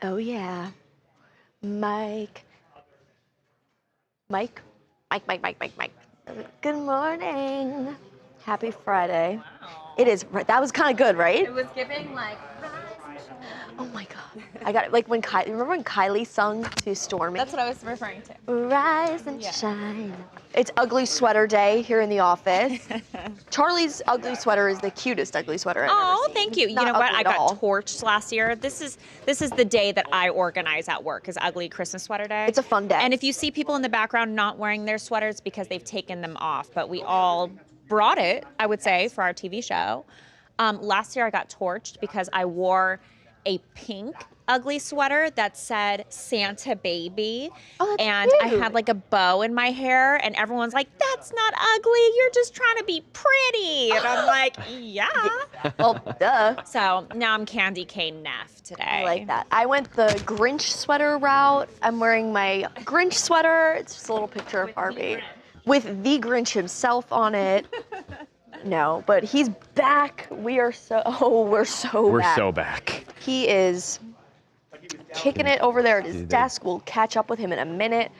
Oh, yeah. Mike. Mike? Mike. Good morning. Happy Friday. Wow. It is, that was kind of good, right? It was giving like, Oh my God. I got it. Like when remember when Kylie sung to Stormy? that's what I was referring to. Rise and shine. It's ugly sweater day here in the office. Charlie's ugly sweater is the cutest ugly sweater I've ever seen. Thank you. It's You not know what? ugly I at got all. torched last year. This is the day that I organize at work, is ugly Christmas sweater day. It's a fun day. And if you see people in the background not wearing their sweaters because they've taken them off, but we all brought it, I would say, for our TV show. Last year I got torched because I wore a pink ugly sweater that said Santa Baby. Oh, that's and cute. I had like a bow in my hair, and everyone's like, that's not ugly, you're just trying to be pretty. And I'm like, yeah. Well, duh. So now I'm Candy Cane Neff today. I like that. I went the Grinch sweater route. I'm wearing my Grinch sweater. It's just a little picture of Harvey with the Grinch himself on it. No, but he's back. We're so back. He is kicking it over there at his desk. We'll catch up with him in a minute.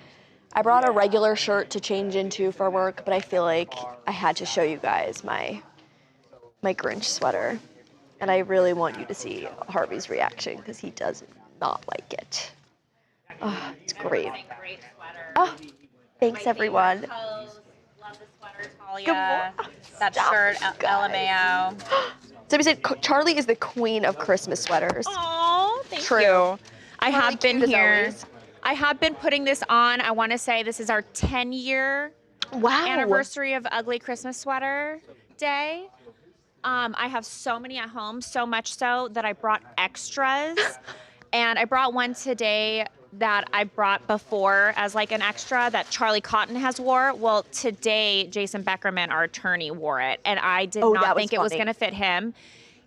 I brought a regular shirt to change into for work, but I feel like I had to show you guys my Grinch sweater. And I really want you to see Harvey's reaction because he does not like it. Oh, it's great. Great sweater. Oh, thanks everyone. Love the sweater, Talia. Good morning. That Stop, shirt, guys. LMAO. So we said Charlie is the queen of Christmas sweaters. Oh, thank True. you. I Charlie have been cute as here. always. I have been putting this on. I want to say this is our 10-year Wow. anniversary of Ugly Christmas Sweater Day. I have so many at home, so much so that I brought extras. And I brought one today that I brought before as like an extra that Charlie Cotton has wore. Well, today, Jason Beckerman, our attorney, wore it. And I did not think it was going to fit him.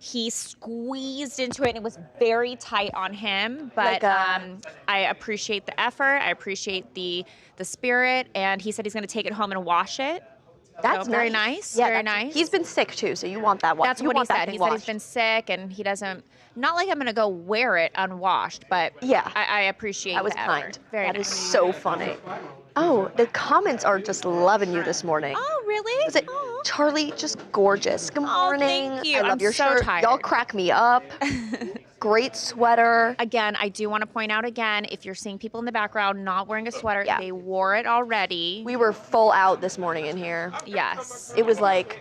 He squeezed into it, and it was very tight on him. But I appreciate the effort. I appreciate the spirit. And he said he's going to take it home and wash it. That's so very nice. Yeah, very nice. He's been sick too, so you want that one. That's what he said. He said he's been sick, and he doesn't. Not like I'm gonna go wear it unwashed, but yeah, I appreciate that was the kind. effort. Very that nice. is so funny. Oh, the comments are just loving you this morning. Oh, really? Is it Charlie? Just gorgeous. Good morning. Thank you. I love I'm your so shirt. tired. Y'all crack me up. Great sweater. Again, I do want to point out again, if you're seeing people in the background not wearing a sweater, they wore it already. We were full out this morning in here. Yes. It was like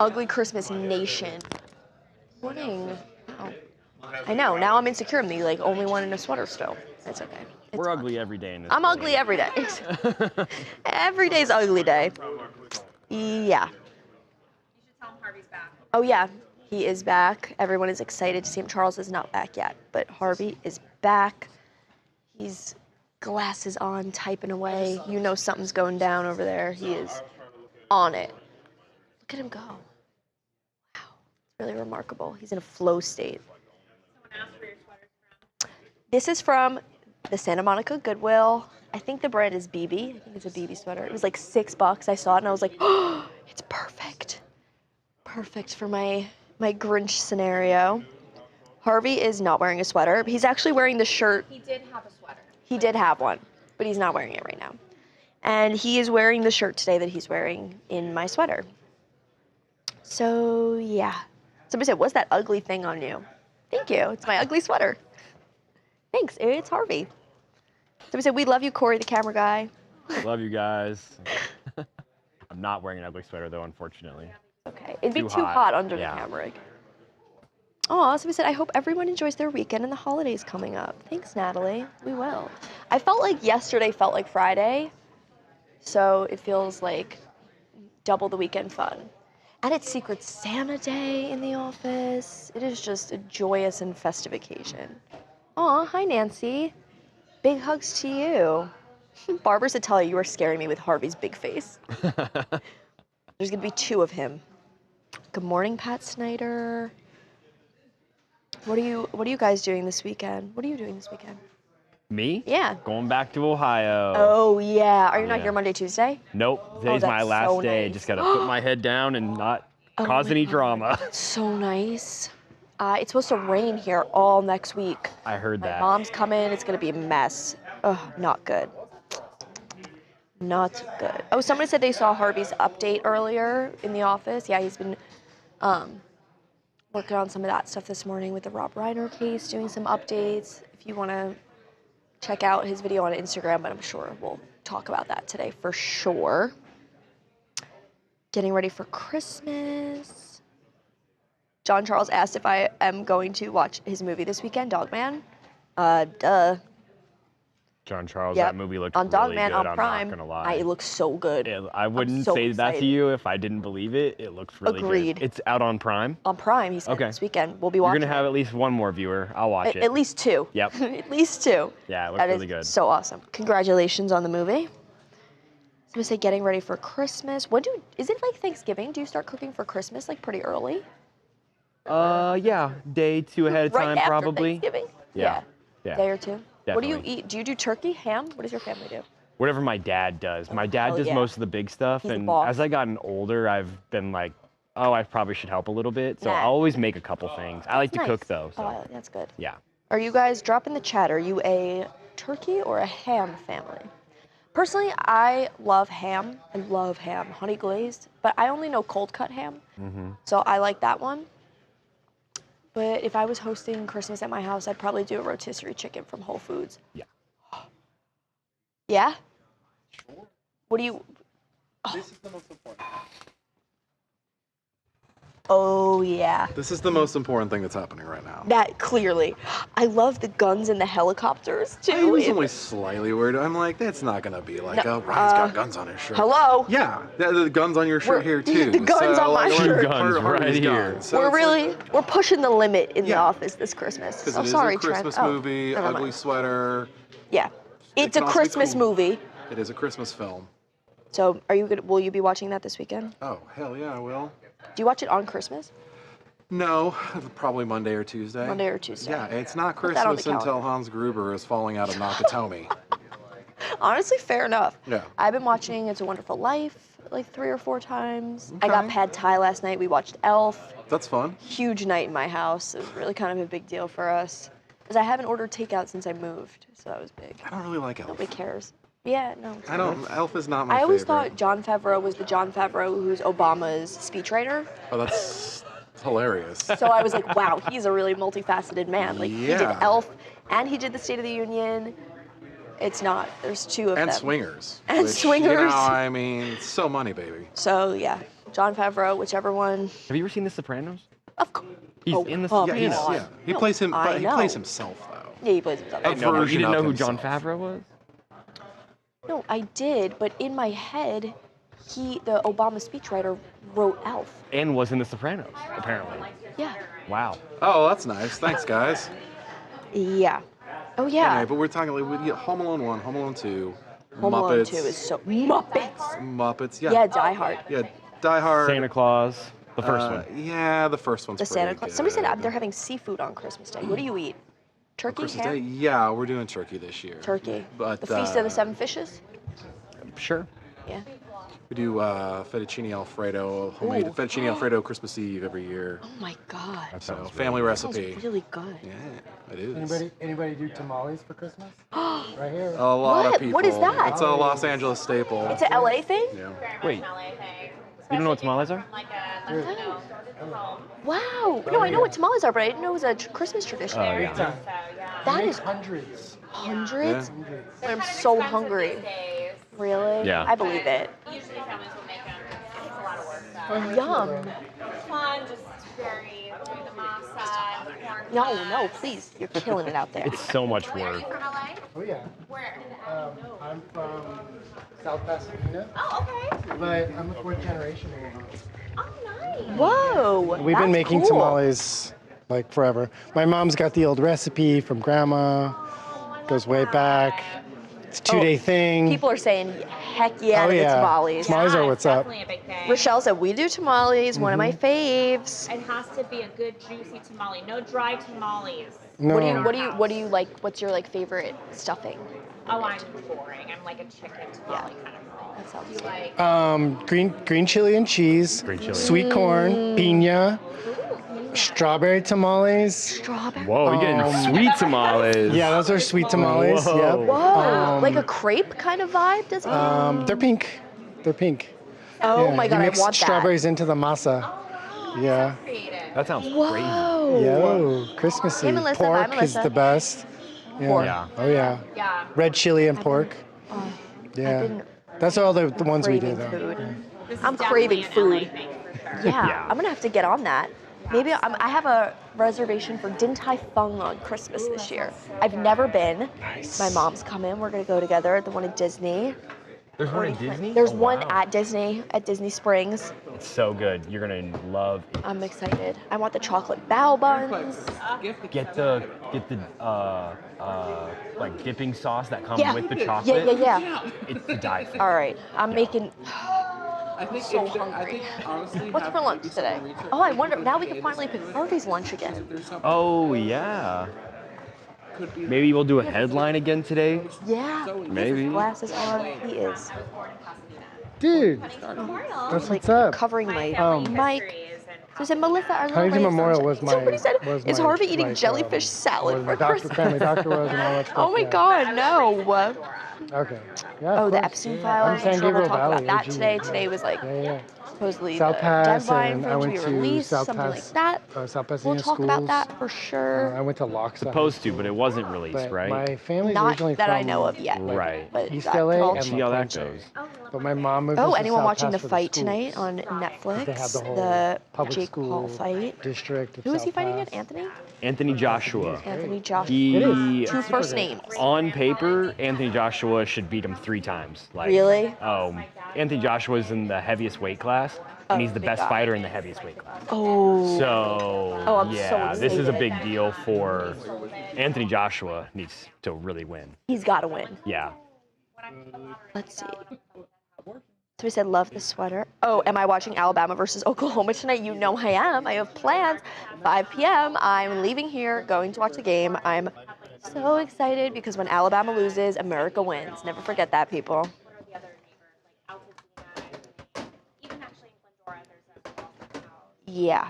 Ugly Christmas Nation. Morning. Oh. I know. Now I'm insecure. I'm the only one in a sweater still. It's okay. We're ugly every day in this. I'm ugly every day. Every day's ugly day. Yeah. You should tell him Harvey's back. Oh yeah, he is back. Everyone is excited to see him. Charles is not back yet, but Harvey is back. He's glasses on, typing away. You know something's going down over there. He is on it. Look at him go. Wow. It's really remarkable. He's in a flow state. Someone asked where your sweater's from. This is from the Santa Monica Goodwill. I think the brand is BB. I think it's a BB sweater. It was like $6. I saw it and I was like, oh, it's perfect. Perfect for my Grinch scenario. Harvey is not wearing a sweater. He's actually wearing the shirt. He did have a sweater. He did have one, but he's not wearing it right now. And he is wearing the shirt today that he's wearing in my sweater. So, yeah. Somebody said, what's that ugly thing on you? Thank you. It's my ugly sweater. Thanks. It's Harvey. Somebody said, we love you, Corey, the camera guy. Love you guys. I'm not wearing an ugly sweater, though, unfortunately. Okay. It'd be too hot under the camera rig. Oh, somebody said, I hope everyone enjoys their weekend and the holidays coming up. Thanks, Natalie. We will. I felt like yesterday felt like Friday, so it feels like double the weekend fun. And it's Secret Santa Day in the office. It is just a joyous and festive occasion. Aw, hi, Nancy. Big hugs to you. Barbara said, tell you are scaring me with Harvey's big face. There's going to be 2 of him. Good morning, Pat Snyder. What are you guys doing this weekend? What are you doing this weekend? Me? Yeah. Going back to Ohio. Oh, yeah. Are you not here Monday, Tuesday? Nope. Today's my last day. Nice. Just got to put my head down and not cause any drama. So nice. It's supposed to rain here all next week. I heard My that. mom's coming. It's going to be a mess. Ugh, not good. Not good. Oh, somebody said they saw Harvey's update earlier in the office. Yeah, he's been working on some of that stuff this morning with the Rob Reiner case, doing some updates. If you want to check out his video on Instagram, but I'm sure we'll talk about that today for sure. Getting ready for Christmas. John Charles asked if I am going to watch his movie this weekend, Dogman. Duh. John Charles, Yep. that movie looked On really Dogman good, on I'm Prime. not gonna lie. It looks so good. I wouldn't so say that to excited. you if I didn't believe it. It looks really Agreed. good. It's out on Prime. On Prime, he said Okay. this weekend. We'll be You're watching gonna have it. at least one more viewer. I'll watch it. At least two. Yep. At least two. Yeah, it looks That really is good. so awesome. Congratulations on the movie. I was gonna say getting ready for Christmas. Is it like Thanksgiving? Do you start cooking for Christmas like pretty early? Yeah, day 2 ahead of Right time after probably. Thanksgiving? Yeah. Yeah. Day or two? What do you Definitely. eat? Do you do turkey, ham? What does your family do? Whatever my dad does. My dad hell does yeah. most of the big stuff, He's the and boss. as I gotten older, I've been like, oh, I probably should help a little bit. So Nah. I'll always make a couple things. I like to Nice. cook though. So Oh, that's good. yeah. Are you guys, drop in the chat, are you a turkey or a ham family? Personally, I love ham. I love ham, honey glazed, but I only know cold cut ham. So I like that one. But if I was hosting Christmas at my house, I'd probably do a rotisserie chicken from Whole Foods. Yeah. Yeah? What do you... This is the most important. Oh, yeah. This is the most important thing that's happening right now. That, clearly. I love the guns and the helicopters, too. I was only slightly worried. I'm like, that's not gonna be like, No, oh, Ryan's got guns on his shirt. Hello? Yeah, the guns on your shirt We're- here too. the guns on my like, shirt. Guns right here. So We're it's really, like, we're pushing the limit in the Yeah. office this Christmas. because Oh, it is sorry, a Christmas Trent. movie, never mind. ugly sweater. Yeah. It's can a also be Christmas cool. movie. It is a Christmas film. So will you be watching that this weekend? Oh, hell yeah, I will. Do you watch it on Christmas? No, probably Monday or Tuesday. Monday or Tuesday? Yeah, it's not Put that on the Christmas until Hans Gruber is falling out of Nakatomi. Honestly, fair enough. Yeah. I've been watching It's a Wonderful Life like 3 or 4 times. I got Okay. pad thai last night. We watched Elf. That's fun. Huge night in my house. It was really kind of a big deal for us. Because I haven't ordered takeout since I moved, so that was big. I don't really like Elf. Nobody cares. Yeah, no. it's I good. don't. Elf is not my I always favorite. thought Jon Favreau was the Jon Favreau who's Obama's speechwriter. Oh, that's hilarious. So I was like, wow, he's a really multifaceted man. Like, he did Yeah. Elf, and he did the State of the Union. It's not. There's 2 of And them. Swingers. And which, Swingers. You know, I mean, so money, baby. So, yeah, Jon Favreau, whichever one. Have you ever seen The Sopranos? Of course. He's Oh, in The come Yeah, Sopranos. on. yeah. He No, plays him, I but he know. plays himself though. Yeah, he plays himself. A No, but you version didn't know of who Jon himself. Favreau was? No, I did, but in my head, the Obama speechwriter, wrote Elf. And was in The Sopranos, apparently. Yeah. Wow. Oh, that's nice. Thanks, guys. Yeah. Oh, yeah. Anyway, but we're talking like we get Home Alone 1, Home Alone 2, Home Muppets. Alone 2 is so... Muppets! Muppets. Yeah. Yeah, Die Hard. Yeah. Die Hard. Santa Claus, the first one. Yeah, the first one's The pretty Santa Claus. Somebody said good. they're having seafood on Christmas Day. What do you eat? Turkey, Christmas ham? Day. Yeah, we're doing turkey this year. Turkey. But The Feast of the 7 Fishes? Sure. Yeah. We do fettuccine Alfredo, homemade Ooh. fettuccine Alfredo Christmas Eve every year. Oh my God. That So sounds family That sounds recipe. really good. Yeah, it is. Anybody do tamales for Christmas? Right here. A lot What? of people. What is that? It's a Los Angeles staple. It's an LA thing? Yeah. Wait, you don't know what tamales are? Wow. No, I know what tamales are, but I didn't know it was a Christmas tradition. Oh, yeah. That Make is hundreds. hundreds? Hundreds. I'm so hungry. Really? Yeah. I believe it. Usually families will make them. It's a lot of work though. Yum. Fun, just very doing the masa and the corn. No, please. You're killing it out there. It's so much Are you work. from LA? Oh yeah. Where? I'm from South Pasadena, Oh, okay. but I'm a 4th generation here. Oh, nice. Whoa. We've been that's making cool. tamales like forever. My mom's got the old recipe from grandma. Goes way back. It's a 2-day thing. People are saying, heck yeah, Oh, to the yeah. tamales. Tamales are Yeah, what's it's up. definitely a big thing. Rochelle said, we do tamales, one of my faves. It has to be a good juicy tamale. No dry tamales. No. What do you like, what's your like favorite stuffing? Oh, I'm boring. I'm like a chicken tamale kind of girl. That sounds Do you good. like? Green chili and cheese. Green chili. Sweet corn, piña, Strawberry tamales. Strawberry. Whoa, you're getting sweet tamales. Yeah, those are sweet tamales. Whoa. Yep. Whoa, like a crepe kind of vibe, does it? They're pink. They're pink. Oh Yeah, my god, you I mix want strawberries into the masa. Yeah. That sounds that. crazy. Whoa. Yo, Christmassy. Hey, Melissa, Pork bye, Melissa. is the best. Yeah. Pork. Yeah. Oh yeah. Yeah. Red chili and pork. Yeah. been That's all the ones we do Craving though. food. This is I'm definitely craving an LA food. thing for sure. Yeah, Yeah. I'm gonna have to get on that. Maybe I have a reservation for Din Tai Fung on Christmas this year. I've never been. Nice. My mom's coming. We're gonna go together at the one at Disney. There's one in Disney? There's Oh, one wow. at Disney Springs. It's so good. You're gonna love it. I'm excited. I want the chocolate bao buns. Get the like dipping sauce that comes Yeah. with the chocolate. Yeah. It's to die for. All right, I'm making. I think so if the- I hungry. think honestly, What's for lunch today? Oh, I wonder. Now we can finally pick Harvey's lunch again. Oh yeah. could be Maybe we'll do a headline again today. Yeah. Maybe. Glasses on. He is. Dude, that's Like what's up. covering my Um, mic. So I said, Melissa, our little Huntington lady Memorial sunshine. was my. Somebody said, was is my, Harvey eating like, jellyfish salad was for the doctor, Christmas? family doctor was and all that stuff. Oh my yeah. God, no. Okay. Yeah. Oh, of the course. Epstein Yeah. file. I'm I'm San sure we'll Gabriel talk Valley. about that OG. today. Today was like Yeah. supposedly South the Pass, deadline and for I it to went be to released, South something Pass, like that. South We'll Pasadena talk about schools. that for sure. I went to Loxa. Supposed to, but it wasn't released, But right? my family's Not originally that from I know of yet. Right. But East that could LA all and See La how that Puente. goes. But my mom moved Oh, us to anyone South watching Pass the for fight schools. tonight on Netflix? They have the whole The public Jake school Paul fight. district of Who is he South fighting Pass. again? Anthony? Anthony Joshua. Anthony Joshua. He, Two first names. on paper, Anthony Joshua should beat him 3 times. Like, Really? Anthony Joshua's in the heaviest weight class, and he's the big best guy. fighter in the heaviest weight class. Oh. So, I'm so yeah, this is a excited. big deal for Anthony Joshua. Needs to really win. He's got to win. Yeah. Let's see. So we said, love the sweater. Oh, am I watching Alabama versus Oklahoma tonight? You know I am. I have plans. 5 p.m. I'm leaving here, going to watch the game. I'm so excited because when Alabama loses, America wins. Never forget that, people. Yeah.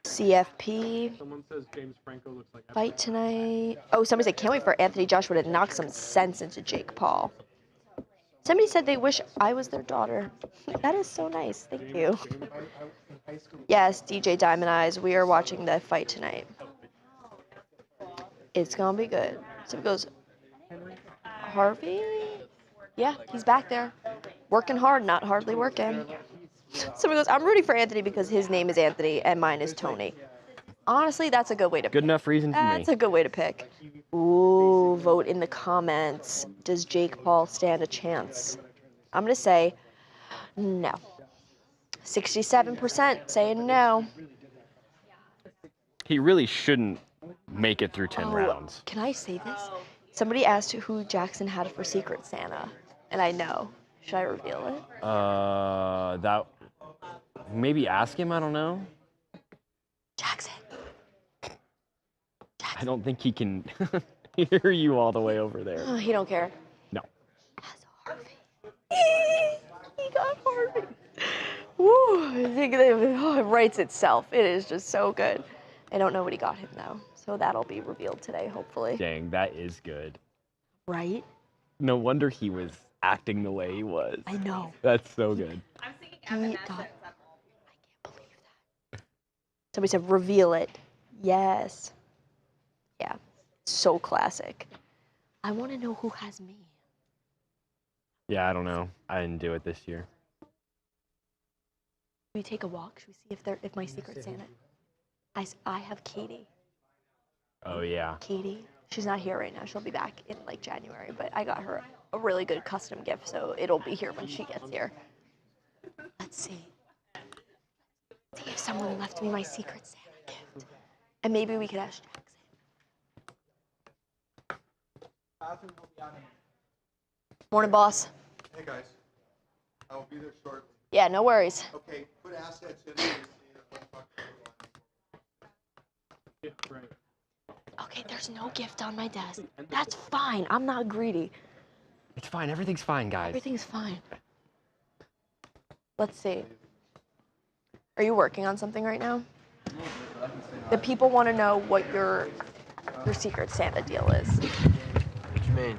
CFP. Someone says James Franco looks like Fight tonight. Oh, somebody said, can't wait for Anthony Joshua to knock some sense into Jake Paul. Somebody said they wish I was their daughter. That is so nice. Thank you. Yes, DJ Diamond Eyes. We are watching the fight tonight. It's going to be good. So it goes, Harvey? Yeah, he's back there. Working hard, not hardly working. Somebody goes, I'm rooting for Anthony because his name is Anthony and mine is Tony. Honestly, that's a good way to Good enough reason for me. That's a good way to pick. Ooh, vote in the comments. Does Jake Paul stand a chance? I'm going to say no. 67% saying no. He really shouldn't make it through 10 rounds. Can I say this? Somebody asked who Jackson had for Secret Santa, and I know. Should I reveal it? That maybe ask him. I don't know. Jackson. I don't think he can hear you all the way over there. Oh, he don't care. No. That's Harvey. He got Harvey. Woo! I think it writes itself. It is just so good. I don't know what he got him though, so that'll be revealed today, hopefully. Dang, that is good. Right? No wonder he was acting the way he was. I know. That's so good. I'm thinking He Evan got. I Nesbitt. can't believe that. Somebody said reveal it. Yes. Yeah. So classic. I want to know who has me. Yeah, I don't know. I didn't do it this year. Should we take a walk? Should we see if my Secret Santa? I have Katy. Oh yeah. Katy. She's not here right now. She'll be back in like January, but I got her a really good custom gift, so it'll be here when she gets here. Let's see. See if someone left me my Secret Santa gift. And maybe we could ask Jackson. Morning, boss. Hey guys, I'll be there shortly. Yeah, no worries. Okay, put assets in there. Yeah, right. Okay, there's no gift on my desk. That's fine. I'm not greedy. It's fine. Everything's fine, guys. Everything's fine. Let's see. Are you working on something right now? The people want to know what your Secret Santa deal is. What do you mean?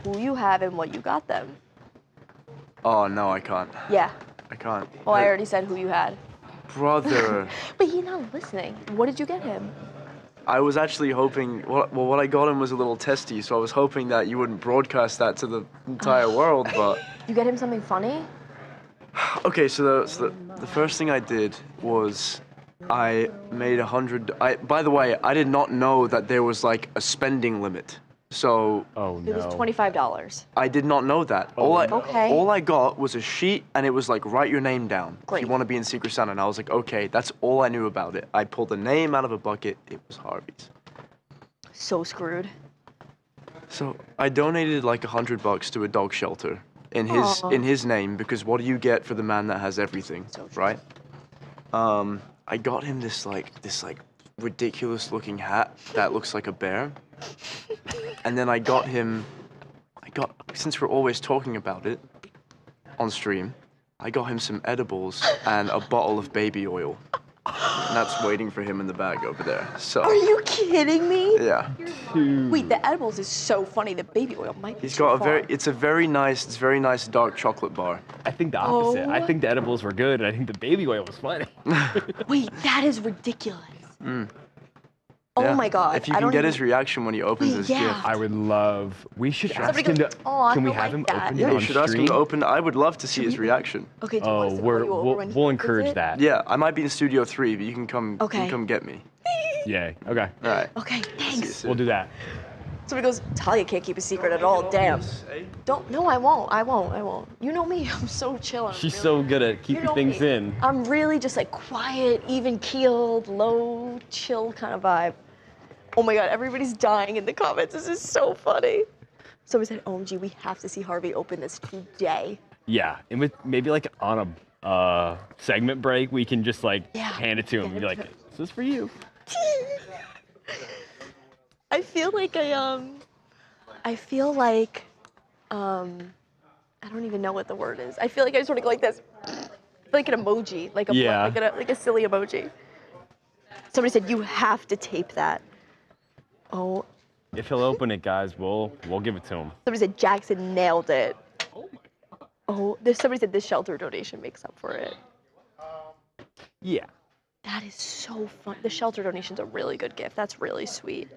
Who you have and what you got them. Oh, no, I can't. Yeah. I can't. Well, I already said who you had. Brother. But you're not listening. What did you get him? I was actually hoping, well, what I got him was a little testy, so I was hoping that you wouldn't broadcast that to the entire world, but... You get him something funny? Okay, so the first thing I did was I made 100... By the way, I did not know that there was, like, a spending limit. So... Oh, no. It was $25. I did not know that. Okay. All I got was a sheet, and it was like, write your name down Great. if you want to be in Secret Santa. And I was like, okay, that's all I knew about it. I pulled a name out of a bucket. It was Harvey's. So screwed. So I donated like $100 to a dog shelter in Aw. his name, because what do you get for the man that has everything, So true. right? I got him this ridiculous looking hat that looks like a bear. And then I got, since we're always talking about it on stream, I got him some edibles and a bottle of baby oil. And that's waiting for him in the bag over there. So. Are you kidding me? Yeah. Wait, the edibles is so funny. The baby oil might be He's too got far. it's a very nice dark chocolate bar. I think the opposite. I Oh. think the edibles were good, and I think the baby oil was funny. Wait, that is ridiculous. Mm. Oh Yeah. my God. If you I can don't get even- his reaction when he opens Wait, his yeah. gift. I would love. We should ask Somebody him goes, to. "Aw, Can we he'll have like him that." open Yeah, it you on should ask him stream? to open. I would love to see his reaction. Okay, do you want Oh, us to call you over when he we'll opens encourage it? that. Yeah, I might be in Studio 3, but you can come. You Okay. can come get me. Yay. Okay. All right. Okay, See you thanks. soon. We'll do that. Somebody goes, Talia can't keep a secret at all. Damn. Don't. No, I won't. You know me. I'm so chill. I'm She's really- so good at you keeping know things me. in. I'm really just like quiet, even keeled, low, chill kind of vibe. Oh my God, everybody's dying in the comments. This is so funny. Somebody said, OMG, we have to see Harvey open this today. Yeah, and with maybe like on a segment break, we can just like Yeah, hand it to him. get Be it like, to him. "This is for you." I feel like I don't even know what the word is. I feel like I just want to go like this, like an emoji, like a Yeah. like a silly emoji. Somebody said you have to tape that. Oh, If he'll open it, guys, we'll give it to him. somebody said Jackson nailed it. Oh, somebody said this shelter donation makes up for it. Yeah. That is so fun. The shelter donation's a really good gift. That's really sweet.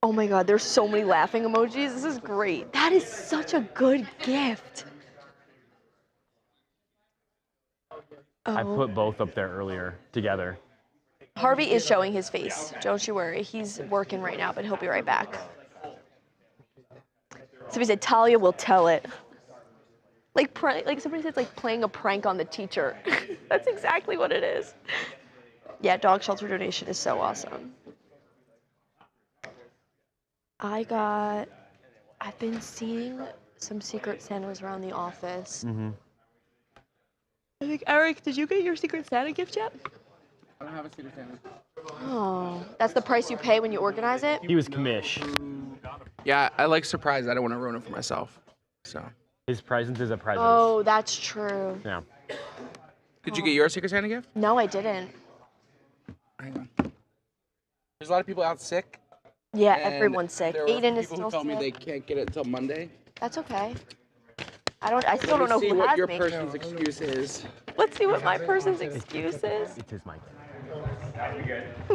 Oh my God, there's so many laughing emojis. This is great. That is such a good gift. I Oh. put both up there earlier together. Harvey is showing his face. Don't you worry. He's working right now, but he'll be right back. Somebody said Talia will tell it. Like somebody said it's like playing a prank on the teacher. That's exactly what it is. Yeah, dog shelter donation is so awesome. I've been seeing some Secret Santas around the office. Mm-hmm. I think, Eric, did you get your Secret Santa gift yet? I don't have a Secret Santa. Oh, that's the price you pay when you organize it? He was commish. Yeah, I like surprise. I don't want to ruin it for myself. So, His present is a present. Oh, that's true. Yeah. did you get your Secret Santa gift? No, I didn't. Hang on. There's a lot of people out sick. Yeah, and everyone's sick. There were Aiden is people still who told me they sick. can't get it until Monday. That's okay. I still don't know See who what has your me. person's excuse is. Let's see what my person's excuse is. It's his mic.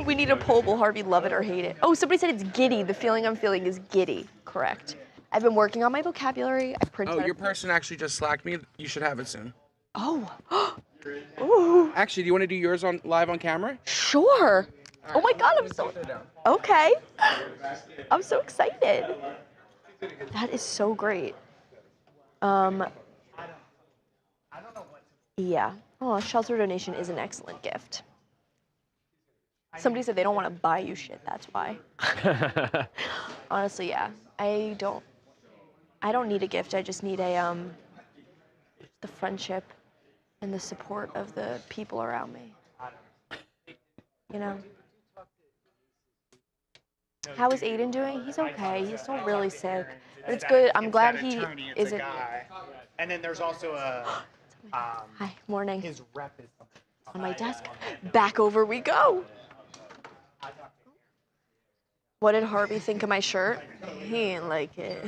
We need a poll. Will Harvey love it or hate it? Oh, somebody said it's giddy. The feeling I'm feeling is giddy. Correct. I've been working on my vocabulary. I printed Oh, out your person actually just slacked me. You should have it soon. Oh. Ooh. Actually, do you want to do yours on live on camera? Sure. Oh my God, I'm so Sit down. okay. I'm so excited. That is so great. Yeah. Oh, shelter donation is an excellent gift. Somebody said they don't want to buy you shit. That's why. Honestly, yeah. I don't need a gift. I just need the friendship and the support of the people around me. You know. How is Aiden doing? He's okay. He's still really sick, but it's good. I'm glad he isn't. And then there's also a Hi, morning. His rep is something. On my desk. Back over we go. What did Harvey think of my shirt? He ain't like it.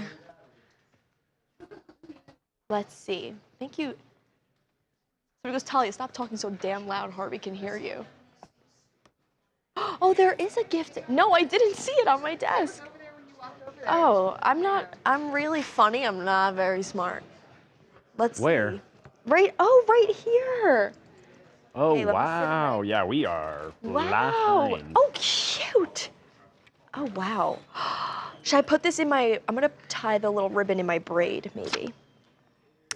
Let's see. Thank you. So he goes, Talia, stop talking so damn loud. Harvey can hear you. Oh, there is a gift. No, I didn't see it on my desk. Oh, I'm really funny. I'm not very smart. Let's Where? see. Right here. Oh, Okay, let me sit wow. right. Yeah, we are Wow. blind. Oh, cute. Oh, wow. Should I put this in my, I'm going to tie the little ribbon in my braid, maybe.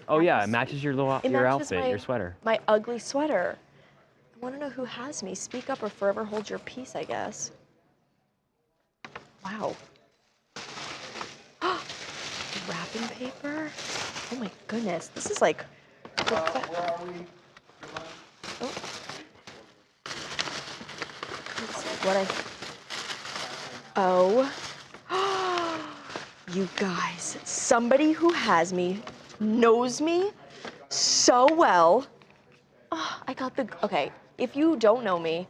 Oh, yeah, it matches your little It your matches outfit, your sweater. My ugly sweater. I want to know who has me. Speak up or forever hold your peace, I guess. Wow. Wrapping paper? Oh my goodness. This is like... Oh. Let's see what Oh. You guys, somebody who has me, knows me so well. Oh, I got the, okay, if you don't know me,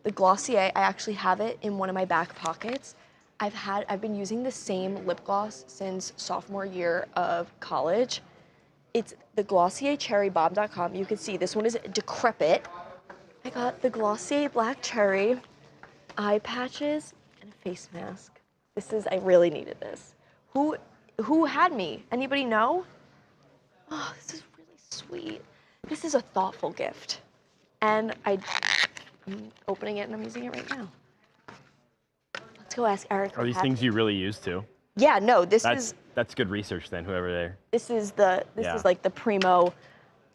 the Glossier, I actually have it in one of my back pockets. I've been using the same lip gloss since sophomore year of college. It's the Glossier cherrybomb.com. You can see this one is decrepit. I got the Glossier Black Cherry eye patches and a face mask. I really needed this. Who had me? Anybody know? Oh, this is really sweet. This is a thoughtful gift. And I'm opening it and I'm using it right now. Let's go ask Eric. Are these things you really use too? Yeah, no, That's good research then, whoever there. This is like the primo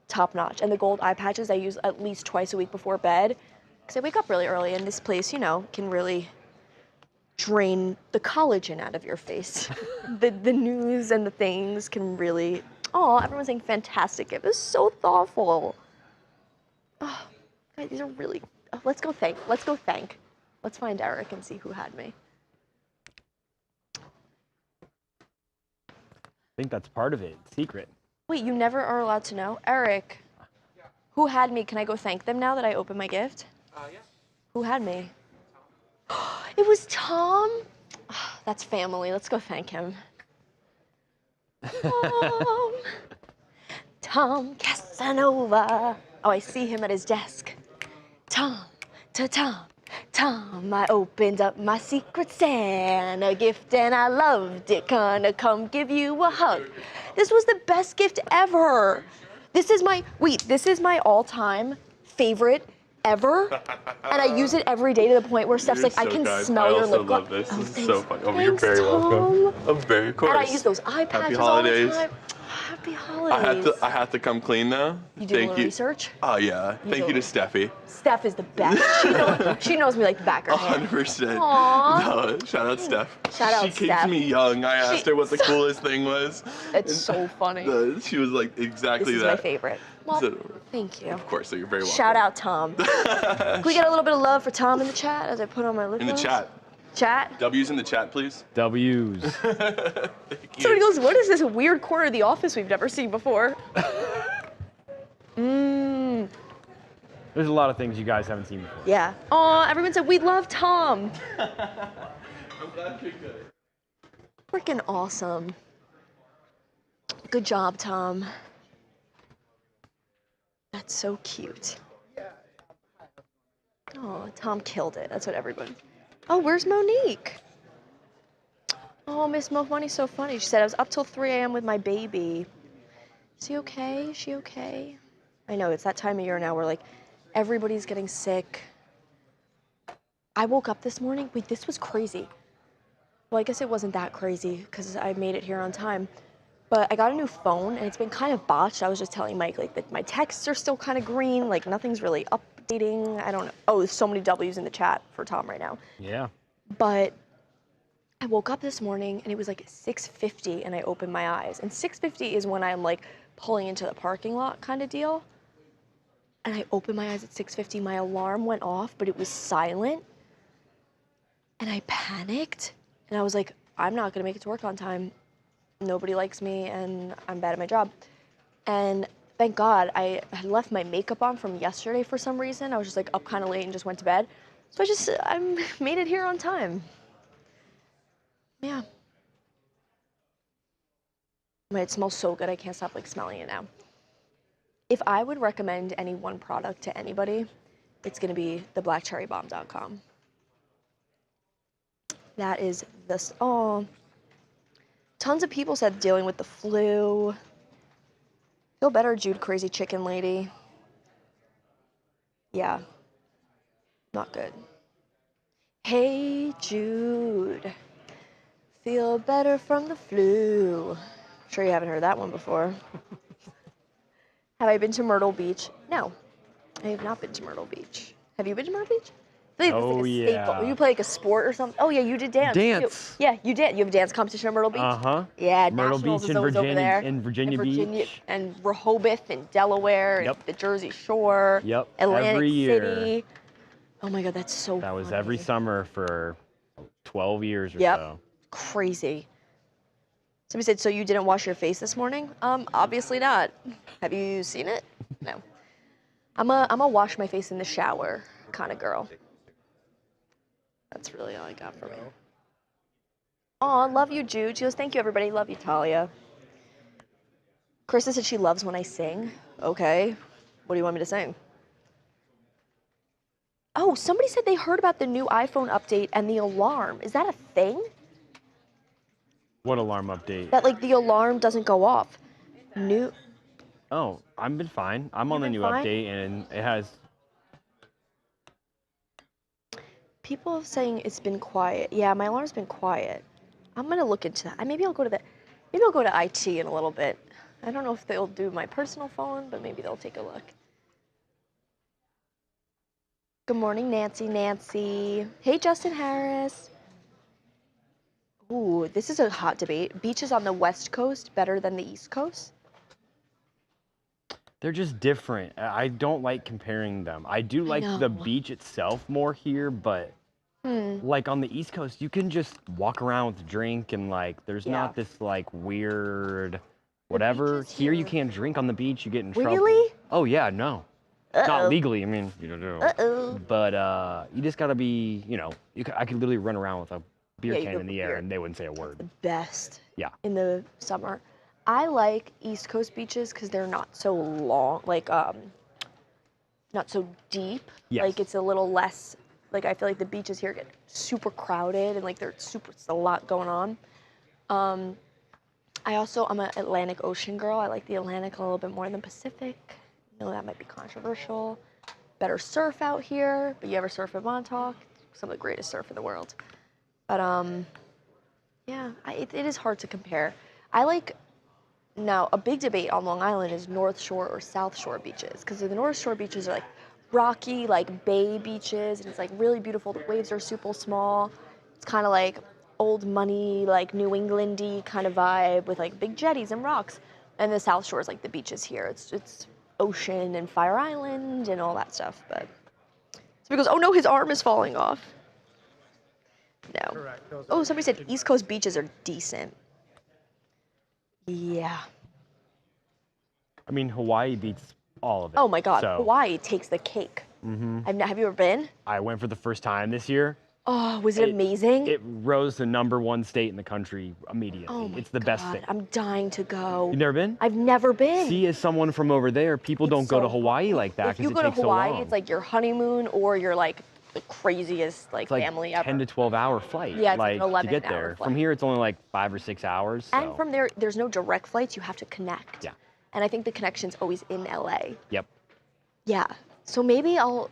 top notch. And the gold eye patches I use at least twice a week before bed. Because I wake up really early and this place, can really drain the collagen out of your face. the news and the things can really, everyone's saying fantastic gift. This is so thoughtful. Oh, guys, these are really, let's go thank. Let's find Eric and see who had me. I think that's part of it, secret. Wait, you never are allowed to know? Eric, who had me? Can I go thank them now that I opened my gift? Yeah. Who had me? It was Tom. That's family. Let's go thank him. Tom Casanova. Oh, I see him at his desk. Tom, I opened up my secret Santa gift and I loved it. Gonna come give you a hug. This was the best gift ever. This is my all-time favorite ever, and I use it every day to the point where Steph's like, I can smell your lip gloss. This Oh, is thanks. so funny. Oh, Thanks, you're very Tom. welcome. Of course. And I use those eye patches all the time. Happy holidays. I have to come clean though. You do a little research? Oh yeah. Thank you to Steffi. Steph is the best. She knows me like the back of her hand. 100%. Aww. No, shout out Steph. Shout out She keeps Steph. me young. I asked her what the coolest thing was. It's so funny. She was like, exactly This is that. my favorite. Well, So, thank you. of course, so you're very welcome. Shout out Tom. Can we get a little bit of love for Tom in the chat as I put on my lip In the gloss? chat. Chat? W's in the chat, please. W's. Somebody goes, what is this weird corner of the office we've never seen before? There's a lot of things you guys haven't seen before. Yeah. Aw, everyone said we love Tom. I'm glad you good. Freaking awesome. Good job, Tom. That's so cute. Oh, Tom killed it. That's what everybody. Oh, where's Monique? Oh, Miss Money's so funny. She said I was up till 3 a.m. with my baby. Is he okay? Is she okay? I know, it's that time of year now where like everybody's getting sick. I woke up this morning. Wait, this was crazy. Well, I guess it wasn't that crazy because I made it here on time. But I got a new phone and it's been kind of botched. I was just telling Mike like that my texts are still kind of green, like nothing's really updating. I don't know. Oh, there's so many W's in the chat for Tom right now. Yeah. But I woke up this morning and it was like 6:50 and I opened my eyes. And 6:50 is when I'm like pulling into the parking lot kind of deal. And I opened my eyes at 6:50. My alarm went off, but it was silent. And I panicked. And I was like, I'm not gonna make it to work on time. Nobody likes me and I'm bad at my job. And thank God I had left my makeup on from yesterday for some reason. I was just like up kind of late and just went to bed. So I made it here on time. Yeah. But it smells so good. I can't stop like smelling it now. If I would recommend any one product to anybody, it's gonna be the blackcherrybomb.com. That is this. Oh, tons of people said dealing with the flu. Feel better, Jude, crazy chicken lady. Yeah, not good. Hey, Jude. Feel better from the flu. Sure you haven't heard that one before. Have I been to Myrtle Beach? No, I have not been to Myrtle Beach. Have you been to Myrtle Beach? I feel like it's like a staple. You play like a sport or something. Oh yeah, you did dance. Dance. Too. Yeah, you did. You have a dance competition at Myrtle Beach? Uh-huh. Yeah, Myrtle Nationals Beach is in always over there. Virginia Beach. And Rehoboth and Delaware Yep. and the Jersey Shore. Yep. Atlantic Every year. City. Oh my God, that's so That was funny. every summer for 12 years or Yep. so. Crazy. Somebody said, so you didn't wash your face this morning? Obviously not. Have you seen it? No. I'm a wash my face in the shower kind of girl. That's really all I got for me. Aw, love you, Jude. She goes, thank you, everybody. Love you, Talia. Krista said she loves when I sing. Okay. What do you want me to sing? Oh, somebody said they heard about the new iPhone update and the alarm. Is that a thing? What alarm update? That, like, the alarm doesn't go off. New... Oh, I've been fine. I'm on the been new fine? update, and it has... People are saying it's been quiet. Yeah, my alarm's been quiet. I'm gonna look into that. Maybe I'll go to IT in a little bit. I don't know if they'll do my personal phone, but maybe they'll take a look. Good morning, Nancy. Hey, Justin Harris. Ooh, this is a hot debate. Beaches on the West Coast better than the East Coast? They're just different. I don't like comparing them. I do like the beach itself more here, but like on the East Coast, you can just walk around with a drink and like there's not this like weird whatever. Here you can't drink on the beach. You get in trouble. Really? Oh yeah, no. Not legally. I mean, you don't know. But you just gotta be, I could literally run around with a beer can in the air and they wouldn't say a word. The best. Yeah. In the summer. I like East Coast beaches because they're not so long, like not so deep. Yes. Like it's a little less. Like I feel like the beaches here get super crowded and like it's a lot going on. I'm an Atlantic Ocean girl. I like the Atlantic a little bit more than Pacific. I know that might be controversial. Better surf out here, but you ever surf at Montauk? Some of the greatest surf in the world. But yeah, it is hard to compare. Now, a big debate on Long Island is North Shore or South Shore beaches, because the North Shore beaches are like rocky, like bay beaches, and it's like really beautiful. The waves are super small. It's kind of like old money, like New England-y kind of vibe with like big jetties and rocks. And the South Shore is like the beaches here. It's ocean and Fire Island and all that stuff. But so he goes, oh no, his arm is falling off. No. Correct. Oh, somebody said East Coast beaches are decent. Yeah. I mean, Hawaii beats all of it. Oh my God, so. Hawaii takes the cake. Have you ever been? I went for the first time this year. Oh, was it amazing? It rose to #1 state in the country immediately. Oh my It's the best God, thing. I'm dying to go. You've never been? I've never been. See, as someone from over there, people don't go to Hawaii like that If because you it go to takes so Hawaii, long. it's like your honeymoon or your like the craziest like It's like family ever. 10 to 12 hour flight. Yeah, it's like an to 11 get hour there. flight. From here, it's only like 5 or 6 hours. So. And from there, there's no direct flights. You have to connect. Yeah. And I think the connection's always in LA. Yep. Yeah. So maybe I'll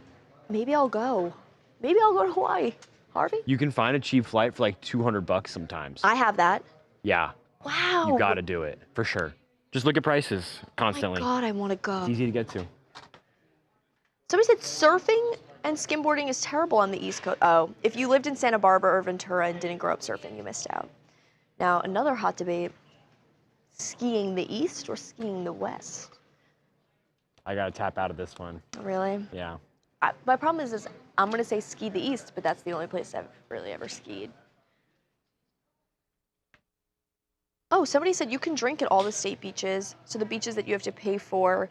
go. Maybe I'll go to Hawaii. Harvey? You can find a cheap flight for like $200 sometimes. I have that. Yeah. Wow. You got to do it for sure. Just look at prices constantly. Oh my God, I want to go. It's easy to get to. Somebody said surfing and skimboarding is terrible on the East Coast. Oh, if you lived in Santa Barbara or Ventura and didn't grow up surfing, you missed out. Now, another hot debate, skiing the East or skiing the West? I got to tap out of this one. Really? Yeah. My problem is I'm going to say ski the East, but that's the only place I've really ever skied. Oh, somebody said you can drink at all the state beaches, so the beaches that you have to pay for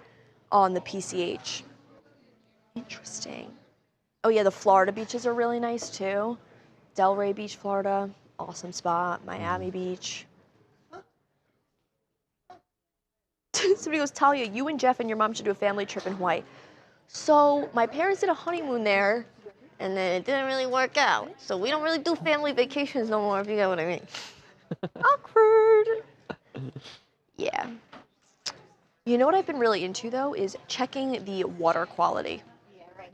on the PCH. Interesting. Oh yeah, the Florida beaches are really nice too. Delray Beach, Florida, awesome spot. Miami Beach. Somebody goes, Talia, you and Jeff and your mom should do a family trip in Hawaii. So my parents did a honeymoon there, and then it didn't really work out. So we don't really do family vacations no more, if you get what I mean. Awkward. Yeah. You know what I've been really into though is checking the water quality.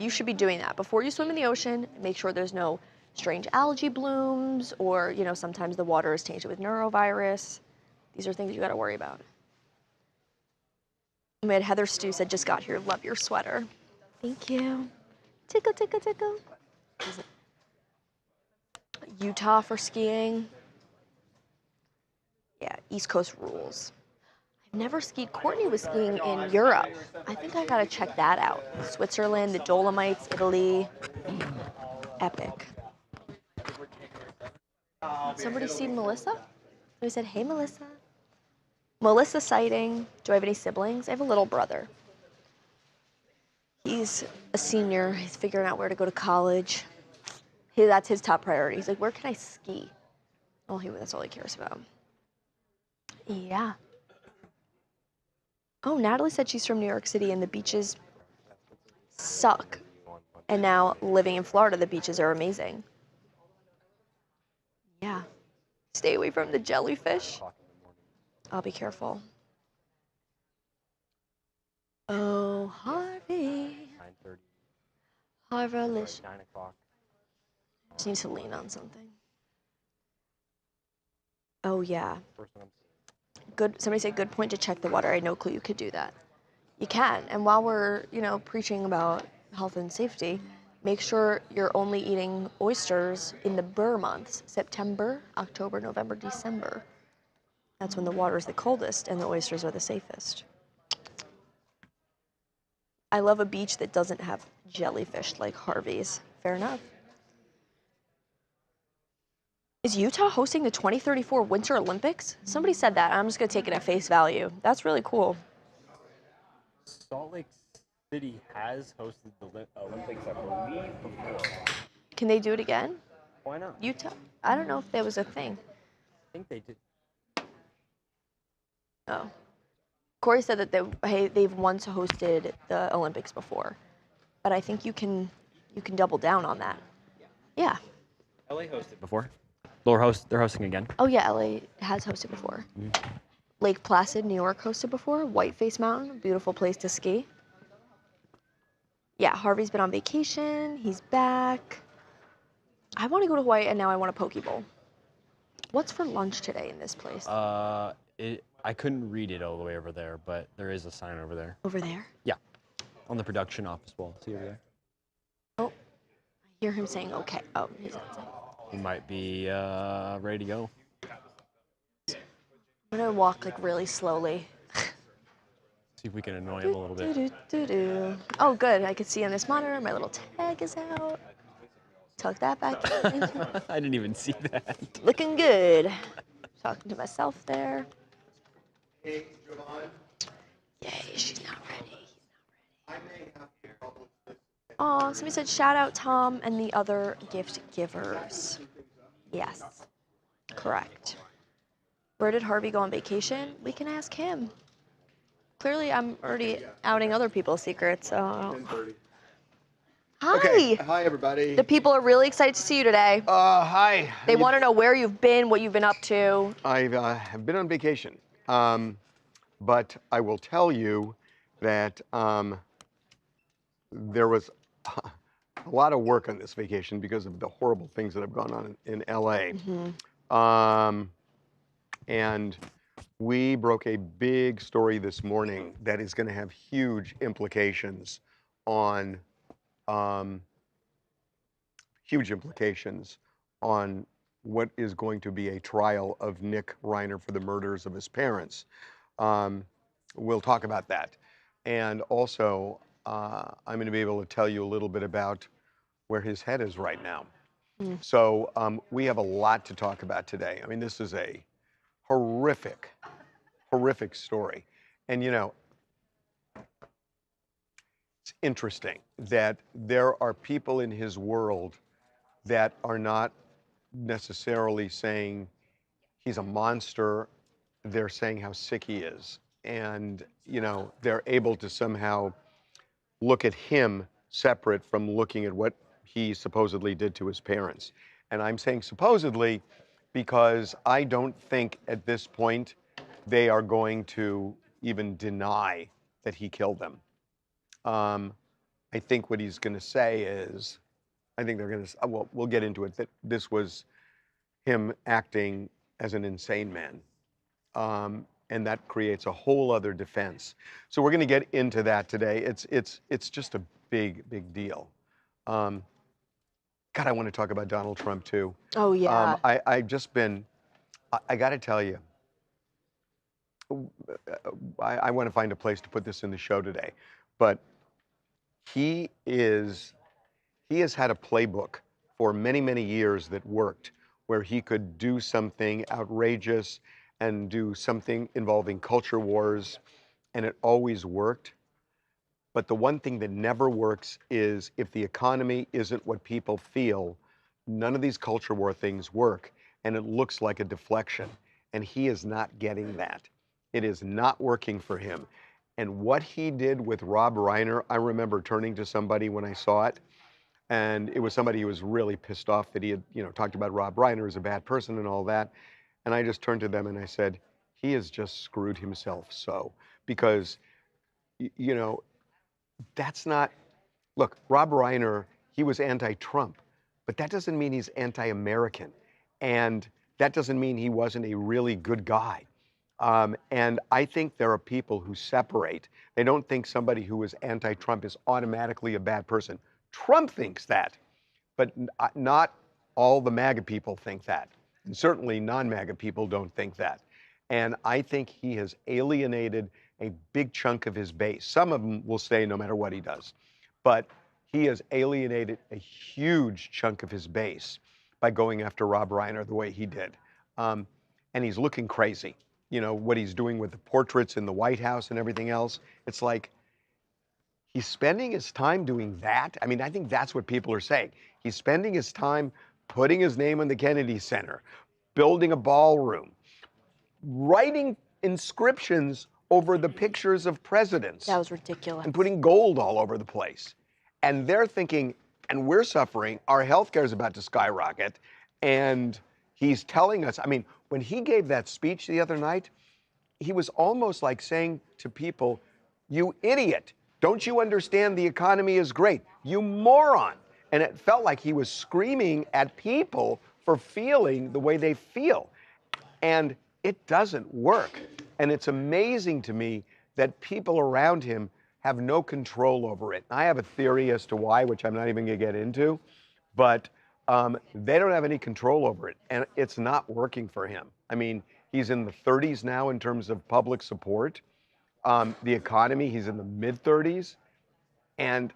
You should be doing that before you swim in the ocean. Make sure there's no strange algae blooms, or you know, sometimes the water is tainted with norovirus. These are things you got to worry about. We had Heather Stu said, just got here, love your sweater. Thank you. Tickle, tickle, tickle. Utah for skiing. Yeah, East Coast rules. I've never skied. Courtney was skiing in Europe. I think I gotta check that out. Switzerland, the Dolomites, Italy. Epic. Somebody seen Melissa? Somebody said, hey, Melissa. Melissa sighting. Do I have any siblings? I have a little brother. He's a senior. He's figuring out where to go to college. That's his top priority. He's like, where can I ski? Oh, that's all he cares about. Yeah. Oh, Natalie said she's from New York City and the beaches suck. And now living in Florida, the beaches are amazing. Yeah. Stay away from the jellyfish. I'll be careful. Oh, Harvey. 9:30. Harvey. 9 o'clock. Just need to lean on something. Oh, yeah. Good. Somebody said, good point to check the water. I had no clue you could do that. You can. And while we're, preaching about health and safety, make sure you're only eating oysters in the burr months, September, October, November, December. That's when the water is the coldest and the oysters are the safest. I love a beach that doesn't have jellyfish like Harvey's. Fair enough. Is Utah hosting the 2034 Winter Olympics? Somebody said that. I'm just going to take it at face value. That's really cool. Salt Lake City has hosted the Olympics, I believe, before. Can they do it again? Why not? Utah? I don't know if there was a thing. I think they did. Oh. Corey said that they've once hosted the Olympics before, but I think you can double down on that. Yeah. LA hosted before. They're hosting again. Oh yeah, LA has hosted before. Mm-hmm. Lake Placid, New York hosted before. Whiteface Mountain, beautiful place to ski. Yeah, Harvey's been on vacation. He's back. I want to go to Hawaii, and now I want a poke bowl. What's for lunch today in this place? I couldn't read it all the way over there, but there is a sign over there. Over there? Yeah, on the production office wall. See over there? Oh, I hear him saying okay. Oh, he's outside. He might be ready to go. I'm gonna walk like really slowly. See if we can annoy him a little bit. Oh, good. I can see on this monitor. My little tag is out. Tuck that back in. I didn't even see that. Looking good. Talking to myself there. Hey, Jovan. Yay, she's not ready. He's not ready. Oh, somebody said shout out Tom and the other gift givers. Yes, correct. Where did Harvey go on vacation? We can ask him. Clearly, I'm already outing other people's secrets. So. 10:30. Hi. Okay. Hi, everybody. The people are really excited to see you today. Hi. They want to know where you've been, what you've been up to. I've been on vacation, but I will tell you that there was a lot of work on this vacation because of the horrible things that have gone on in LA. Mm-hmm. And we broke a big story this morning that is going to have huge implications on what is going to be a trial of Nick Reiner for the murders of his parents. We'll talk about that. And also, I'm going to be able to tell you a little bit about where his head is right now. Mm. So we have a lot to talk about today. I mean, this is a horrific, horrific story. And you know, it's interesting that there are people in his world that are not necessarily saying he's a monster. They're saying how sick he is. And, you know, they're able to somehow look at him separate from looking at what he supposedly did to his parents. And I'm saying supposedly because I don't think at this point they are going to even deny that he killed them. I think what he's going to say is, I think they're going to, well, we'll get into it, that this was him acting as an insane man. And that creates a whole other defense. So we're going to get into that today. It's just a big, big deal. God, I want to talk about Donald Trump too. Oh yeah. I've just been, I got to tell you, I want to find a place to put this in the show today, but he has had a playbook for many, many years that worked, where he could do something outrageous and do something involving culture wars, and it always worked. But the one thing that never works is if the economy isn't what people feel, none of these culture war things work, and it looks like a deflection. And he is not getting that. It is not working for him. And what he did with Rob Reiner, I remember turning to somebody when I saw it, and it was somebody who was really pissed off that he had, you know, talked about Rob Reiner as a bad person and all that. And I just turned to them and I said, he has just screwed himself so. Because, you know, that's not, look, Rob Reiner, he was anti-Trump, but that doesn't mean he's anti-American. And that doesn't mean he wasn't a really good guy. And I think there are people who separate. They don't think somebody who is anti-Trump is automatically a bad person. Trump thinks that, but not all the MAGA people think that. And certainly non-MAGA people don't think that. And I think he has alienated a big chunk of his base. Some of them will stay no matter what he does. But he has alienated a huge chunk of his base by going after Rob Reiner the way he did. And he's looking crazy. You know, what he's doing with the portraits in the White House and everything else. It's like, he's spending his time doing that. I mean, I think that's what people are saying. He's spending his time putting his name on the Kennedy Center, building a ballroom, writing inscriptions over the pictures of presidents. That was ridiculous. And putting gold all over the place. And they're thinking, and we're suffering, our healthcare is about to skyrocket. And he's telling us, I mean, when he gave that speech the other night, he was almost like saying to people, you idiot, don't you understand the economy is great? You moron. And it felt like he was screaming at people for feeling the way they feel. And it doesn't work. And it's amazing to me that people around him have no control over it. I have a theory as to why, which I'm not even going to get into, but they don't have any control over it. And it's not working for him. I mean, he's in the 30s now in terms of public support. The economy, he's in the mid-30s. And,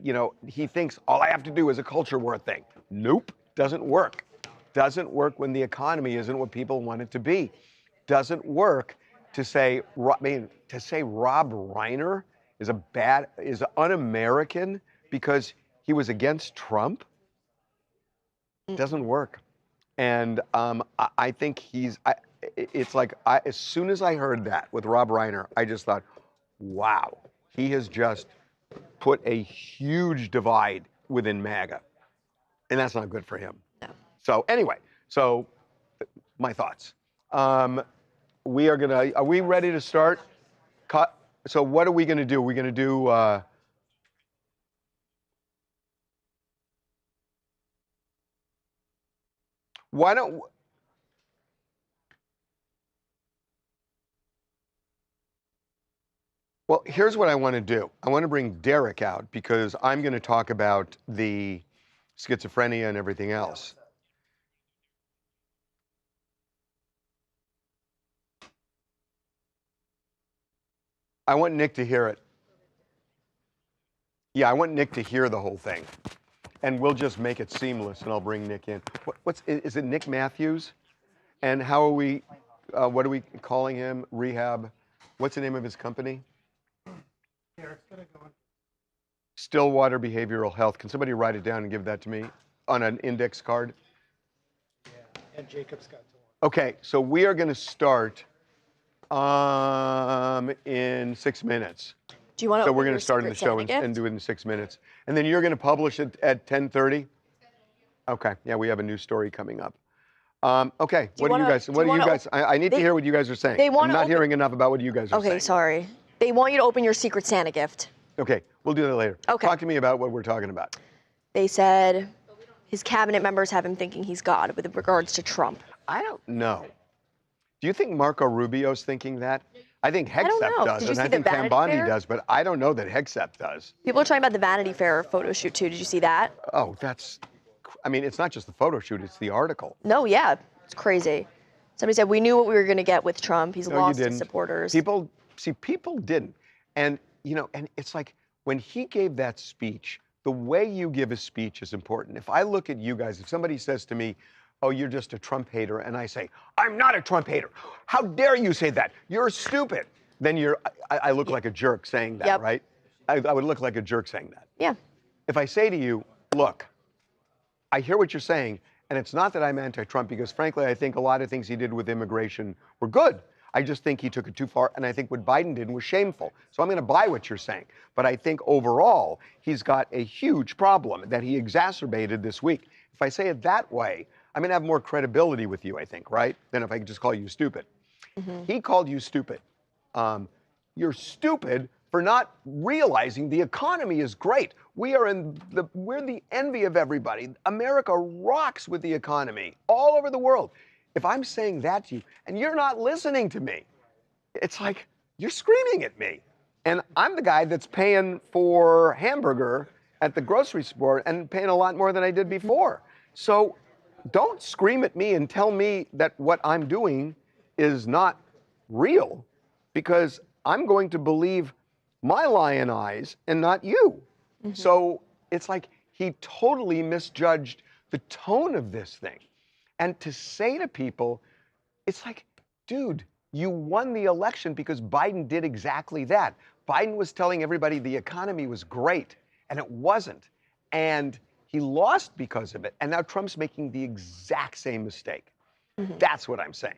you know, he thinks all I have to do is a culture war thing. Nope, doesn't work. Doesn't work when the economy isn't what people want it to be. Doesn't work to say, I mean, to say Rob Reiner is un-American because he was against Trump. Doesn't work. And I think it's like, as soon as I heard that with Rob Reiner, I just thought, wow, he has just put a huge divide within MAGA. And that's not good for him. No. So anyway, my thoughts. Are we ready to start? So what are we gonna do? We're gonna do, why don't, well, here's what I want to do. I want to bring Derek out because I'm going to talk about the schizophrenia and everything else. I want Nick to hear it. Yeah, I want Nick to hear the whole thing. And we'll just make it seamless and I'll bring Nick in. Is it Nick Matthews? And how are we, what are we calling him? Rehab. What's the name of his company? Stillwater Behavioral Health. Can somebody write it down and give that to me on an index card? Yeah, and Jacob's got to one. Okay, so we are going to start in 6 minutes. Do you want to? So we're going to start in the show and do it in 6 minutes, and then you're going to publish it at 10:30. Okay, yeah, we have a new story coming up. Okay, what do you guys? I need to hear what you guys are saying. I'm not hearing enough about what you guys are saying. Okay, sorry. They want you to open your Secret Santa gift. Okay, we'll do that later. Okay. Talk to me about what we're talking about. They said his cabinet members have him thinking he's God with regards to Trump. I don't know. Do you think Marco Rubio's thinking that? I think Hegseth does, and I think Cambandi does, but I don't know that Hegseth does. People are talking about the Vanity Fair photo shoot too. Did you see that? Oh, I mean, it's not just the photo shoot, it's the article. No, yeah, it's crazy. Somebody said, we knew what we were going to get with Trump. He's lost his supporters. People didn't. And, and it's like when he gave that speech, the way you give a speech is important. If I look at you guys, if somebody says to me, oh, you're just a Trump hater, and I say, I'm not a Trump hater. How dare you say that? You're stupid. Then I look like a jerk saying that, right? I would look like a jerk saying that. Yeah. If I say to you, look, I hear what you're saying, and it's not that I'm anti-Trump, because frankly, I think a lot of things he did with immigration were good. I just think he took it too far, and I think what Biden did was shameful. So I'm going to buy what you're saying. But I think overall, he's got a huge problem that he exacerbated this week. If I say it that way, I'm going to have more credibility with you, I think, right? Than if I just call you stupid. Mm-hmm. He called you stupid. You're stupid for not realizing the economy is great. We're the envy of everybody. America rocks with the economy all over the world. If I'm saying that to you and you're not listening to me, it's like you're screaming at me. And I'm the guy that's paying for hamburger at the grocery store and paying a lot more than I did before. So don't scream at me and tell me that what I'm doing is not real, because I'm going to believe my lion eyes and not you. Mm-hmm. So it's like he totally misjudged the tone of this thing. And to say to people, it's like, dude, you won the election because Biden did exactly that. Biden was telling everybody the economy was great, and it wasn't. And he lost because of it. And now Trump's making the exact same mistake. Mm-hmm. That's what I'm saying.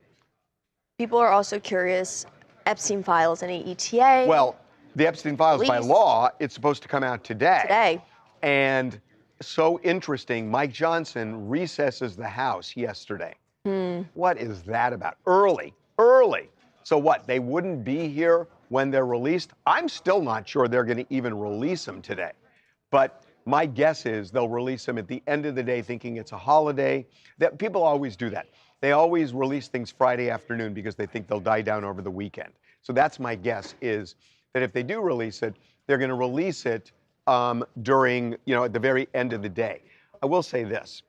People are also curious, Epstein files, any ETA? Well, the Epstein files, by law, it's supposed to come out today. Today. And so interesting, Mike Johnson recesses the House yesterday. What is that about? Early. So what, they wouldn't be here when they're released? I'm still not sure they're going to even release them today. But my guess is they'll release them at the end of the day thinking it's a holiday. That people always do that. They always release things Friday afternoon because they think they'll die down over the weekend. So that's my guess, is that if they do release it, they're going to release it during, at the very end of the day. I will say this.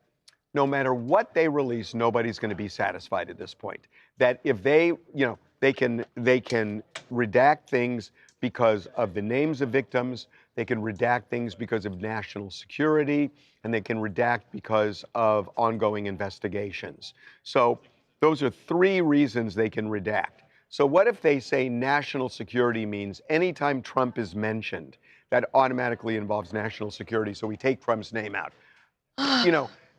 No matter what they release, nobody's going to be satisfied at this point. That if they can redact things because of the names of victims, they can redact things because of national security, and they can redact because of ongoing investigations. So those are 3 reasons they can redact. So what if they say national security means anytime Trump is mentioned, that automatically involves national security, so we take Trump's name out?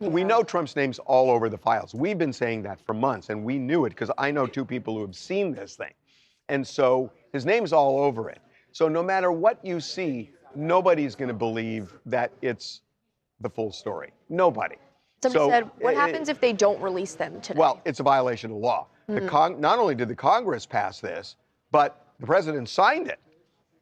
We know Trump's name's all over the files. We've been saying that for months, and we knew it because I know 2 people who have seen this thing. And so his name's all over it. So no matter what you see, nobody's going to believe that it's the full story. Nobody. Somebody said, what happens if they don't release them today? Well, it's a violation of law. Not only did the Congress pass this, but the president signed it.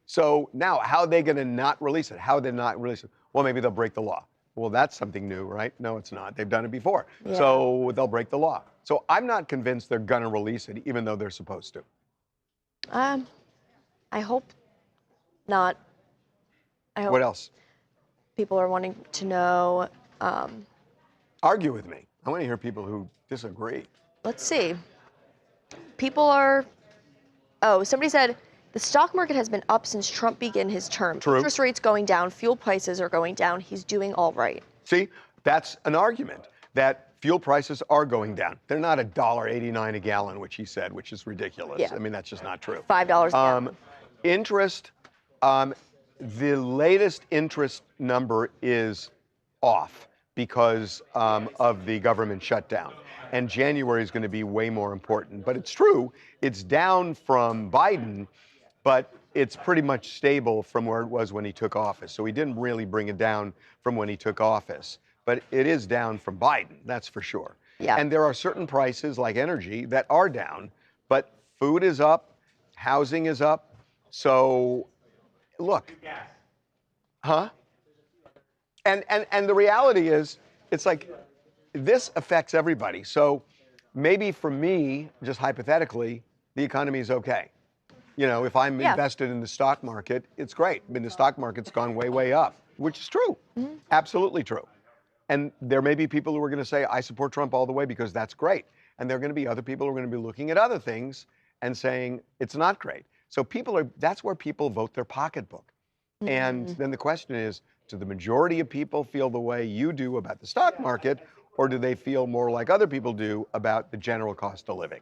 So now, how are they going to not release it? How are they not release it? Well, maybe they'll break the law. Well, that's something new, right? No, it's not. They've done it before. Yeah. So they'll break the law. So I'm not convinced they're going to release it, even though they're supposed to. I hope not. What else? People are wanting to know. Argue with me. I want to hear people who disagree. Let's see. People are. Somebody said the stock market has been up since Trump began his term. True. Interest rates going down, fuel prices are going down. He's doing all right. See, that's an argument that fuel prices are going down. They're not $1.89 a gallon, which he said, which is ridiculous. Yeah. I mean, that's just not true. $5 a gallon. Interest, the latest interest number is off because of the government shutdown. And January is going to be way more important. But it's true, it's down from Biden, but it's pretty much stable from where it was when he took office. So he didn't really bring it down from when he took office. But it is down from Biden, that's for sure. Yeah. And there are certain prices like energy that are down, but food is up, housing is up. So look, huh? And the reality is, it's like, this affects everybody. So maybe for me, just hypothetically, the economy is okay. You know, if I'm invested in the stock market, it's great. I mean, the stock market's gone way, way up, which is true. Absolutely true. And there may be people who are going to say, I support Trump all the way because that's great. And there are going to be other people who are going to be looking at other things and saying it's not great. So that's where people vote their pocketbook. And then the question is, do the majority of people feel the way you do about the stock market, or do they feel more like other people do about the general cost of living?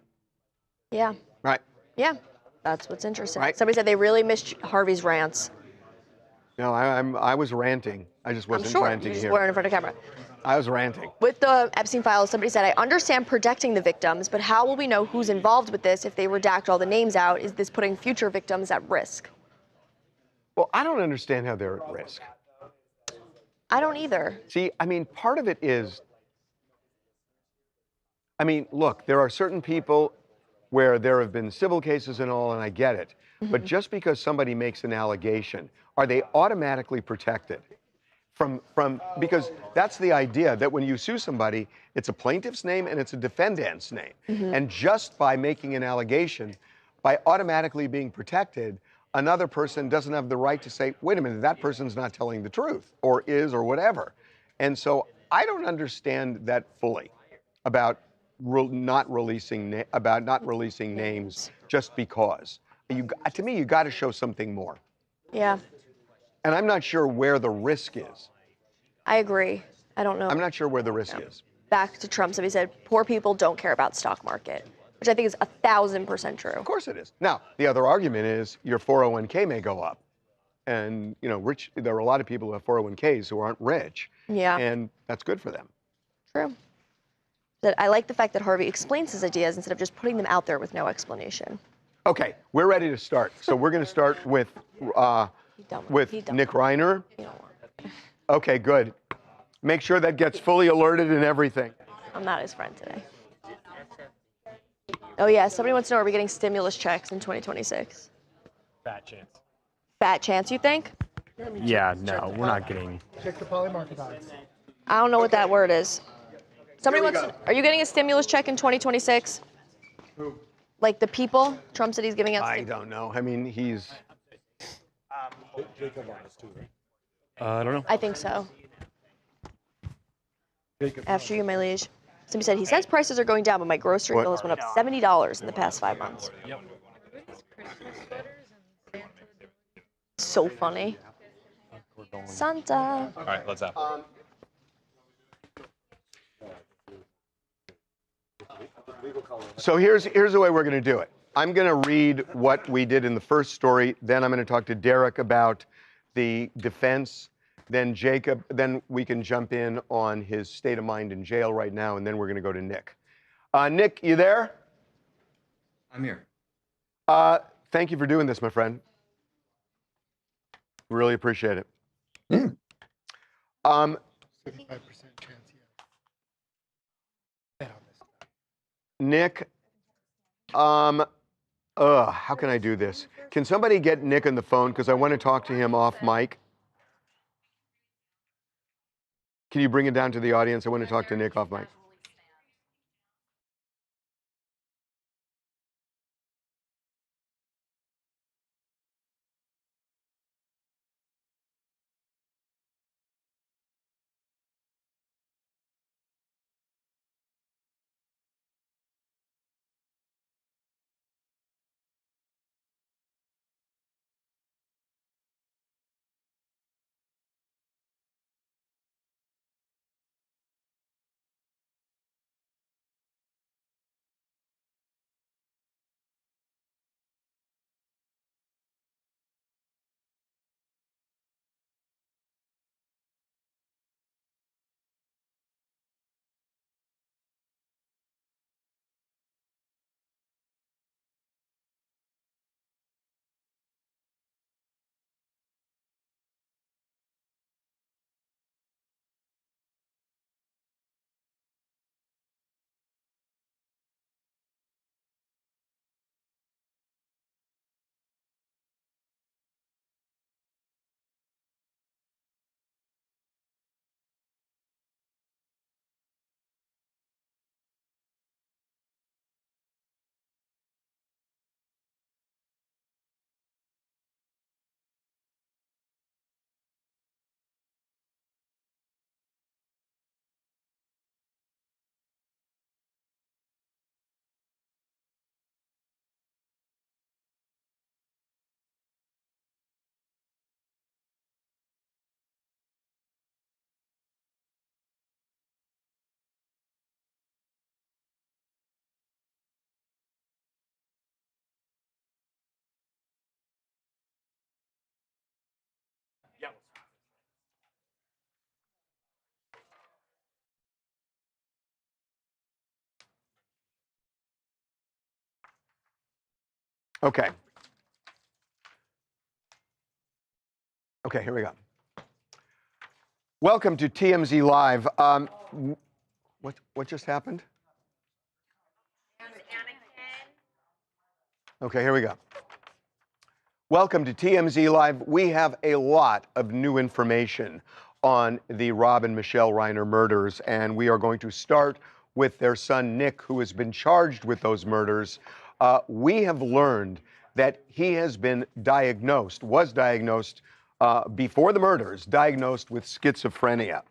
Yeah. Right. Yeah. That's what's interesting. Right. Somebody said they really missed Harvey's rants. No, I was ranting. I just wasn't ranting You just here. weren't in front of camera. I was ranting. With the Epstein files, somebody said, I understand protecting the victims, but how will we know who's involved with this if they redact all the names out? Is this putting future victims at risk? Well, I don't understand how they're at risk. I don't either. See, I mean, part of it is, I mean, look, there are certain people where there have been civil cases and all, and I get it. But just because somebody makes an allegation, are they automatically protected because that's the idea, that when you sue somebody, it's a plaintiff's name and it's a defendant's name. And just by making an allegation, by automatically being protected, another person doesn't have the right to say, wait a minute, that person's not telling the truth, or is, or whatever. And so I don't understand that fully about not releasing names just because. To me, you got to show something more. Yeah. And I'm not sure where the risk is. I agree. I don't know. I'm not sure where the risk is. Back to Trump, somebody said, poor people don't care about stock market, which I think is 1,000% true. Of course it is. Now, the other argument is your 401k may go up. And, you know, there are a lot of people who have 401ks who aren't rich. Yeah. And that's good for them. True. That I like the fact that Harvey explains his ideas instead of just putting them out there with no explanation. Okay, we're ready to start. So we're going to start with Nick Reiner. Okay, good. Make sure that gets fully alerted and everything. I'm not his friend today. Oh yeah, somebody wants to know, are we getting stimulus checks in 2026? Fat chance. Fat chance, you think? Yeah, no, we're not getting. Check the polymarket odds. I don't know what that word is. Somebody wants to, are you getting a stimulus check in 2026? Who? Like the people? Trump said he's giving out. I don't know. I mean, he's. I don't know. I think so. After you, my liege. Somebody said, he says prices are going down, but my grocery bill has went up $70 in the past 5 months. Yep. So funny. Santa. All right, let's have. So here's the way we're going to do it. I'm going to read what we did in the first story. Then I'm going to talk to Derek about the defense. Then Jacob. Then we can jump in on his state of mind in jail right now. And then we're going to go to Nick. Nick, you there? I'm here. Thank you for doing this, my friend. Really appreciate it. 55% chance, yeah. Nick, how can I do this? Can somebody get Nick on the phone? Because I want to talk to him off mic. Can you bring it down to the audience? I want to talk to Nick off mic. Okay. Okay, here we go. Welcome to TMZ Live. What just happened? Okay, here we go. Welcome to TMZ Live. We have a lot of new information on the Rob and Michelle Reiner murders, and we are going to start with their son, Nick, who has been charged with those murders. We have learned that he has been was diagnosed before the murders, diagnosed with schizophrenia,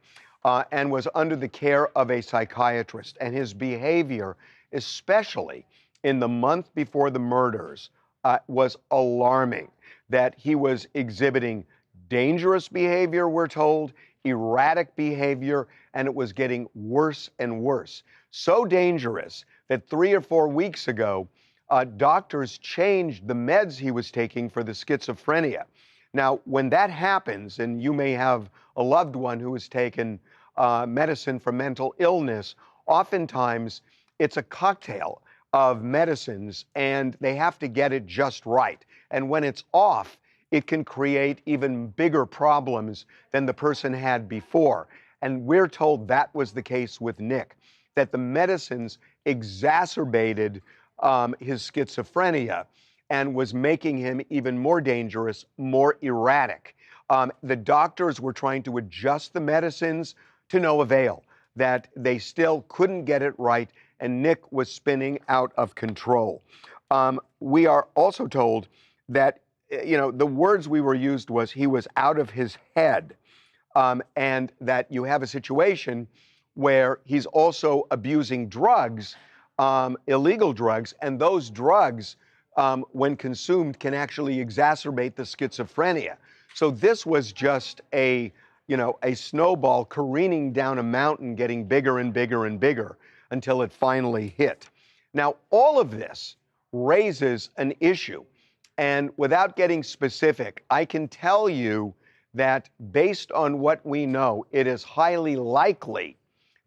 and was under the care of a psychiatrist. And his behavior, especially in the month before the murders, was alarming, that he was exhibiting dangerous behavior, we're told, erratic behavior, and it was getting worse and worse. So dangerous that 3 or 4 weeks ago, doctors changed the meds he was taking for the schizophrenia. Now, when that happens, and you may have a loved one who has taken medicine for mental illness, oftentimes it's a cocktail of medicines, and they have to get it just right. And when it's off, it can create even bigger problems than the person had before. And we're told that was the case with Nick, that the medicines exacerbated his schizophrenia and was making him even more dangerous, more erratic. The doctors were trying to adjust the medicines to no avail, that they still couldn't get it right, and Nick was spinning out of control. We are also told that, the words we were used was he was out of his head, and that you have a situation where he's also abusing drugs, illegal drugs, and those drugs, when consumed, can actually exacerbate the schizophrenia. So this was just a snowball careening down a mountain, getting bigger and bigger and bigger until it finally hit. Now, all of this raises an issue. And without getting specific, I can tell you that based on what we know, it is highly likely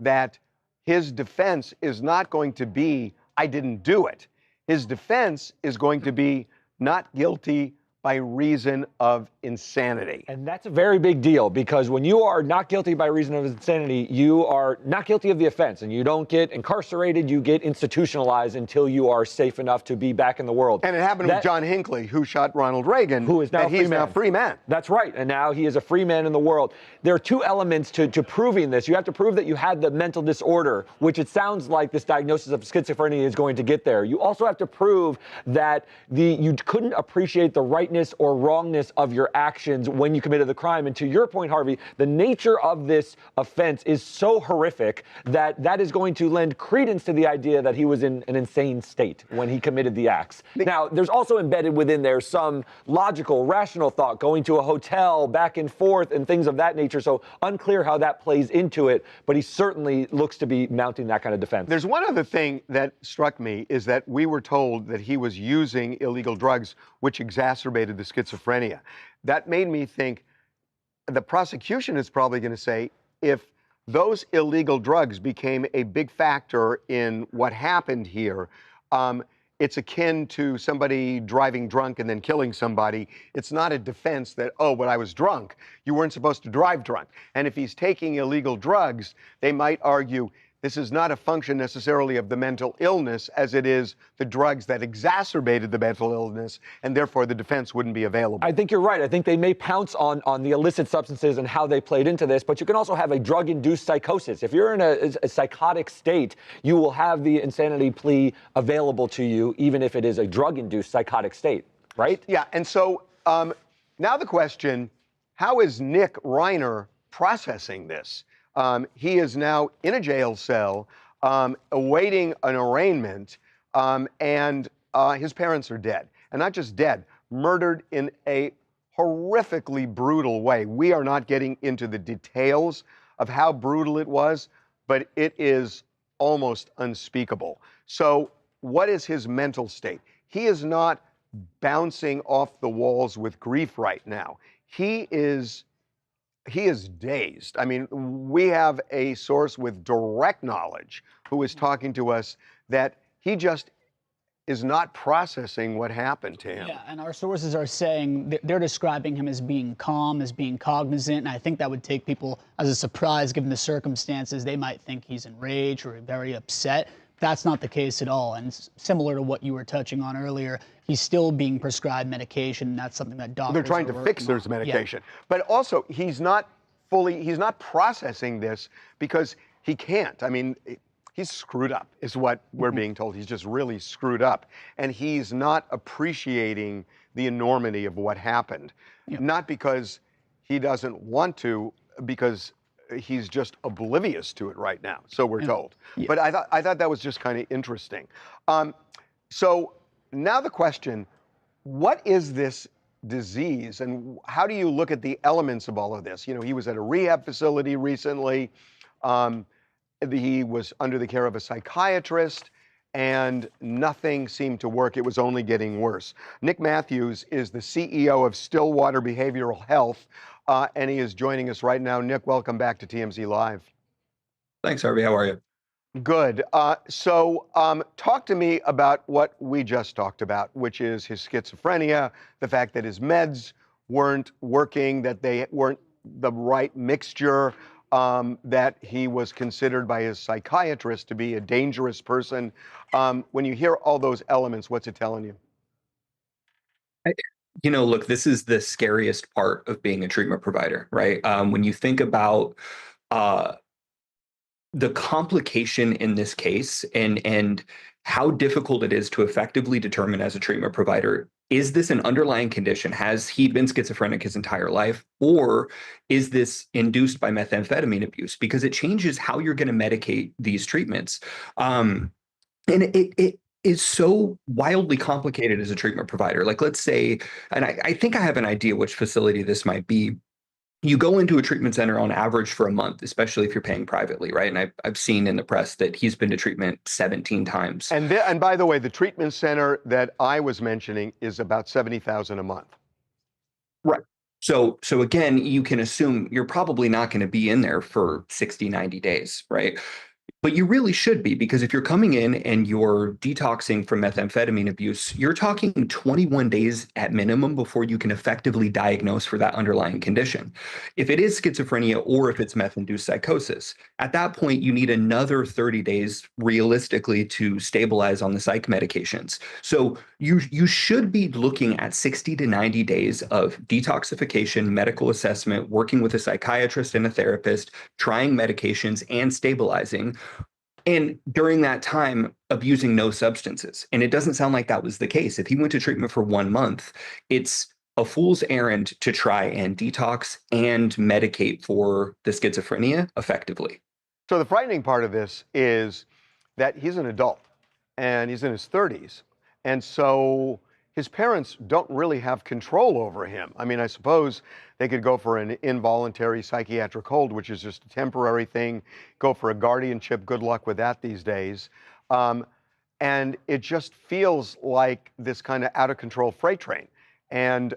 that his defense is not going to be, I didn't do it. His defense is going to be not guilty by reason of insanity. And that's a very big deal, because when you are not guilty by reason of insanity, you are not guilty of the offense, and you don't get incarcerated, you get institutionalized until you are safe enough to be back in the world. And it happened with John Hinckley, who shot Ronald Reagan, who is now a free man. That's right, and now he is a free man in the world. There are two elements to proving this. You have to prove that you had the mental disorder, which it sounds like this diagnosis of schizophrenia is going to get there. You also have to prove that you couldn't appreciate the rightness or wrongness of your actions when you committed the crime. And to your point, Harvey, the nature of this offense is so horrific that is going to lend credence to the idea that he was in an insane state when he committed the acts. Now, there's also embedded within there some logical, rational thought, going to a hotel, back and forth, and things of that nature. So unclear how that plays into it, but he certainly looks to be mounting that kind of defense. There's one other thing that struck me, is that we were told that he was using illegal drugs, which exacerbated the schizophrenia. That made me think the prosecution is probably going to say, if those illegal drugs became a big factor in what happened here, it's akin to somebody driving drunk and then killing somebody. It's not a defense that, oh, but I was drunk. You weren't supposed to drive drunk. And if he's taking illegal drugs, they might argue this is not a function necessarily of the mental illness as it is the drugs that exacerbated the mental illness, and therefore the defense wouldn't be available. I think you're right. I think they may pounce on the illicit substances and how they played into this, but you can also have a drug-induced psychosis. If you're in a psychotic state, you will have the insanity plea available to you, even if it is a drug-induced psychotic state, right? Yeah, and so now the question, how is Nick Reiner processing this? He is now in a jail cell, awaiting an arraignment, and his parents are dead. And not just dead, murdered in a horrifically brutal way. We are not getting into the details of how brutal it was, but it is almost unspeakable. So what is his mental state? He is not bouncing off the walls with grief right now. He is dazed. I mean, we have a source with direct knowledge who is talking to us that he just is not processing what happened to him. Yeah, and our sources are saying they're describing him as being calm, as being cognizant, and I think that would take people as a surprise given the circumstances. They might think he's enraged or very upset. That's not the case at all, and similar to what you were touching on earlier, he's still being prescribed medication, and that's something that doctors They're trying to fix their medication. Yeah. But also, he's not processing this because he can't. I mean, he's screwed up, is what we're being told. He's just really screwed up. And he's not appreciating the enormity of what happened. Yeah. Not because he doesn't want to, because he's just oblivious to it right now. So we're told. Yeah. But I thought that was just kind of interesting. So now the question, what is this disease and how do you look at the elements of all of this? You know, he was at a rehab facility recently. He was under the care of a psychiatrist, and nothing seemed to work. It was only getting worse. Nick Matthews is the CEO of Stillwater Behavioral Health, and he is joining us right now. Nick, welcome back to TMZ Live. Thanks, Harvey. How are you? Good. So talk to me about what we just talked about, which is his schizophrenia, the fact that his meds weren't working, that they weren't the right mixture, that he was considered by his psychiatrist to be a dangerous person. When you hear all those elements, what's it telling you? You know, look, this is the scariest part of being a treatment provider, right? When you think about the complication in this case and how difficult it is to effectively determine as a treatment provider, is this an underlying condition? Has he been schizophrenic his entire life? Or is this induced by methamphetamine abuse? Because it changes how you're going to medicate these treatments. And it is so wildly complicated as a treatment provider. Like, let's say, and I think I have an idea which facility this might be. You go into a treatment center on average for a month, especially if you're paying privately, right? And I've seen in the press that he's been to treatment 17 times. And by the way, the treatment center that I was mentioning is about $70,000 a month. Right. So again, you can assume you're probably not going to be in there for 60, 90 days, right? But you really should be, because if you're coming in and you're detoxing from methamphetamine abuse, you're talking 21 days at minimum before you can effectively diagnose for that underlying condition. If it is schizophrenia or if it's meth-induced psychosis, at that point, you need another 30 days realistically to stabilize on the psych medications. So you should be looking at 60 to 90 days of detoxification, medical assessment, working with a psychiatrist and a therapist, trying medications and stabilizing. And during that time, abusing no substances. And it doesn't sound like that was the case. If he went to treatment for 1 month, it's a fool's errand to try and detox and medicate for the schizophrenia effectively. So the frightening part of this is that he's an adult and he's in his 30s. And so his parents don't really have control over him. I mean, I suppose they could go for an involuntary psychiatric hold, which is just a temporary thing, go for a guardianship. Good luck with that these days. And it just feels like this kind of out of control freight train. And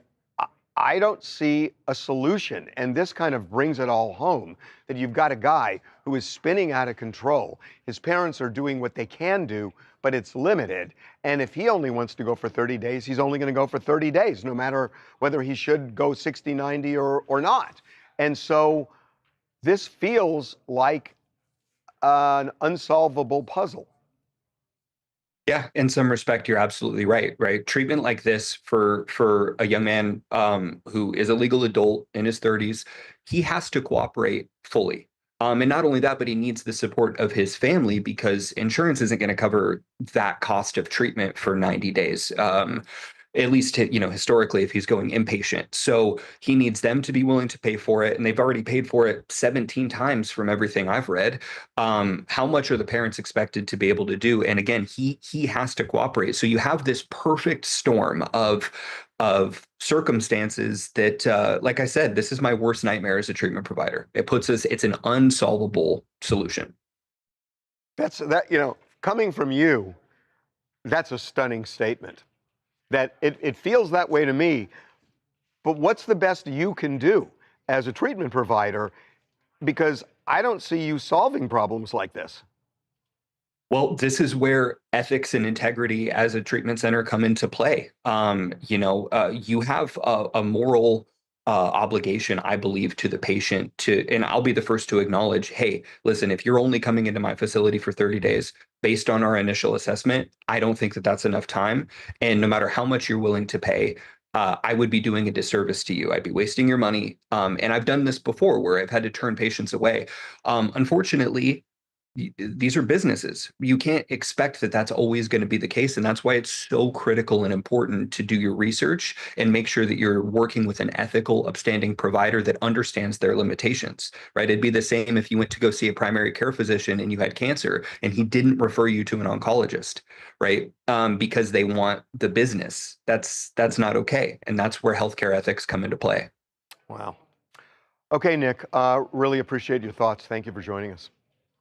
I don't see a solution. And this kind of brings it all home, that you've got a guy who is spinning out of control. His parents are doing what they can do, but it's limited. And if he only wants to go for 30 days, he's only going to go for 30 days, no matter whether he should go 60, 90 or not. And so this feels like an unsolvable puzzle. Yeah, in some respect, you're absolutely right, right? Treatment like this for a young man who is a legal adult in his 30s, he has to cooperate fully. And not only that, but he needs the support of his family, because insurance isn't going to cover that cost of treatment for 90 days. At least, you know, historically, if he's going inpatient. So he needs them to be willing to pay for it. And they've already paid for it 17 times from everything I've read. How much are the parents expected to be able to do? And again, he has to cooperate. So you have this perfect storm of circumstances that, like I said, this is my worst nightmare as a treatment provider. It's an unsolvable solution. You know, coming from you, that's a stunning statement. That it feels that way to me, but what's the best you can do as a treatment provider? Because I don't see you solving problems like this. Well, this is where ethics and integrity as a treatment center come into play. You have a moral obligation, I believe, to the patient and I'll be the first to acknowledge, hey, listen, if you're only coming into my facility for 30 days, based on our initial assessment, I don't think that that's enough time. And no matter how much you're willing to pay, I would be doing a disservice to you. I'd be wasting your money. And I've done this before where I've had to turn patients away. Unfortunately, these are businesses. You can't expect that that's always going to be the case. And that's why it's so critical and important to do your research and make sure that you're working with an ethical, upstanding provider that understands their limitations, right? It'd be the same if you went to go see a primary care physician and you had cancer and he didn't refer you to an oncologist, right? Because they want the business. That's not okay. And that's where healthcare ethics come into play. Wow. Okay, Nick, really appreciate your thoughts. Thank you for joining us.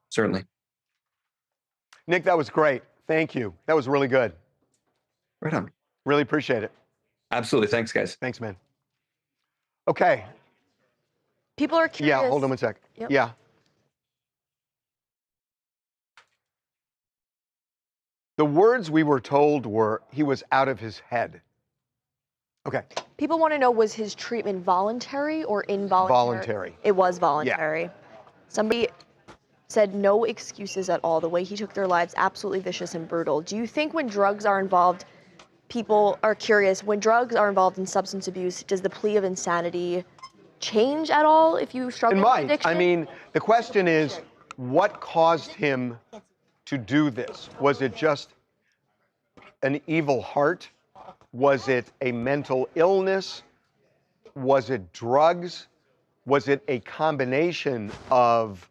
Certainly. Nick, that was great. Thank you. That was really good. Right on. Really appreciate it. Absolutely. Thanks, guys. Thanks, man. Okay. People are curious. Yeah, hold on one sec. Yep. Yeah. The words we were told were, he was out of his head. Okay. People want to know, was his treatment voluntary or involuntary? Voluntary. It was voluntary. Yeah. Somebody said no excuses at all. The way he took their lives, absolutely vicious and brutal. Do you think when drugs are involved, people are curious, when drugs are involved in substance abuse, does the plea of insanity change at all if you struggle with addiction? I mean, the question is, what caused him to do this? Was it just an evil heart? Was it a mental illness? Was it drugs? Was it a combination of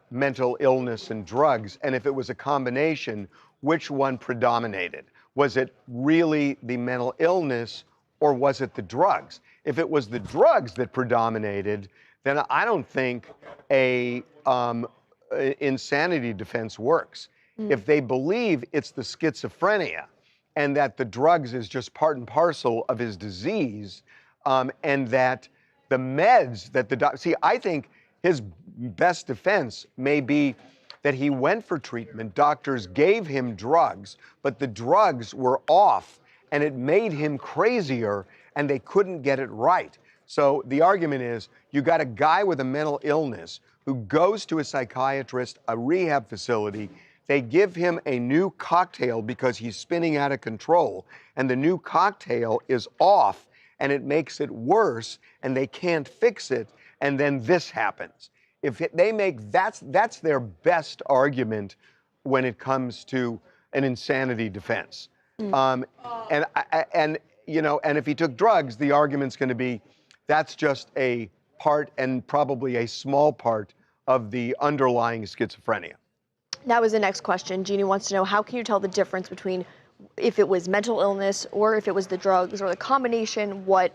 mental illness and drugs? And if it was a combination, which one predominated? Was it really the mental illness or was it the drugs? If it was the drugs that predominated, then I don't think a insanity defense works. If they believe it's the schizophrenia and that the drugs is just part and parcel of his disease, and that the meds that I think his best defense may be that he went for treatment, doctors gave him drugs, but the drugs were off and it made him crazier and they couldn't get it right. So the argument is, you got a guy with a mental illness who goes to a psychiatrist, a rehab facility, they give him a new cocktail because he's spinning out of control, and the new cocktail is off and it makes it worse and they can't fix it, and then this happens. That's their best argument when it comes to an insanity defense. And if he took drugs, the argument's going to be that's just a part and probably a small part of the underlying schizophrenia. That was the next question. Jeannie wants to know, how can you tell the difference between if it was mental illness or if it was the drugs or the combination, what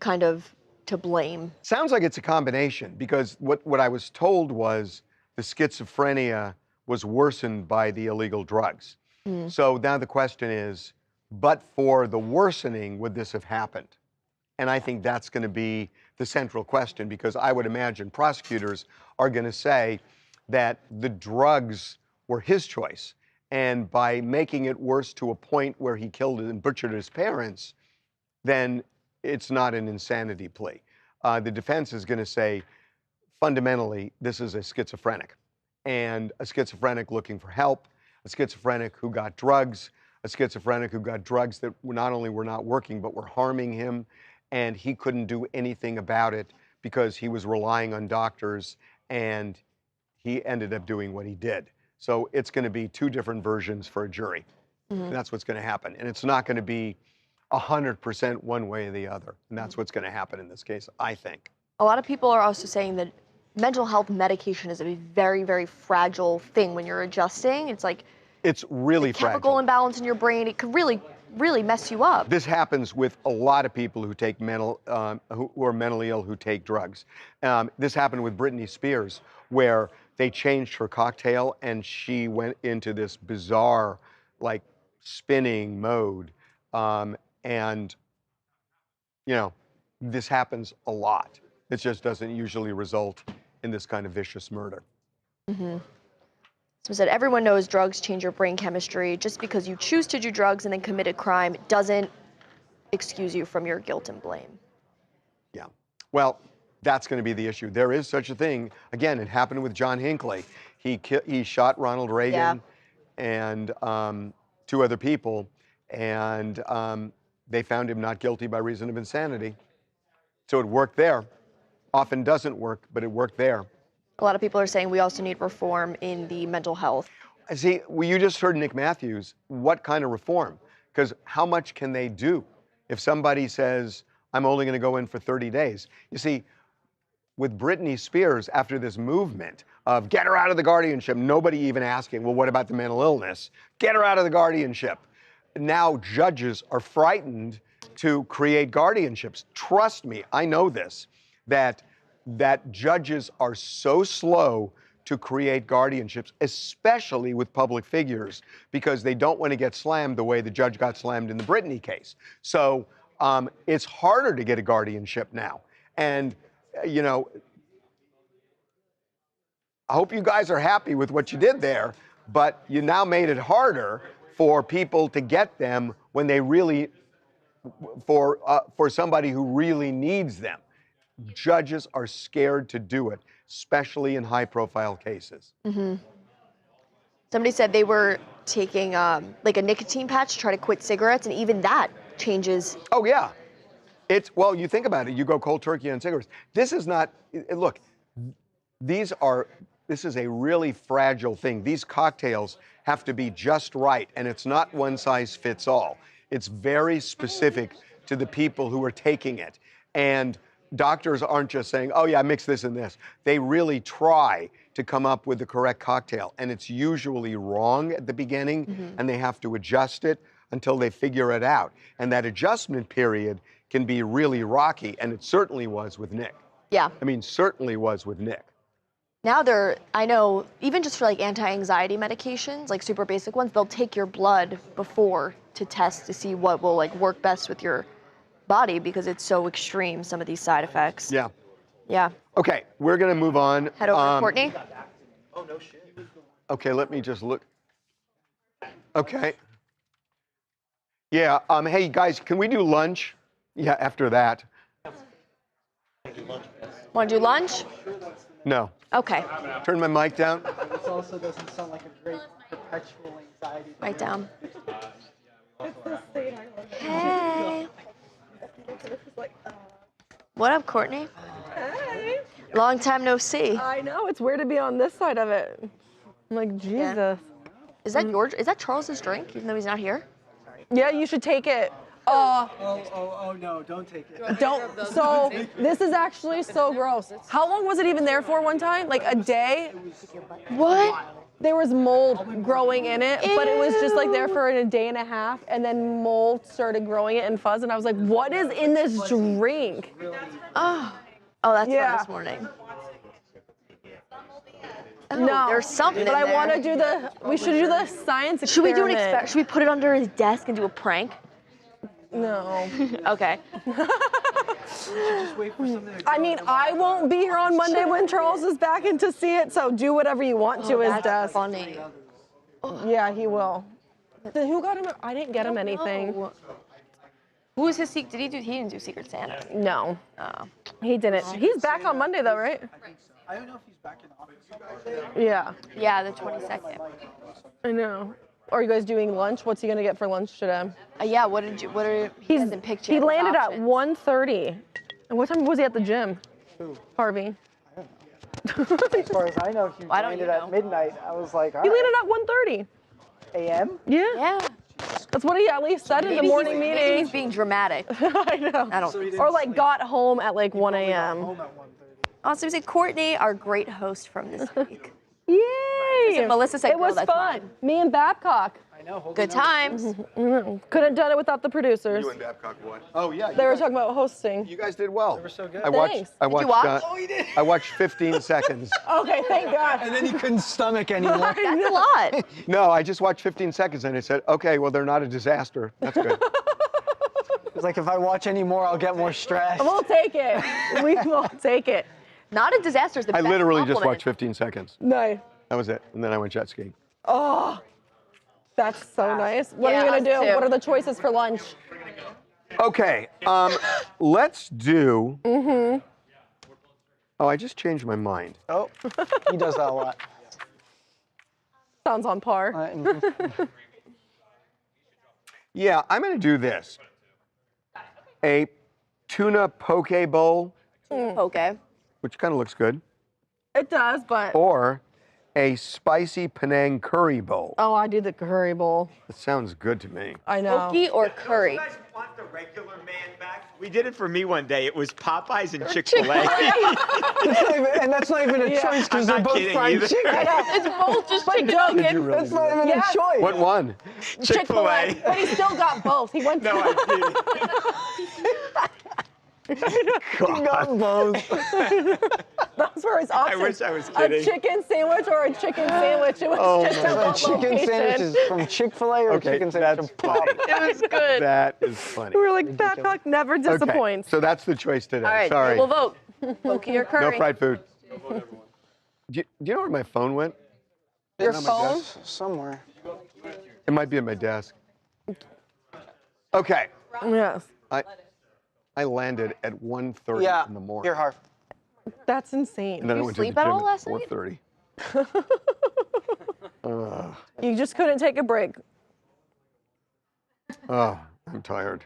kind of to blame? Sounds like it's a combination, because what I was told was the schizophrenia was worsened by the illegal drugs. So now the question is, but for the worsening, would this have happened? And I think that's going to be the central question, because I would imagine prosecutors are going to say that the drugs were his choice. And by making it worse to a point where he killed and butchered his parents, then it's not an insanity plea. The defense is going to say, fundamentally, this is a schizophrenic. And a schizophrenic looking for help, a schizophrenic who got drugs, a schizophrenic who got drugs that not only were not working, but were harming him. And he couldn't do anything about it because he was relying on doctors, and he ended up doing what he did. So it's going to be two different versions for a jury. And that's what's going to happen. And it's not going to be 100% one way or the other. And that's what's going to happen in this case, I think. A lot of people are also saying that mental health medication is a very, very fragile thing when you're adjusting. It's like it's really fragile. Chemical imbalance in your brain, it could really mess you up. This happens with a lot of people who take who are mentally ill who take drugs. This happened with Britney Spears, where they changed her cocktail and she went into this bizarre, like, spinning mode. And, you know, this happens a lot. It just doesn't usually result in this kind of vicious murder. Someone said, everyone knows drugs change your brain chemistry. Just because you choose to do drugs and then commit a crime doesn't excuse you from your guilt and blame. Yeah. Well, that's going to be the issue. There is such a thing. Again, it happened with John Hinckley. He shot Ronald Reagan and 2 other people, and they found him not guilty by reason of insanity. So it worked there. Often doesn't work, but it worked there. A lot of people are saying we also need reform in the mental health. See, well, you just heard Nick Matthews. What kind of reform? Because how much can they do if somebody says, I'm only going to go in for 30 days? You see, with Britney Spears, after this movement of get her out of the guardianship, nobody even asking, well, what about the mental illness? Get her out of the guardianship. Now judges are frightened to create guardianships. Trust me, I know this, that judges are so slow to create guardianships, especially with public figures, because they don't want to get slammed the way the judge got slammed in the Britney case. So it's harder to get a guardianship now. And, you know, I hope you guys are happy with what you did there, but you now made it harder for people to get them when they really, for somebody who really needs them. Judges are scared to do it, especially in high-profile cases. Mm-hmm. Somebody said they were taking like a nicotine patch to try to quit cigarettes, and even that changes. Oh, yeah. Well, you think about it. You go cold turkey on cigarettes. This is not, look, this is a really fragile thing. These cocktails have to be just right, and it's not one size fits all. It's very specific to the people who are taking it. And doctors aren't just saying, oh yeah, mix this and this. They really try to come up with the correct cocktail, and it's usually wrong at the beginning, and they have to adjust it until they figure it out. And that adjustment period can be really rocky, and it certainly was with Nick. Yeah. I mean, certainly was with Nick. Now I know, even just for like anti-anxiety medications, like super basic ones, they'll take your blood before to test to see what will like work best with your body because it's so extreme, some of these side effects. Yeah. Yeah. Okay, we're gonna move on. Head over to Courtney. Oh, no shit. Okay, let me just look. Okay. Yeah, hey guys, can we do lunch? Yeah, after that. Want to do lunch? No. Okay. Turn my mic down. This also doesn't sound like a great perpetual anxiety. Right down. Hey. What up, Courtney? Hey. Long time no see. I know, it's weird to be on this side of it. I'm like, Jesus. Yeah. Is that Charles's drink, even though he's not here? Yeah, you should take it. Oh no, don't take it. Don't. So this is actually so gross. How long was it even there for one time? Like a day? What? There was mold growing in it, but it was just like there for a day and a half, and then mold started growing it and fuzz, and I was like, what is in this drink? Oh, that's from this morning. Oh, No, there's something but in I want to there. we should do the science experiment. Should we do an experiment? Should we put it under his desk and do a prank? No. Okay. I mean, I won't be here on Monday when Charles is back in to see it, so do whatever you want to his desk. Funny. Yeah, he will. Then who got him? I didn't get him anything. Who was his secret? He didn't do Secret Santa. No. Oh. He didn't. He's back on Monday though, right? I don't know if he's back in office. Yeah. Yeah, the 22nd. I know. Are you guys doing lunch? What's he gonna get for lunch today? Yeah. What are he hasn't picked yet? He landed at options? 1:30. And what time was he at the gym? Who? Harvey. As far as I know, he Why don't landed you at know? midnight. I was like, all He right. landed at 1:30. A.M.? Yeah. Yeah. That's what he at least said in the morning Maybe meeting. he's being dramatic. I know. I don't. Or like got home at like 1 a.m. Home at 1:30. Also, we say Courtney, our great host from this week. Yay! Melissa said, it was "Girl, that's fun. mine." Me and Babcock. I know. Good times. Couldn't have done it without the producers. You and Babcock what? Oh yeah. They were talking about hosting. You guys did well. They were so good. I watched. Thanks. I Did watched. you watch? Oh, he did. I watched 15 seconds. Okay, thank God. And then he couldn't stomach anymore. That's a lot. No, I just watched 15 seconds and I said, okay, well they're not a disaster. That's good. It's like if I watch any more, I'll get more stressed. We'll take it. We will take it. Not a disaster is the I best literally just compliment. watched 15 seconds. No. That was it. And then I went jet skiing. Oh, that's so nice. What are you going to do? What are the choices for lunch? Okay, let's do... Oh, I just changed my mind. Oh, he does that a lot. Sounds on par. Yeah, I'm going to do this. A tuna poke bowl. Poke. Which kind of looks good. It does, but... Or a spicy Penang curry bowl. Oh, I do the curry bowl. That sounds good to me. I know. Poke or curry? You guys want the regular man back? We did it for me one day. It was Popeyes and Chick-fil-A. And that's not even a choice because they're both fried chicken. It's both just chicken. That's not even a choice. What one? Chick-fil-A. But he still got both. He went No, I didn't. He got both. Those were his options. I wish I was kidding. A chicken sandwich or a chicken sandwich. It was just a chicken sandwiches from Chick-fil-A or chicken sandwich from Popeyes. It was good. That is funny. We were like, that cock never disappoints. Okay, so that's the choice today. All right, Sorry. we'll vote. Poke or curry? No fried food. Do you know where my phone went? Your phone? Somewhere. It might be at my desk. Okay. Yes. I landed at 1:30 in the morning. Here, Harv. That's insane. And then I went to the sleep gym at all last at night? 4:30. You just couldn't take a break. Oh, I'm tired.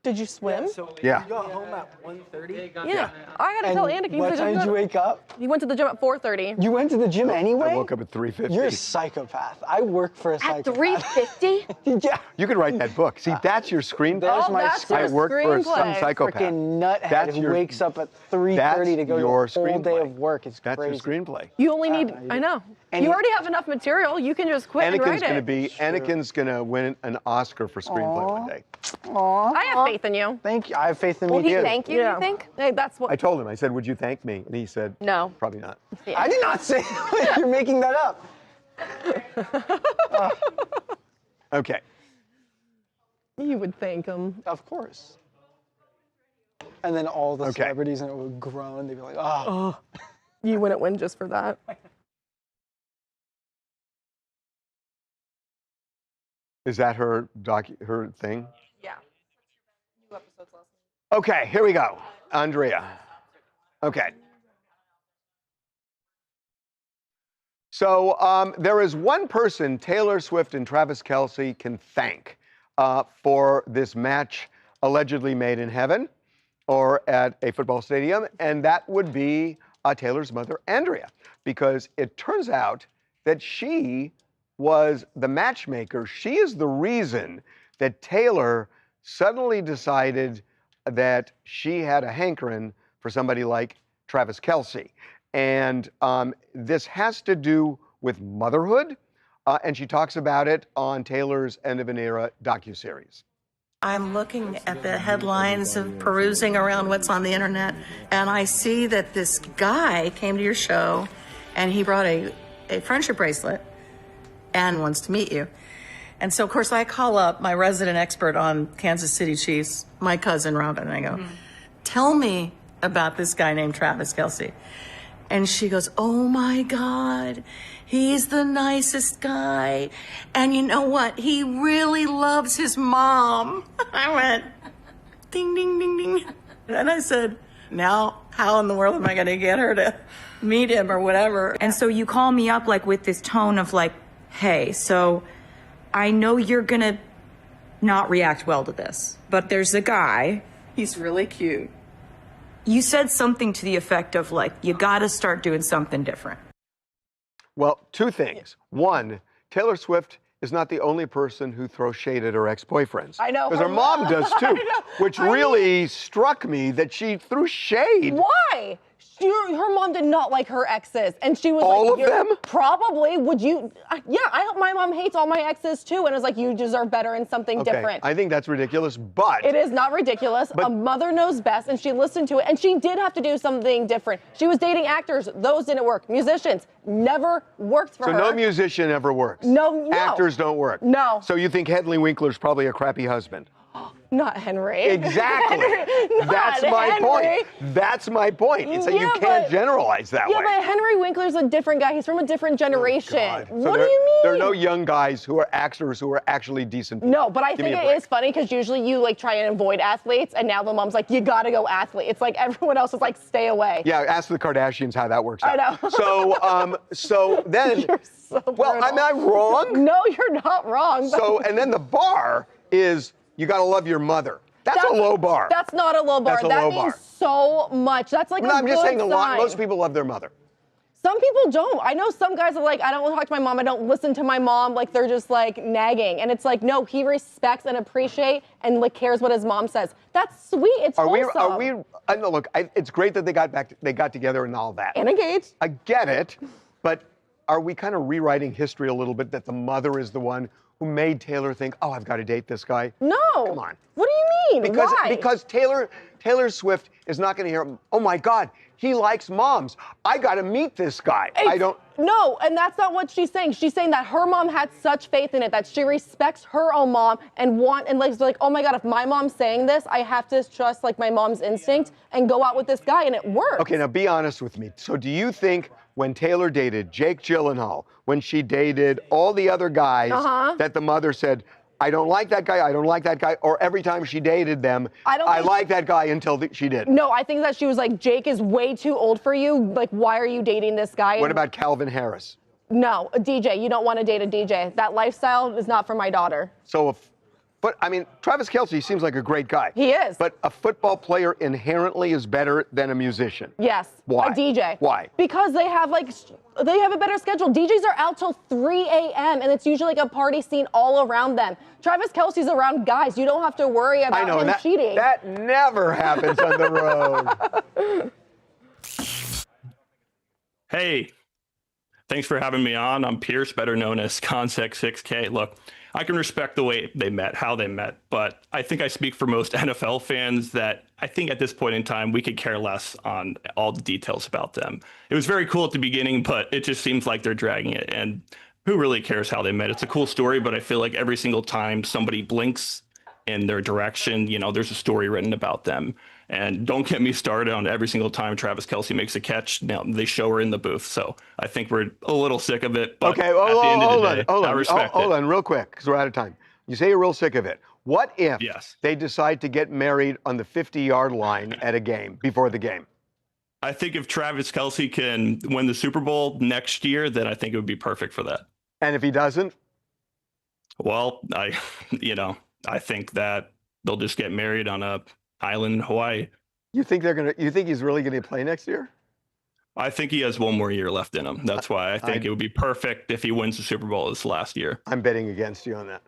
Did you swim? Yeah. You got home at 1:30? Yeah. I gotta tell Andy. What time did you wake up? He went to the gym at 4:30. You went to the gym anyway? I woke up at 3:50. You're a psychopath. I work for a At psychopath. 3:50? Yeah. You could write that book. See, that's your screenplay. There's my that's script. I work for some screenplay. psychopath. Freaking nuthead That's who your- wakes up at 3:30 to go to your a whole day screenplay. of work. It's That's crazy. your screenplay. You only need, I know. And you he- already have enough material. You can just quit and write Anakin's gonna win an Oscar for screenplay one day. Aw. I have faith in you. Thank you. I have faith in Will me he too. thank you, you think? Hey, that's what. I told him, I said, would you thank me? And he said, No. probably not. Yeah. I did not say you're making that up. Okay. You would thank him. Of course. And then all the Okay. celebrities and it would groan. They'd be like, oh. You wouldn't win just for that. Is that her thing? Yeah. New episodes last week. Okay, here we go. Andrea. Okay. So there is one person Taylor Swift and Travis Kelce can thank for this match allegedly made in heaven or at a football stadium, and that would be Taylor's mother, Andrea, because it turns out that she was the matchmaker. She is the reason that Taylor suddenly decided that she had a hankering for somebody like Travis Kelce. And this has to do with motherhood, and she talks about it on Taylor's End of an Era docuseries. I'm looking at the headlines of perusing around what's on the internet, and I see that this guy came to your show, and he brought a friendship bracelet and wants to meet you. And so, of course, I call up my resident expert on Kansas City Chiefs, my cousin Robin, and I go, tell me about this guy named Travis Kelce. And she goes, oh my God, he's the nicest guy. And you know what? He really loves his mom. I went, ding, ding, ding, ding. And I said, now how in the world am I going to get her to meet him or whatever? And so you call me up like with this tone of like, hey, so I know you're going to not react well to this, but there's a guy. He's really cute. You said something to the effect of like, you got to start doing something different. Well, two things. One, Taylor Swift is not the only person who throws shade at her ex-boyfriends. I know. Because her mom does too, which really struck me that she threw shade. Why? Her mom did not like her exes, and she was all like, of them? Probably. Would you? Yeah, my mom hates all my exes too, and it's like, you deserve better and something different. I think that's ridiculous, but It is not ridiculous. A mother knows best, and she listened to it, and she did have to do something different. She was dating actors; those didn't work. Musicians never worked for her. so no musician ever works. No. Actors don't work. No. So you think Hedley Winkler's probably a crappy husband? Not Henry. Exactly. That's my point. That's my point. It's that you can't generalize that way. Yeah, but Henry Winkler's a different guy. He's from a different generation. So What do you mean? There are no young guys who are actors who are actually decent people. No, but I think it is funny because usually you like try and avoid athletes, and now the mom's like, you gotta go athlete. It's like everyone else is like, stay away. Yeah, ask the Kardashians how that works out. I know. So then, You're so well, am I wrong? No, you're not wrong. So, and then the bar is, you gotta love your mother. That's a low bar. That's not a low bar. That's a that low means bar. so much. That's like No, a I'm just good saying sign. most people love their mother. Some people don't. I know some guys are like, I don't want to talk to my mom. I don't listen to my mom. Like, they're just like nagging. And it's like, no, he respects and appreciates and like cares what his mom says. That's sweet. It's wholesome. No, look, it's great that they got together and all that. And engaged. I get it, but are we kind of rewriting history a little bit that the mother is the one who made Taylor think, oh, I've got to date this guy? No. Come on. What do you mean? Why? Because Taylor Swift is not going to hear, oh my God, he likes moms. I got to meet this guy. No, and that's not what she's saying. She's saying that her mom had such faith in it that she respects her own mom and like, oh my God, if my mom's saying this, I have to trust like my mom's instinct and go out with this guy, and it works. Okay, now be honest with me. So do you think when Taylor dated Jake Gyllenhaal, when she dated all the other guys, that the mother said, I don't like that guy, I don't like that guy, or every time she dated them, I like that guy until she did? No, I think that she was like, Jake is way too old for you. Like, why are you dating this guy? What about Calvin Harris? No, a DJ. You don't want to date a DJ. That lifestyle is not for my daughter. But I mean, Travis Kelce seems like a great guy. He is. But a football player inherently is better than a musician. Yes. Why? A DJ. Why? Because they have a better schedule. DJs are out till 3 a.m. and it's usually like a party scene all around them. Travis Kelce's around guys. You don't have to worry about him cheating. That never happens on the road. Hey, thanks for having me on. I'm Pierce, better known as Context 6K. Look, I can respect the way they met, how they met, but I think I speak for most NFL fans that I think at this point in time, we could care less on all the details about them. It was very cool at the beginning, but it just seems like they're dragging it. And who really cares how they met? It's a cool story, but I feel like every single time somebody blinks in their direction, there's a story written about them. And don't get me started on every single time Travis Kelce makes a catch. Now they show her in the booth. So I think we're a little sick of it. But okay, at the end of the day, I respect it. Hold on, real quick, because we're out of time. You say you're real sick of it. What if they decide to get married on the 50-yard line at a game, before the game? I think if Travis Kelce can win the Super Bowl next year, then I think it would be perfect for that. And if he doesn't? Well, I think that they'll just get married on a island in Hawaii. You think he's really gonna play next year? I think he has one more year left in him. That's why I think it would be perfect if he wins the Super Bowl this last year. I'm betting against you on that.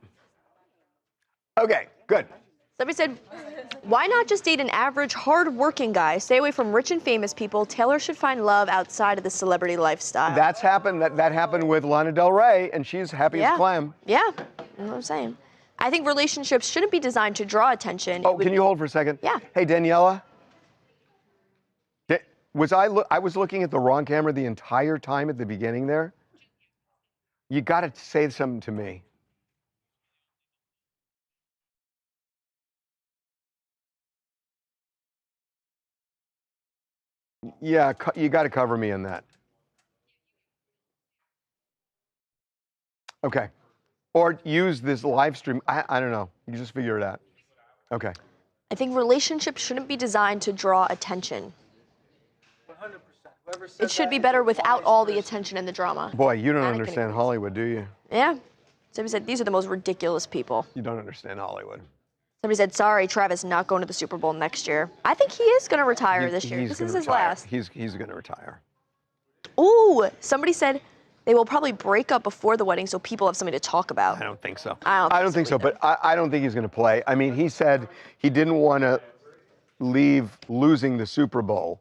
Okay, good. Somebody said, why not just date an average, hard-working guy? Stay away from rich and famous people. Taylor should find love outside of the celebrity lifestyle. That's happened. That happened with Lana Del Rey, and she's happy as clam. Yeah, that's what I'm saying. I think relationships shouldn't be designed to draw attention. Oh, can you hold for a second? Yeah. Hey, Daniela. I was looking at the wrong camera the entire time at the beginning there? You got to say something to me. Yeah, you got to cover me in that. Okay. Or use this live stream. I don't know. You just figure it out. Okay. I think relationships shouldn't be designed to draw attention. 100%. It should be better without all the attention and the drama. Boy, you don't understand Hollywood, do you? Yeah. Somebody said, these are the most ridiculous people. You don't understand Hollywood. Somebody said, sorry, Travis, not going to the Super Bowl next year. I think he is going to retire this year. This is his last. He's going to retire. Ooh, somebody said they will probably break up before the wedding so people have something to talk about. I don't think so. I don't think so, but I don't think he's going to play. I mean, he said he didn't want to leave losing the Super Bowl,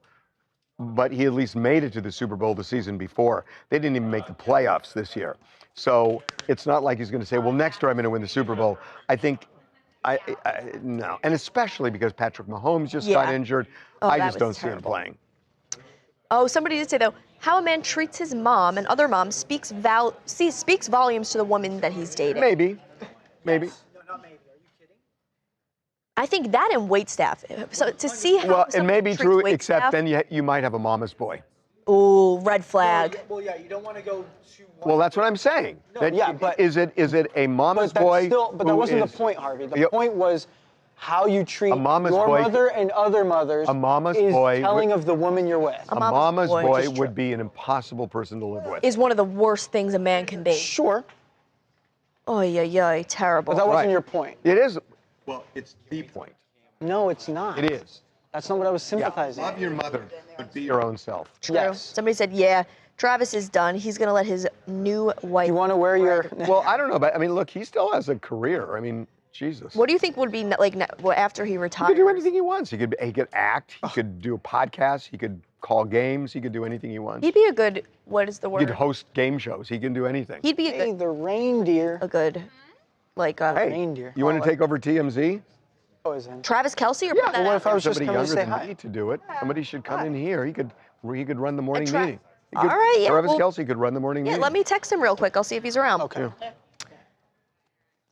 but he at least made it to the Super Bowl the season before. They didn't even make the playoffs this year. So it's not like he's going to say, well, next year I'm going to win the Super Bowl. I think, no. And especially because Patrick Mahomes just got injured. Oh, I just don't see him playing. Oh, somebody did say, though, how a man treats his mom and other moms speaks volumes to the woman that he's dating. Maybe. Maybe. I think that and waitstaff. So to see how Well, it may be true, except waitstaff, then you might have a mama's boy. ooh, red flag. Well, yeah, you don't want to go too. Well, that's what I'm saying. No, yeah, but is it a mama's boy? But that who wasn't is- the point, Harvey. The point was how you treat your mama's boy- mother and other mothers. A mama's is boy telling would- of the woman you're with. A mama's boy would be an impossible person to live with. Is one of the worst things a man can be. Sure. Oh, yeah, terrible. But that wasn't your point. It is. Well, it's the point. No, it's not. It is. That's not what I was sympathizing. Love your mother, but be your own self. True. Yes. Somebody said, yeah, Travis is done. He's going to let his new wife. You want to wear your. Well, I don't know, but I mean, look, he still has a career. I mean, Jesus. What do you think would be after he He retires? could do anything he wants. He could act. He could do a podcast. He could call games. He could do anything he wants. He'd be a good, what is the He word? could host game shows. He can do anything. He'd be a good. The reindeer. A good, like Hey, reindeer. you want to take over TMZ? Travis Kelce or Yeah, put that what out if I was there? just Somebody coming to younger say than hi? me to do it. Somebody should come in here. He could run the morning Tra- meeting. He All could- right, yeah, Travis well- Kelce could run the morning Yeah, meeting. let me text him real quick. I'll see if he's around. Okay. Yeah.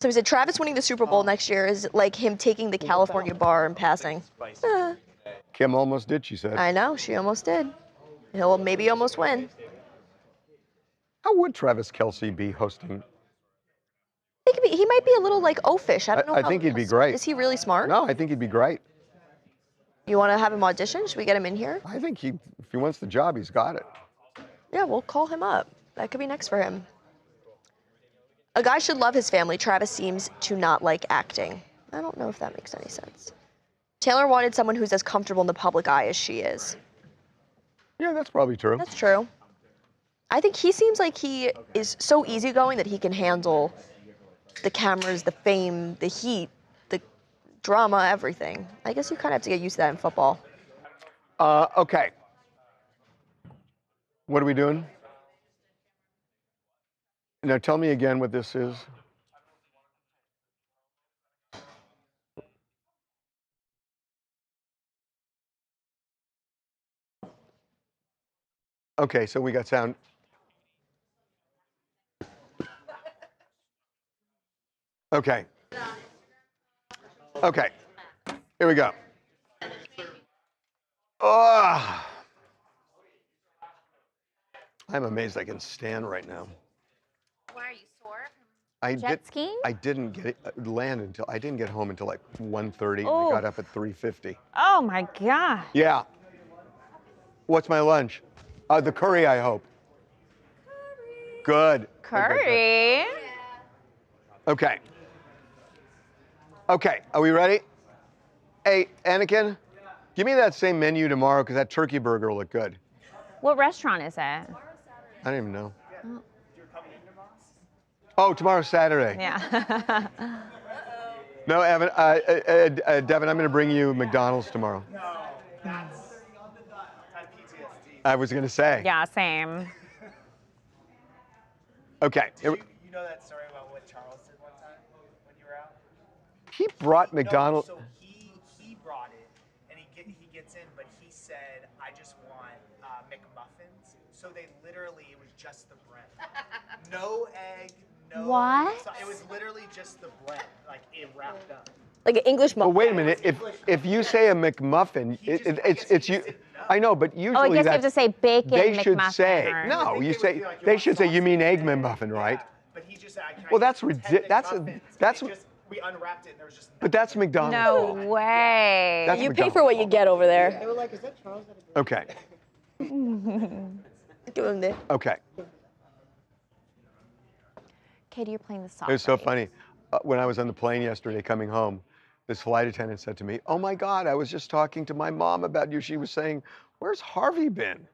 So he said Travis winning the Super Bowl next year is like him taking the California bar and passing. Kim almost did, she said. I know, she almost did. He'll maybe almost win. How would Travis Kelce be hosting? He might be a little like oafish. I don't know. I how- think he'd be great. Is he really smart? No, I think he'd be great. You want to have him audition? Should we get him in here? I think if he wants the job, he's got it. Yeah, we'll call him up. That could be next for him. A guy should love his family. Travis seems to not like acting. I don't know if that makes any sense. Taylor wanted someone who's as comfortable in the public eye as she is. Yeah, that's probably true. That's true. I think he seems like he is so easygoing that he can handle the cameras, the fame, the heat, the drama, everything. I guess you kind of have to get used to that in football. Okay. What are we doing? Now tell me again what this is. Okay, so we got sound. Okay. Okay. Here we go. Oh, I'm amazed I can stand right now. Why are you sore? Jet skiing? I didn't get I didn't get home until like 1:30. And I Oh. got up at 3:50. Oh my God. Yeah. What's my lunch? The curry, I hope. Good. Good, good, good. Curry. Okay. Okay, are we ready? Hey, Anakin, give me that same menu tomorrow because that turkey burger will look good. What restaurant is it? I don't even know. Oh, tomorrow's Saturday. Yeah. No, Evan, Devin, I'm going to bring you McDonald's tomorrow. I was going to say. Yeah, same. Okay. You know that story about what Charles did one time when you were out? He brought McDonald's. So he brought it, and he gets in, but he said, "I just want McMuffins." So they literally, it was just the bread, no egg, no. What? So it was literally just the bread, like it wrapped up. Like an English muffin. Well, wait a minute. If you say a McMuffin, it's you. I know, but usually Oh, I guess you have to say bacon they should McMuffin say or- no. You say they should say you mean egg McMuffin, right? But he just said, Well, that's that's we unwrapped it, and there was just. but that's McDonald's. No way. That's You pay McDonald's. for what you get over there. They were like, "Is that Charles?" Okay. Give him the. Okay. Katie, you're playing the song. It was so funny. When I was on the plane yesterday coming home, this flight attendant said to me, "Oh my God, I was just talking to my mom about you. She was saying, where's Harvey been?"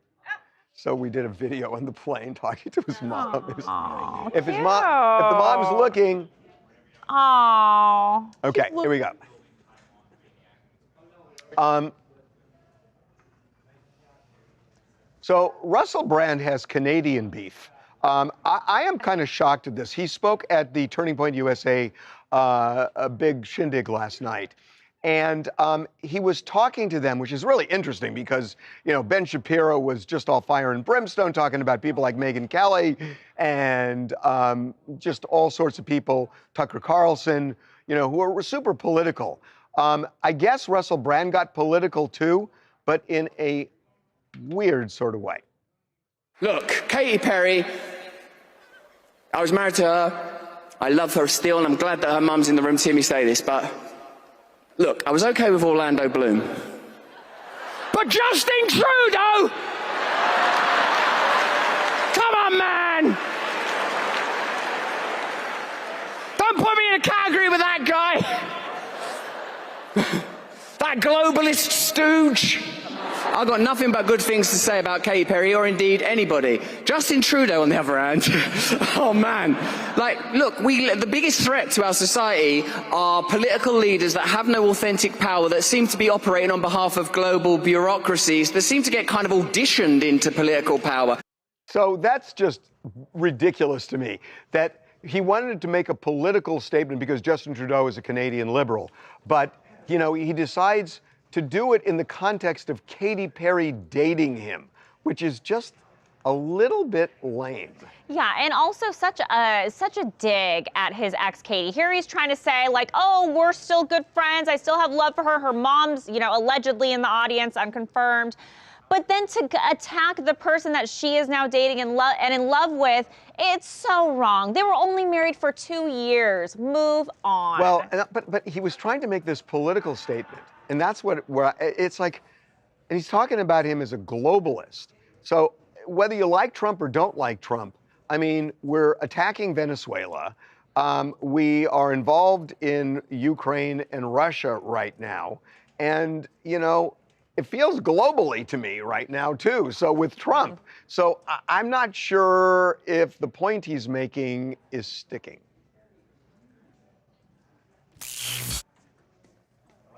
So we did a video on the plane talking to his mom. It was funny. If the mom's looking. Oh. Okay, here we go. So Russell Brand has Canadian beef. I am kind of shocked at this. He spoke at the Turning Point USA a big shindig last night. And he was talking to them, which is really interesting because, you know, Ben Shapiro was just all fire and brimstone talking about people like Megyn Kelly and just all sorts of people, Tucker Carlson, you know, who are super political. I guess Russell Brand got political too, but in a weird sort of way. Look, Katy Perry, I was married to her. I love her still, and I'm glad that her mum's in the room to hear me say this, but look, I was okay with Orlando Bloom. But Justin Trudeau! Come on, man! Don't put me in a category with that guy! That globalist stooge! I've got nothing but good things to say about Katy Perry, or indeed anybody. Justin Trudeau, on the other hand, oh man. Like, look, the biggest threat to our society are political leaders that have no authentic power, that seem to be operating on behalf of global bureaucracies, that seem to get kind of auditioned into political power. So that's just ridiculous to me, that he wanted to make a political statement because Justin Trudeau is a Canadian liberal. But, you know, he decides to do it in the context of Katy Perry dating him, which is just a little bit lame. Yeah, and also such a dig at his ex Katy. Here he's trying to say like, oh, we're still good friends. I still have love for her. Her mom's, you know, allegedly in the audience, unconfirmed. But then to attack the person that she is now dating and in love with, it's so wrong. They were only married for 2 years. Move on. Well, but he was trying to make this political statement, and that's where it's like, and he's talking about him as a globalist. So whether you like Trump or don't like Trump, I mean, we're attacking Venezuela. We are involved in Ukraine and Russia right now, and you know, it feels globally to me right now, too. So with Trump. So I'm not sure if the point he's making is sticking.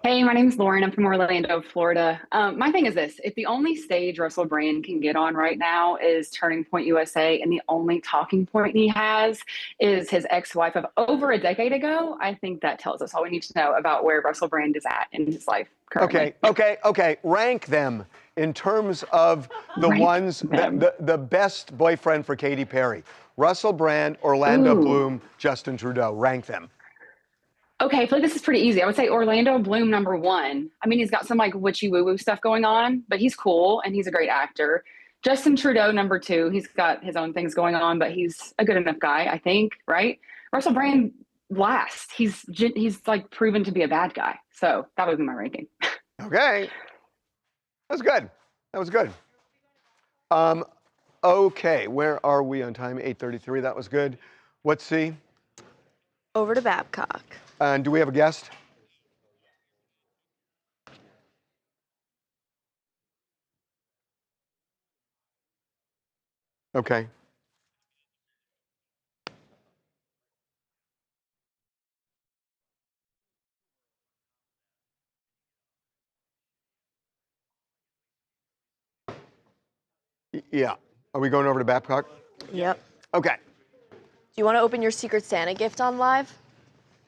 Hey, my name's Lauren. I'm from Orlando, Florida. My thing is this. If the only stage Russell Brand can get on right now is Turning Point USA, and the only talking point he has is his ex-wife of over a decade ago, I think that tells us all we need to know about where Russell Brand is at in his life currently. Okay. Rank them in terms of the the best boyfriend for Katy Perry. Russell Brand, Orlando Bloom, Justin Trudeau. Rank them. Okay, I feel like this is pretty easy. I would say Orlando Bloom, #1. I mean, he's got some like witchy woo-woo stuff going on, but he's cool and he's a great actor. Justin Trudeau, #2. He's got his own things going on, but he's a good enough guy, I think, right? Russell Brand, last. He's like proven to be a bad guy. So that would be my ranking. Okay. That was good. That was good. Okay, where are we on time? 8:33. That was good. What's C? Over to Babcock. And do we have a guest? Okay. Yeah. Are we going over to Babcock? Yep. Okay. Do you want to open your Secret Santa gift on live?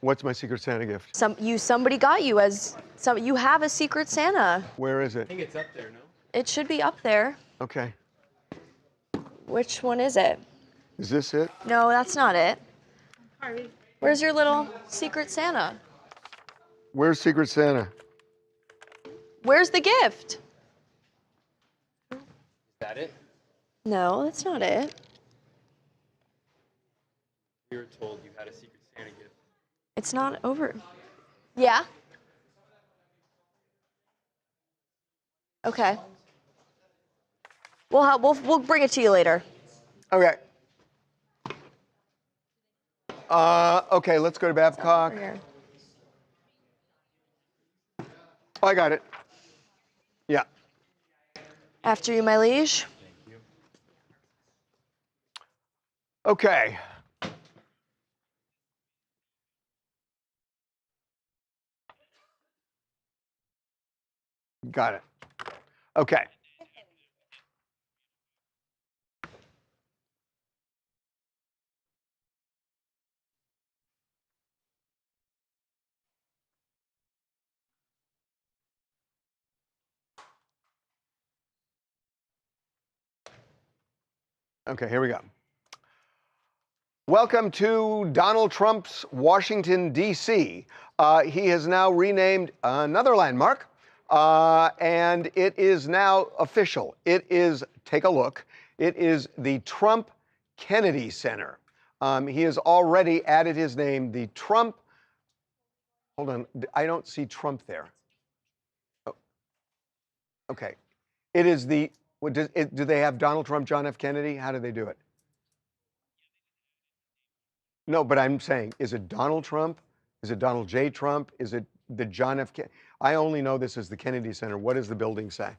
What's my Secret Santa gift? Somebody got you you have a Secret Santa. Where is it? I think it's up there, no? It should be up there. Okay. Which one is it? Is this it? No, that's not it. Where's your little Secret Santa? Where's Secret Santa? Where's the gift? Is that it? No, that's not it. We were told you had a Secret Santa gift. It's not over. Yeah? Okay. We'll bring it to you later. Okay. Okay, let's go to Babcock. Oh, I got it. Yeah. After you, my liege. Okay. Got it. Okay. Okay, here we go. Welcome to Donald Trump's Washington, D.C. He has now renamed another landmark, and it is now official. It is, take a look, it is the Trump Kennedy Center. He has already added his name, the Trump, hold on, I don't see Trump there. Oh. Okay. It is the, do they have Donald Trump, John F. Kennedy? How do they do it? No, but I'm saying, is it Donald Trump? Is it Donald J. Trump? Is it the John F. Kennedy? I only know this as the Kennedy Center. What does the building say?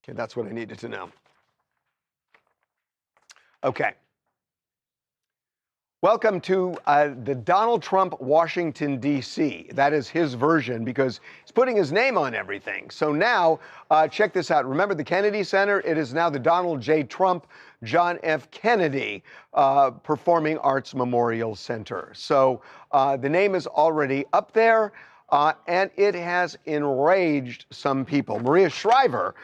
Okay, that's what I needed to know. Okay. Welcome to the Donald Trump Washington, D.C. That is his version because he's putting his name on everything. So now, check this out. Remember the Kennedy Center? It is now the Donald J. Trump, John F. Kennedy Performing Arts Memorial Center. So the name is already up there. And it has enraged some people. Maria Shriver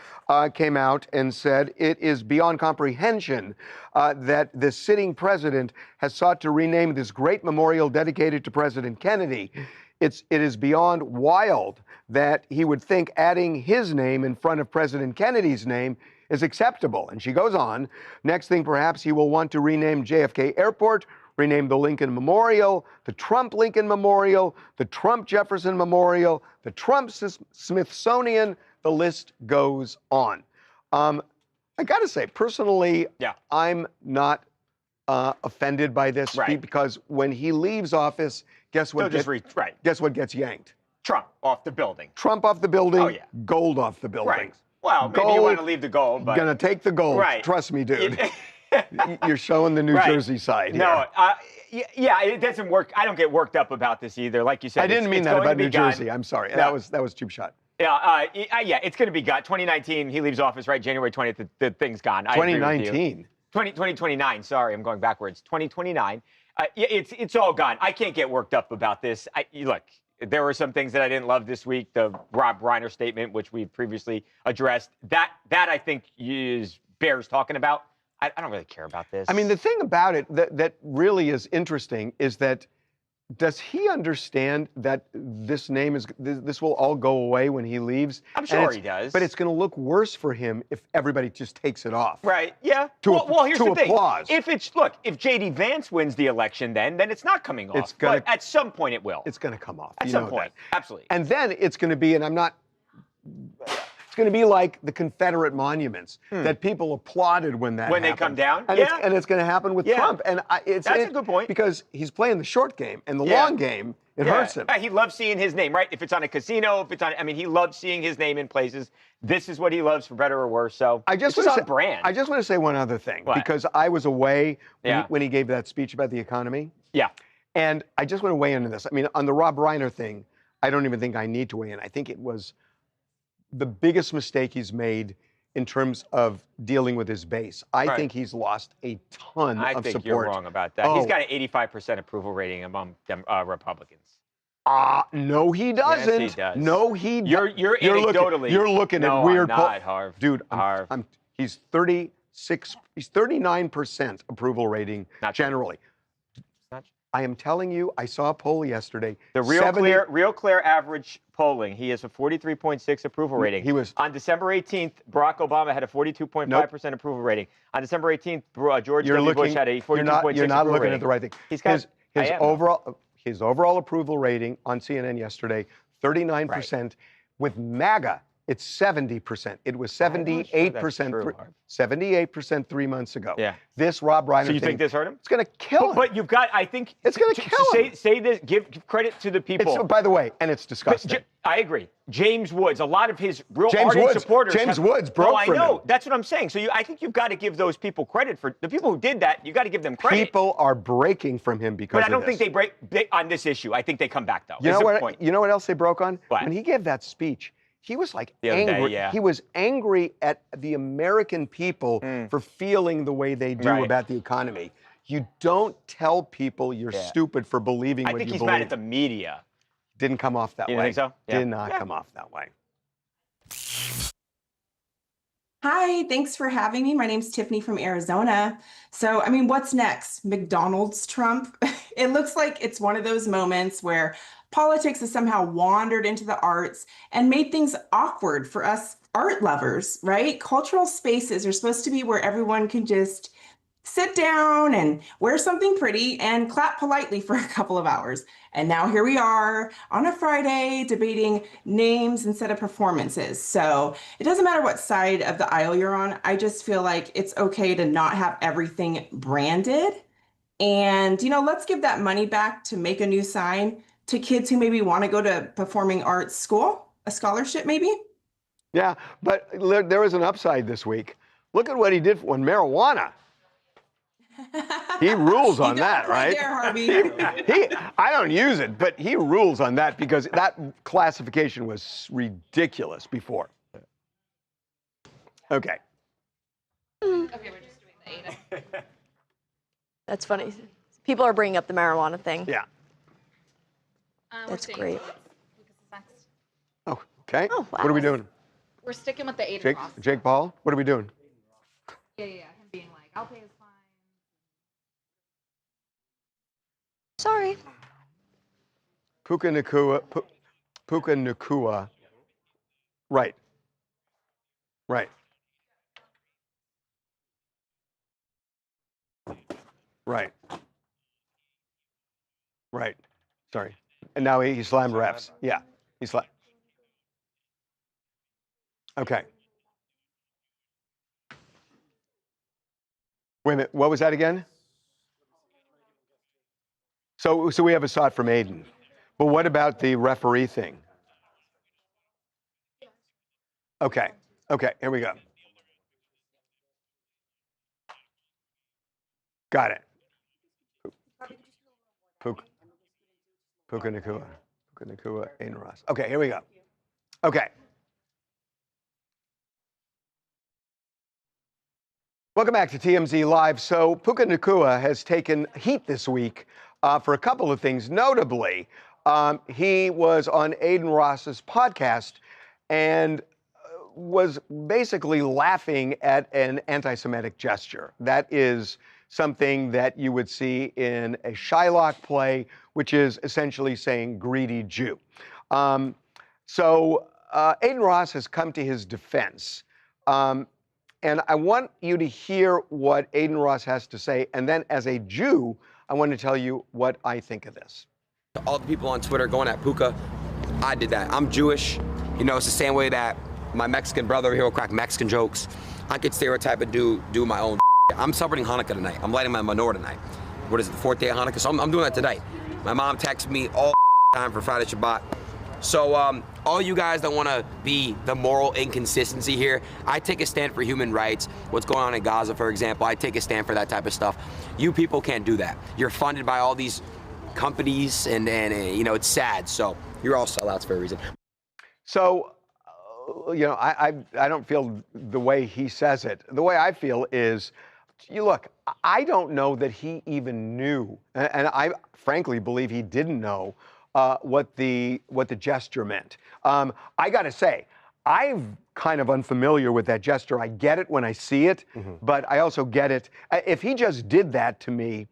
came out and said it is beyond comprehension that the sitting president has sought to rename this great memorial dedicated to President Kennedy. It is beyond wild that he would think adding his name in front of President Kennedy's name is acceptable. And she goes on, next thing perhaps he will want to rename JFK Airport, rename the Lincoln Memorial, the Trump Lincoln Memorial, the Trump Jefferson Memorial, the Trump Smithsonian, the list goes on. I gotta say, personally, I'm not offended by this because when he leaves office, guess what? Guess what gets yanked? Trump off the building. Trump off the building, gold off the building. Right. Well, maybe you want to leave the gold, but gonna take the gold. Right. Trust me, dude. You're showing the New Jersey side here. No, yeah, it doesn't work. I don't get worked up about this either. Like you said, I didn't mean that about New Jersey. I'm sorry. No. That was cheap shot. Yeah, it's going to be gone. 2019, he leaves office, right? January 20th, the thing's gone. 2019. 2029. Sorry, I'm going backwards. 2029. It's all gone. I can't get worked up about this. Look, there were some things that I didn't love this week. The Rob Reiner statement, which we previously addressed. That I think bears talking about. I don't really care about this. I mean, the thing about it that really is interesting is that does he understand that this name this will all go away when he leaves? I'm sure he does. But it's going to look worse for him if everybody just takes it off. Right. Yeah. Well, here's the thing. If J.D. Vance wins the election, then it's not coming off. But at some point it will. It's going to come off. At some point. Absolutely. And then it's going to be, and I'm not. It's going to be like the Confederate monuments that people applauded when they come down. And it's going to happen with Trump. And that's a good point because he's playing the short game and the long game. It hurts him. He loves seeing his name, right? If it's on a casino, if it's on, he loves seeing his name in places. This is what he loves, for better or worse. So it's on brand. I just want to say one other thing because I was away when he gave that speech about the economy. Yeah. And I just want to weigh into this. I mean, on the Rob Reiner thing, I don't even think I need to weigh in. I think it was the biggest mistake he's made in terms of dealing with his base. I think he's lost a ton of support. I think you're wrong about that. He's got an 85% approval rating among Republicans. No, he doesn't. Yes, he does. No, he doesn't. You're anecdotally. You're looking at weird. I'm not, Harv. Dude, he's 36. He's 39% approval rating generally. I am telling you, I saw a poll yesterday. The Real Clear average polling, he has a 43.6 approval rating. He was on December 18th. Barack Obama had a 42.5% approval rating. On December 18th, George W. Bush had a 42.6. You're not looking at the right thing. He's got his overall approval rating on CNN yesterday, 39%. With MAGA, it's 70%. It was 78%. 78% 3 months ago. Yeah. This Rob Reiner. So you think this hurt him? It's going to kill him. But you've got, I think, it's going to kill him. Say this. Give credit to the people. By the way, and it's disgusting. I agree. James Woods, a lot of his real ardent supporters. James Woods broke from him. I know. That's what I'm saying. So I think you've got to give those people credit for the people who did that. You got to give them credit. People are breaking from him because. But I don't think they break on this issue. I think they come back though. You know what else they broke on? What? When he gave that speech. He was like angry. He was angry at the American people for feeling the way they do about the economy. You don't tell people you're stupid for believing what you believe. I think he's mad at the media. Didn't come off that You way. think so? Yeah. Did not come off that way. Hi, thanks for having me. My name's Tiffany from Arizona. So, I mean, what's next? McDonald's Trump? It looks like it's one of those moments where politics has somehow wandered into the arts and made things awkward for us art lovers, right? Cultural spaces are supposed to be where everyone can just sit down and wear something pretty and clap politely for a couple of hours. And now here we are on a Friday debating names instead of performances. So it doesn't matter what side of the aisle you're on. I just feel like it's okay to not have everything branded. And, you know, let's give that money back to make a new sign to kids who maybe want to go to performing arts school, a scholarship maybe. Yeah, but there was an upside this week. Look at what he did on marijuana. He rules on that, right? There, Harvey. I don't use it, but he rules on that because that classification was ridiculous before. Okay. Okay, we're just doing the 8. That's funny. People are bringing up the marijuana thing. Yeah. That's great. Oh, okay. Oh, wow. What are we doing? We're sticking with the Aiden Jake, Ross. Jake Paul? What are we doing? Yeah. Him being like, I'll pay his fine. Sorry. Puka Nakua. Right. Right. Right. Right. Sorry. And now he slammed refs. Yeah. He slammed. Okay. Wait a minute. What was that again? So we have a shot from Aiden. But what about the referee thing? Okay. Okay. Here we go. Got it. Puka Nakua. Puka Nakua, Aiden Ross. Okay, here we go. Okay. Welcome back to TMZ Live. So Puka Nakua has taken heat this week for a couple of things. Notably, he was on Aiden Ross's podcast and was basically laughing at an anti-Semitic gesture. That is something that you would see in a Shylock play, which is essentially saying greedy Jew. So Aiden Ross has come to his defense. And I want you to hear what Aiden Ross has to say. And then as a Jew, I want to tell you what I think of this. All the people on Twitter going at Puka, I did that. I'm Jewish. You know, it's the same way that my Mexican brother here will crack Mexican jokes. I could stereotype and do my own. I'm celebrating Hanukkah tonight. I'm lighting my menorah tonight. What is it, the 4th day of Hanukkah? So I'm doing that today. My mom texts me all the time for Friday Shabbat. So all you guys that want to be the moral inconsistency here, I take a stand for human rights. What's going on in Gaza, for example, I take a stand for that type of stuff. You people can't do that. You're funded by all these companies, and you know, it's sad. So you're all sellouts for a reason. So, you know, I don't feel the way he says it. The way I feel is, you look, I don't know that he even knew, and I frankly believe he didn't know what the gesture meant. I got to say, I'm kind of unfamiliar with that gesture. I get it when I see it, but I also get it. If he just did that to me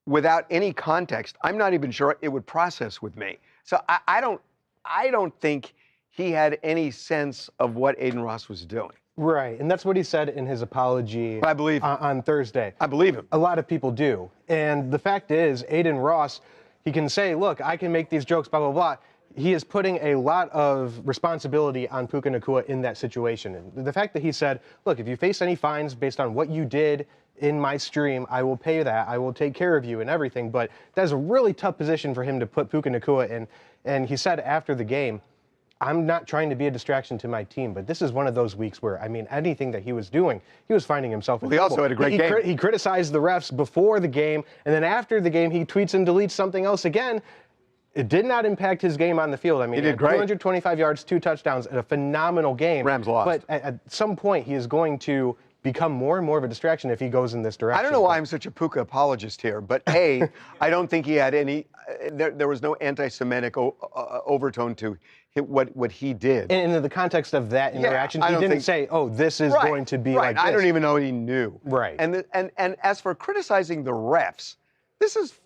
without any context, I'm not even sure it would process with me. So I don't think he had any sense of what Aiden Ross was doing. Right, and that's what he said in his apology I believe on Thursday. I believe him. A lot of people do. And the fact is, Aiden Ross, he can say, look, I can make these jokes, blah, blah, blah. He is putting a lot of responsibility on Puka Nakua in that situation. And the fact that he said, look, if you face any fines based on what you did in my stream, I will pay that. I will take care of you and everything. But that's a really tough position for him to put Puka Nakua in. And he said after the game, I'm not trying to be a distraction to my team, but this is one of those weeks where, I mean, anything that he was doing, he was finding himself in trouble. He also had a great game. He criticized the refs before the game, and then after the game, he tweets and deletes something else again. It did not impact his game on the field. I mean, he did great. 225 yards, 2 touchdowns, and a phenomenal game. Rams lost. But at some point, he is going to become more and more of a distraction if he goes in this direction. I don't know why I'm such a Puka apologist here, but A, I don't think he had any, there was no anti-Semitic overtone to what he did. And in the context of that interaction, he didn't say, "Oh, this is going to be like this." I don't even know he knew. Right. And as for criticizing the refs, this is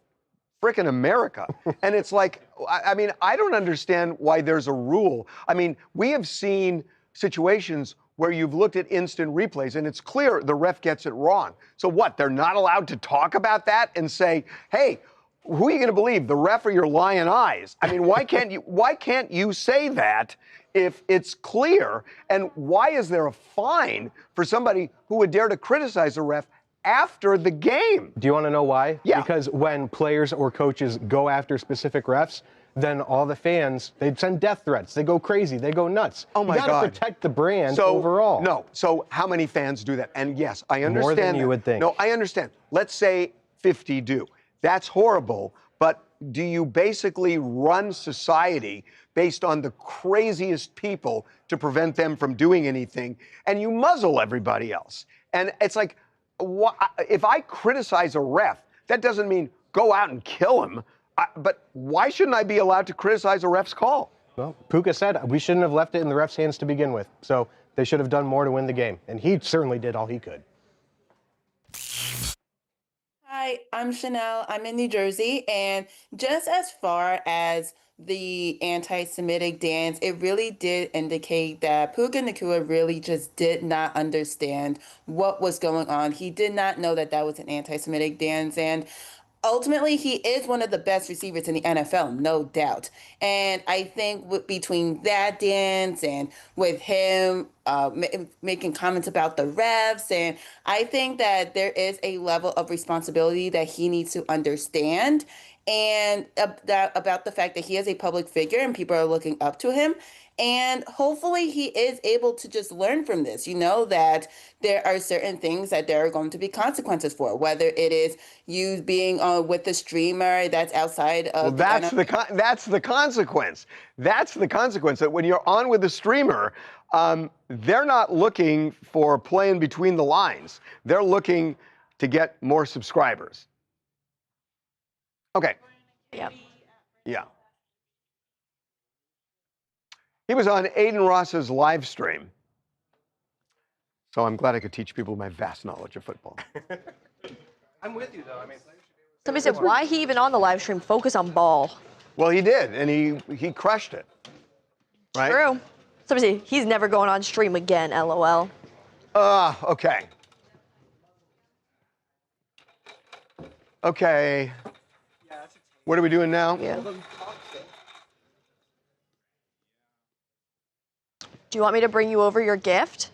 frickin' America. And it's like, I mean, I don't understand why there's a rule. I mean, we have seen situations where you've looked at instant replays and it's clear the ref gets it wrong. So what, they're not allowed to talk about that and say, hey, who are you going to believe, the ref or your lying eyes? I mean, why can't you say that if it's clear? And why is there a fine for somebody who would dare to criticize a ref after the game? Do you want to know why? Yeah. Because when players or coaches go after specific refs, then all the fans, they send death threats. They go crazy. They go nuts. Oh my God. You got to protect the brand overall. No. So how many fans do that? And yes, I understand. More than you would think. No, I understand. Let's say 50 do. That's horrible. But do you basically run society based on the craziest people to prevent them from doing anything, and you muzzle everybody else? And it's like, if I criticize a ref, that doesn't mean go out and kill him. But why shouldn't I be allowed to criticize a ref's call? Well, Puka said we shouldn't have left it in the ref's hands to begin with. So they should have done more to win the game. And he certainly did all he could. Hi, I'm Chanel. I'm in New Jersey. And just as far as the anti-Semitic dance, it really did indicate that Puka Nacua really just did not understand what was going on. He did not know that that was an anti-Semitic dance. And ultimately, he is one of the best receivers in the NFL, no doubt. And I think between that dance and with him making comments about the refs, and I think that there is a level of responsibility that he needs to understand, and about the fact that he is a public figure and people are looking up to him. And hopefully he is able to just learn from this, that there are certain things that there are going to be consequences for, whether it is you being with the streamer that's outside of. Well, that's the consequence. That's the consequence, that when you're on with the streamer, they're not looking for playing between the lines. They're looking to get more subscribers. Okay. Yep. Yeah. He was on Aiden Ross's live stream. So I'm glad I could teach people my vast knowledge of football. I'm with you, though. I mean, somebody said, why he even on the live stream? Focus on ball. Well, he did, and he crushed it. Right? True. Somebody said, he's never going on stream again, LOL. Okay. Okay. What are we doing now? Yeah. Do you want me to bring you over your gift?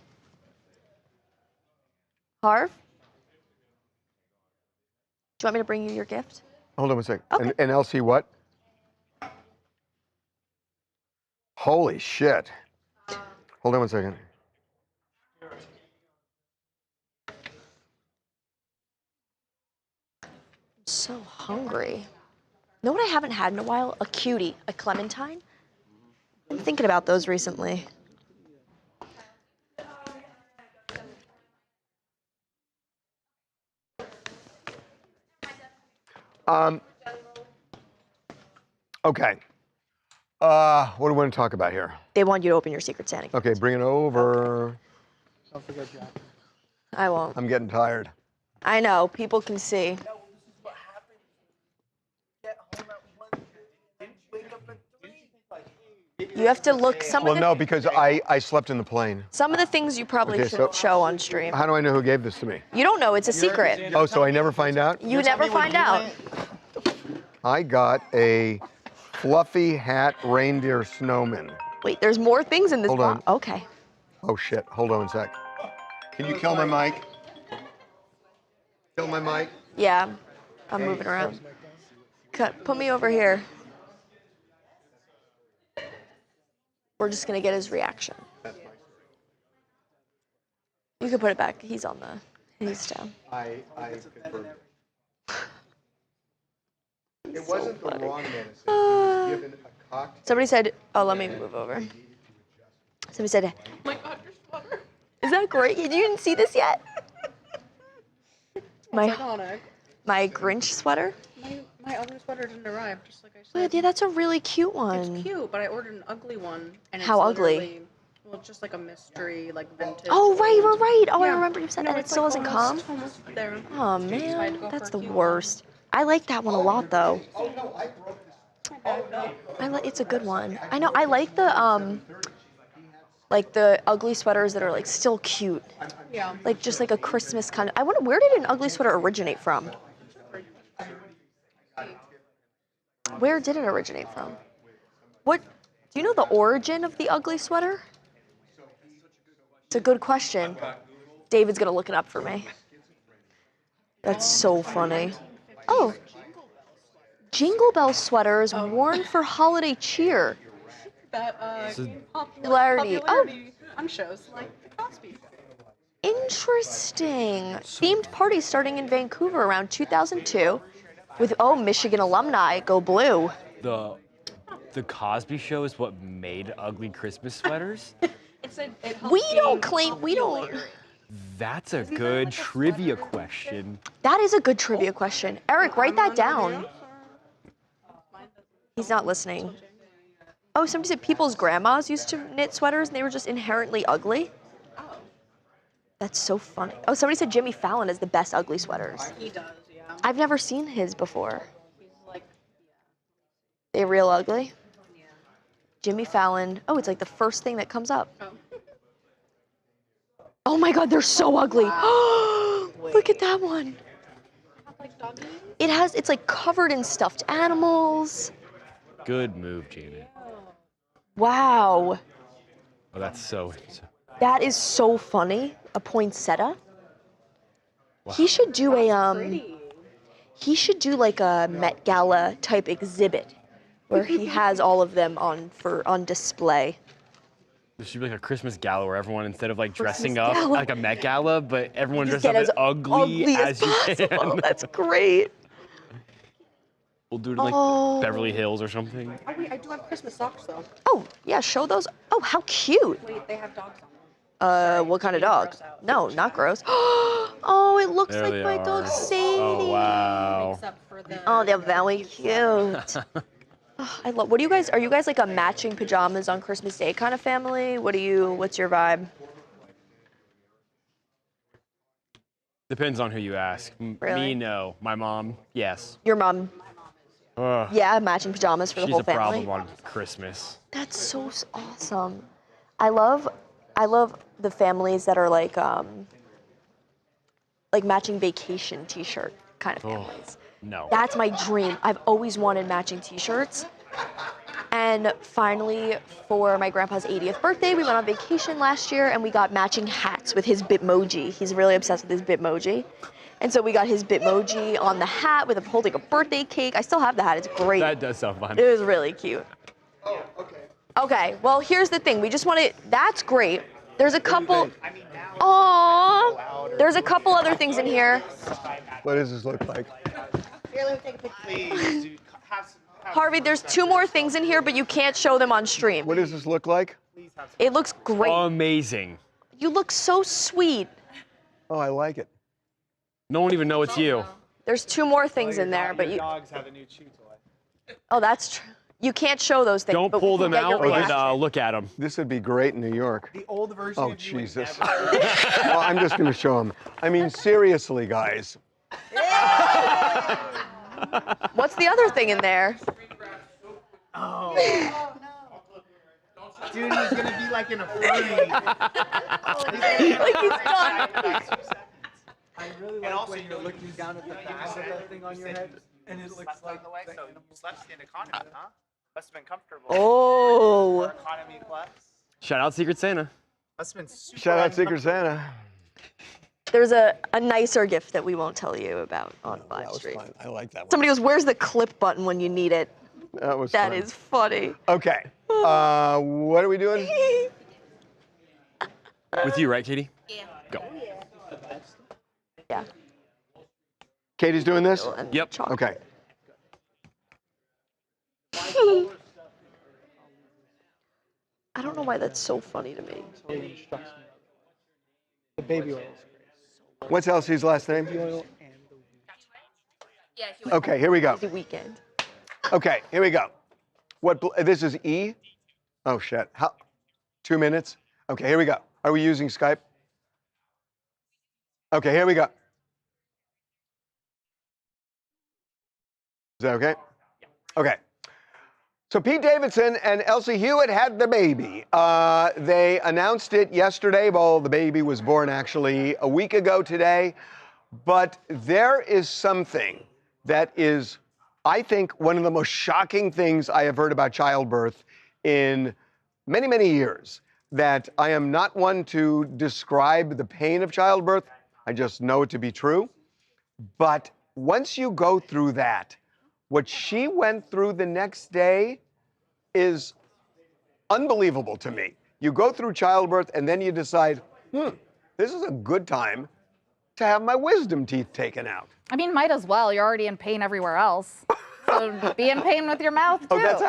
Harv? Do you want me to bring you your gift? Hold on one second. Okay. And Elsie, what? Holy shit. Hold on one second. I'm so hungry. You know what I haven't had in a while? A cutie, a clementine. I'm thinking about those recently. Okay. What do we want to talk about here? They want you to open your Secret Santa gift. Okay, bring it over. Don't forget Jack. I won't. I'm getting tired. I know. People can see. You have to look. Well, no, because I slept in the plane. Some of the things you probably Okay, shouldn't show on stream. How do I know who gave this to me? You don't know. It's a secret. Oh, so I never find out? You never find out. I got a fluffy hat reindeer snowman. Wait, there's more things in this Hold box. on. Okay. Oh, shit. Hold on a sec. Can you kill my mic? Kill my mic? Yeah, I'm moving around. Put me over here. We're just gonna get his reaction. You can put it back. He's on the. He's down. I confirmed it. It wasn't the wrong medicine. He was given a cocktail. Somebody said, "Oh, let me move over." Somebody said, "Oh my God, your sweater! Is that great? You didn't see this yet?" My Grinch sweater. My ugly sweater didn't arrive, just like I said. Wait, yeah, that's a really cute one. It's cute, but I ordered an ugly one. And How it's ugly? Well, it's just like a mystery, like vintage. Oh, right, old. right. Oh, I Yeah. remember you said No, that. It it's still like hasn't come? almost there. Oh, So I had to man. go That's for the a cute worst. I like that one a lot, though. one. It's a good one. I know. I like the ugly sweaters that are like still cute. Yeah. Like just like a Christmas kind of. I wonder, where did an ugly sweater originate from? Where did it originate from? What? Do you know the origin of the ugly sweater? It's a good question. David's gonna look it up for me. That's so funny. Oh. Jingle Bell sweaters worn for holiday cheer. That Popularity. popularity on shows like The Cosby Show. Interesting. Themed parties starting in Vancouver around 2002 with, Michigan alumni, go blue. The Cosby Show is what made ugly Christmas sweaters? We don't. That's a good trivia question. That is a good trivia question. Eric, write that down. He's not listening. Oh, somebody said people's grandmas used to knit sweaters and they were just inherently ugly. That's so funny. Oh, somebody said Jimmy Fallon is the best ugly sweaters. He does, yeah. I've never seen his before. They real ugly? Yeah. Jimmy Fallon. Oh, it's like the first thing that comes up. Oh my God, they're so ugly. Look at that one. It's like covered in stuffed animals. Good move, Janet. Wow. Oh, that's so. That is so funny. A poinsettia. Wow. He should do like a Met Gala type exhibit where he has all of them on display. There should be like a Christmas gala where everyone, instead of like dressing Christmas up gala. like a Met Gala, but everyone Just dresses get up as ugly as you possible. can. That's great. We'll do it like Beverly Hills or something. Oh wait, I do have Christmas socks though. Oh, yeah, show those. Oh, how cute. Wait, they have dogs on them. What kind of dog? No, not gross. Oh, it looks There like they my are. dog Sadie. Oh, wow. Oh, they're very cute. What do you guys, are you guys like a matching pajamas on Christmas Day kind of family? What's your vibe? Depends on who you ask. Really? Me, no. My mom, yes. Your mom, Ugh. yeah, matching pajamas for the She's whole a family. problem on Christmas. That's so awesome. I love the families that are like matching vacation t-shirt kind of families. No. That's my dream. I've always wanted matching t-shirts. And finally, for my grandpa's 80th birthday, we went on vacation last year and we got matching hats with his Bitmoji. He's really obsessed with his Bitmoji. And so we got his Bitmoji on the hat with holding a birthday cake. I still have the hat. It's great. That does sound fun. It was really cute. Oh, okay. Okay, well, here's the thing. We just want to, that's great. There's a couple, aww. There's a couple other things in here. What does this look like? Here, let me take a picture. Please, dude, Harvey, there's 2 more things in here, but you can't show them on stream. What does this look like? It looks great. Amazing. You look so sweet. Oh, I like it. No one even know it's you. There's 2 more things in there, but you. Dogs have a new chew toy. Oh, that's true. You can't show those things. Don't but we pull can them get your out, but reaction. look at them. This would be great in New York. The old version Oh, of you would Jesus. never- Well, I'm just going to show them. I mean, seriously, guys. What's the other thing in there? Oh. Dude, he's gonna be like in a furry. Like he's done. I really like when you're looking down at the back of that thing on your head, and it looks like the So you slept in economy, huh? Must have been comfortable. Oh. For economy class. Shout out Secret Santa. Must have been super Shout out Secret Santa. There's a nicer gift that we won't tell you about on live That was stream. fun. I like that one. Somebody goes, "Where's the clip button when you need it?" That was That fun. is funny. Okay. What are we doing? With you, right, Katie? Yeah. Go. Yeah. Katie's doing this? Yep. Okay. I don't know why that's so funny to me. The baby oil. What's Elsie's last name? Okay, here we go. Busy weekend. Okay, here we go. This is E? Oh, shit. 2 minutes? Okay, here we go. Are we using Skype? Okay, here we go. Is that okay? Okay. So Pete Davidson and Elsie Hewitt had the baby. They announced it yesterday. Well, the baby was born actually a week ago today. But there is something that is, I think, one of the most shocking things I have heard about childbirth in many, many years. That I am not one to describe the pain of childbirth. I just know it to be true. But once you go through that, what she went through the next day is unbelievable to me. You go through childbirth and then you decide, this is a good time to have my wisdom teeth taken out. I mean, might as well. You're already in pain everywhere else. So be in pain with your mouth, too. Oh, that's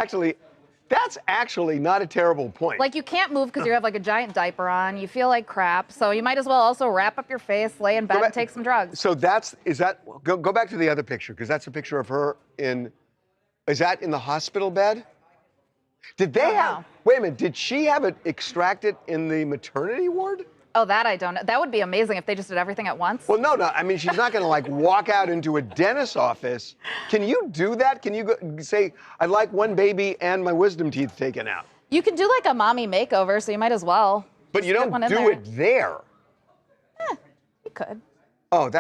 actually not a terrible point. Like, you can't move because you have, like, a giant diaper on. You feel like crap. So you might as well also wrap up your face, lay in bed, and take some drugs. So go back to the other picture, because that's a picture of her is that in the hospital bed? Did they have, wait a minute, did she have it extracted in the maternity ward? Oh, that I don't know. That would be amazing if they just did everything at once. Well, no. I mean, she's not going to like walk out into a dentist's office. Can you do that? Can you say, I'd like one baby and my wisdom teeth taken out? You can do like a mommy makeover, so you might as well. But you don't do it there. You could. Oh,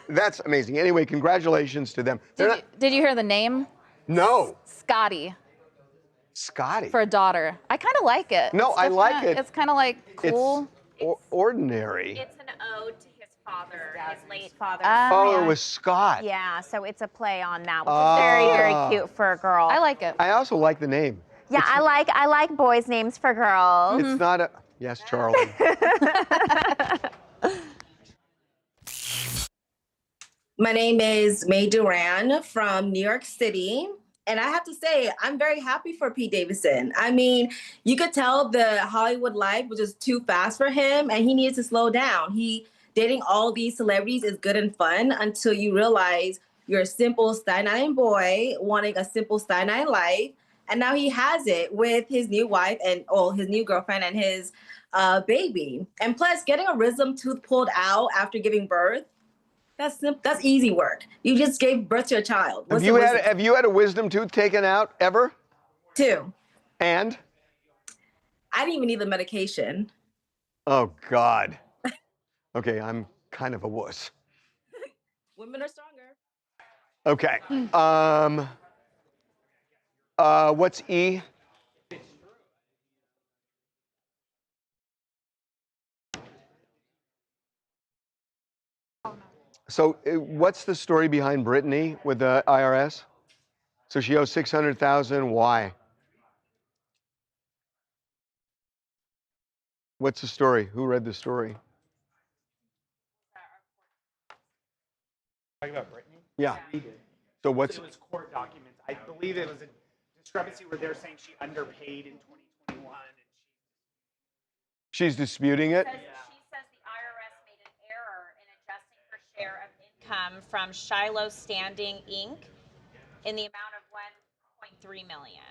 that's amazing. Anyway, congratulations to them. Did you hear the name? No. Scotty. Scotty. For a daughter. I kind of like it. No, I like it. It's kind of like cool. It's ordinary. It's an ode to his father, his late father. Oh, it was Scott. Yeah, so it's a play on that, which is very, very cute for a girl. I like it. I also like the name. Yeah, I like boys' names for girls. It's not a, yes, Charlie. My name is May Duran from New York City. And I have to say, I'm very happy for Pete Davidson. I mean, you could tell the Hollywood life was just too fast for him and he needs to slow down. Dating all these celebrities is good and fun until you realize you're a simple Staten Island boy wanting a simple Staten Island life. And now he has it with his new wife and his new girlfriend and his baby. And plus, getting a wisdom tooth pulled out after giving birth, that's easy work. You just gave birth to a child. Have you had a wisdom tooth taken out ever? 2. And? I didn't even need the medication. Oh, God. Okay, I'm kind of a wuss. Women are stronger. Okay. What's E? So what's the story behind Britney with the IRS? So she owes $600,000. Why? What's the story? Who read the story? Talking about Britney? Yeah. We did. So what's? It was court documents. I believe it was a discrepancy where they're saying she underpaid in 2021. She's disputing it? She says the IRS made an error in adjusting her share of income from Shiloh Standing Inc. in the amount of $1.3 million.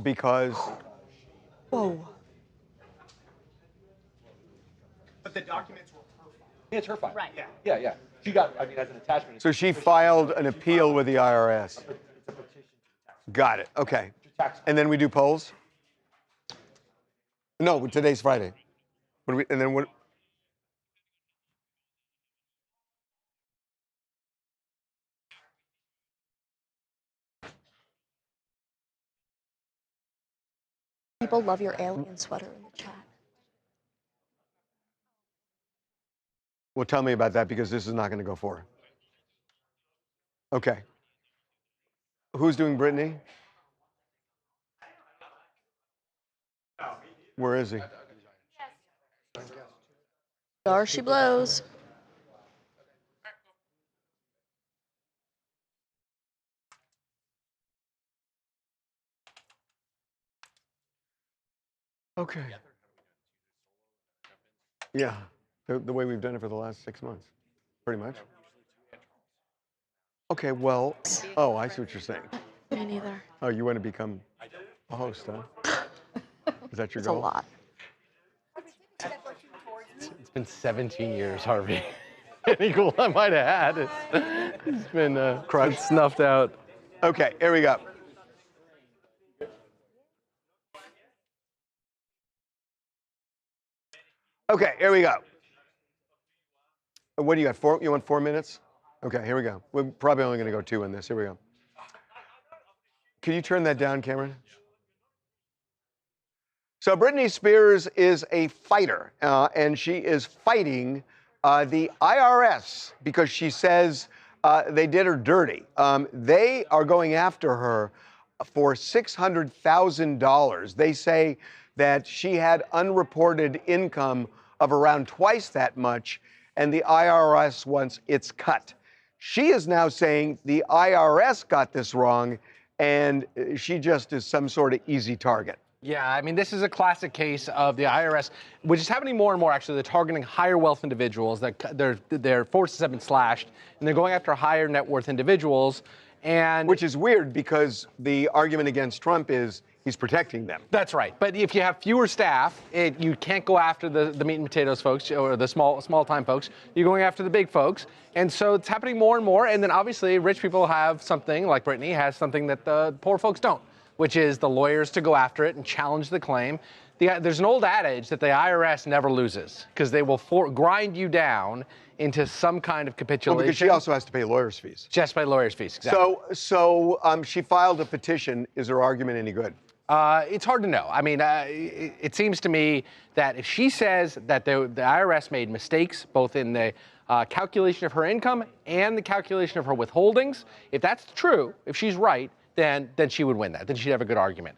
Because. Whoa. But the documents were her file. It's her file. Right. Yeah, yeah. She got, I mean, as an attachment. So she filed an appeal with the IRS. Got it. Okay. And then we do polls? No, today's Friday. And then what? People love your alien sweater in the chat. Well, tell me about that because this is not going to go forward. Okay. Who's doing Britney? Where is he? There she blows. Okay. Yeah. The way we've done it for the last 6 months, pretty much. Okay, well, oh, I see what you're saying. Me neither. Oh, you want to become a host, huh? Is that your goal? It's a lot. It's been 17 years, Harvey. Any goal I might have had, it's been crushed, snuffed out. Okay, here we go. Okay, here we go. What do you got? 4? You want 4 minutes? Okay, here we go. We're probably only going to go 2 in this. Here we go. Can you turn that down, Cameron? So Britney Spears is a fighter, and she is fighting the IRS because she says they did her dirty. They are going after her for $600,000. They say that she had unreported income of around twice that much, and the IRS wants its cut. She is now saying the IRS got this wrong, and she just is some sort of easy target. Yeah, I mean, this is a classic case of the IRS, which is happening more and more, actually. They're targeting higher wealth individuals. Their forces have been slashed, and they're going after higher net worth individuals. And which is weird because the argument against Trump is he's protecting them. That's right. But if you have fewer staff, you can't go after the meat and potatoes folks or the small-time folks. You're going after the big folks. And so it's happening more and more. And then obviously rich people have something, like Britney has something that the poor folks don't, which is the lawyers to go after it and challenge the claim. There's an old adage that the IRS never loses because they will grind you down into some kind of capitulation. Well, because she also has to pay lawyers' fees. She has to pay lawyers' fees, exactly. So she filed a petition. Is her argument any good? It's hard to know. I mean, it seems to me that if she says that the IRS made mistakes both in the calculation of her income and the calculation of her withholdings, if that's true, if she's right, then she would win that. Then she'd have a good argument.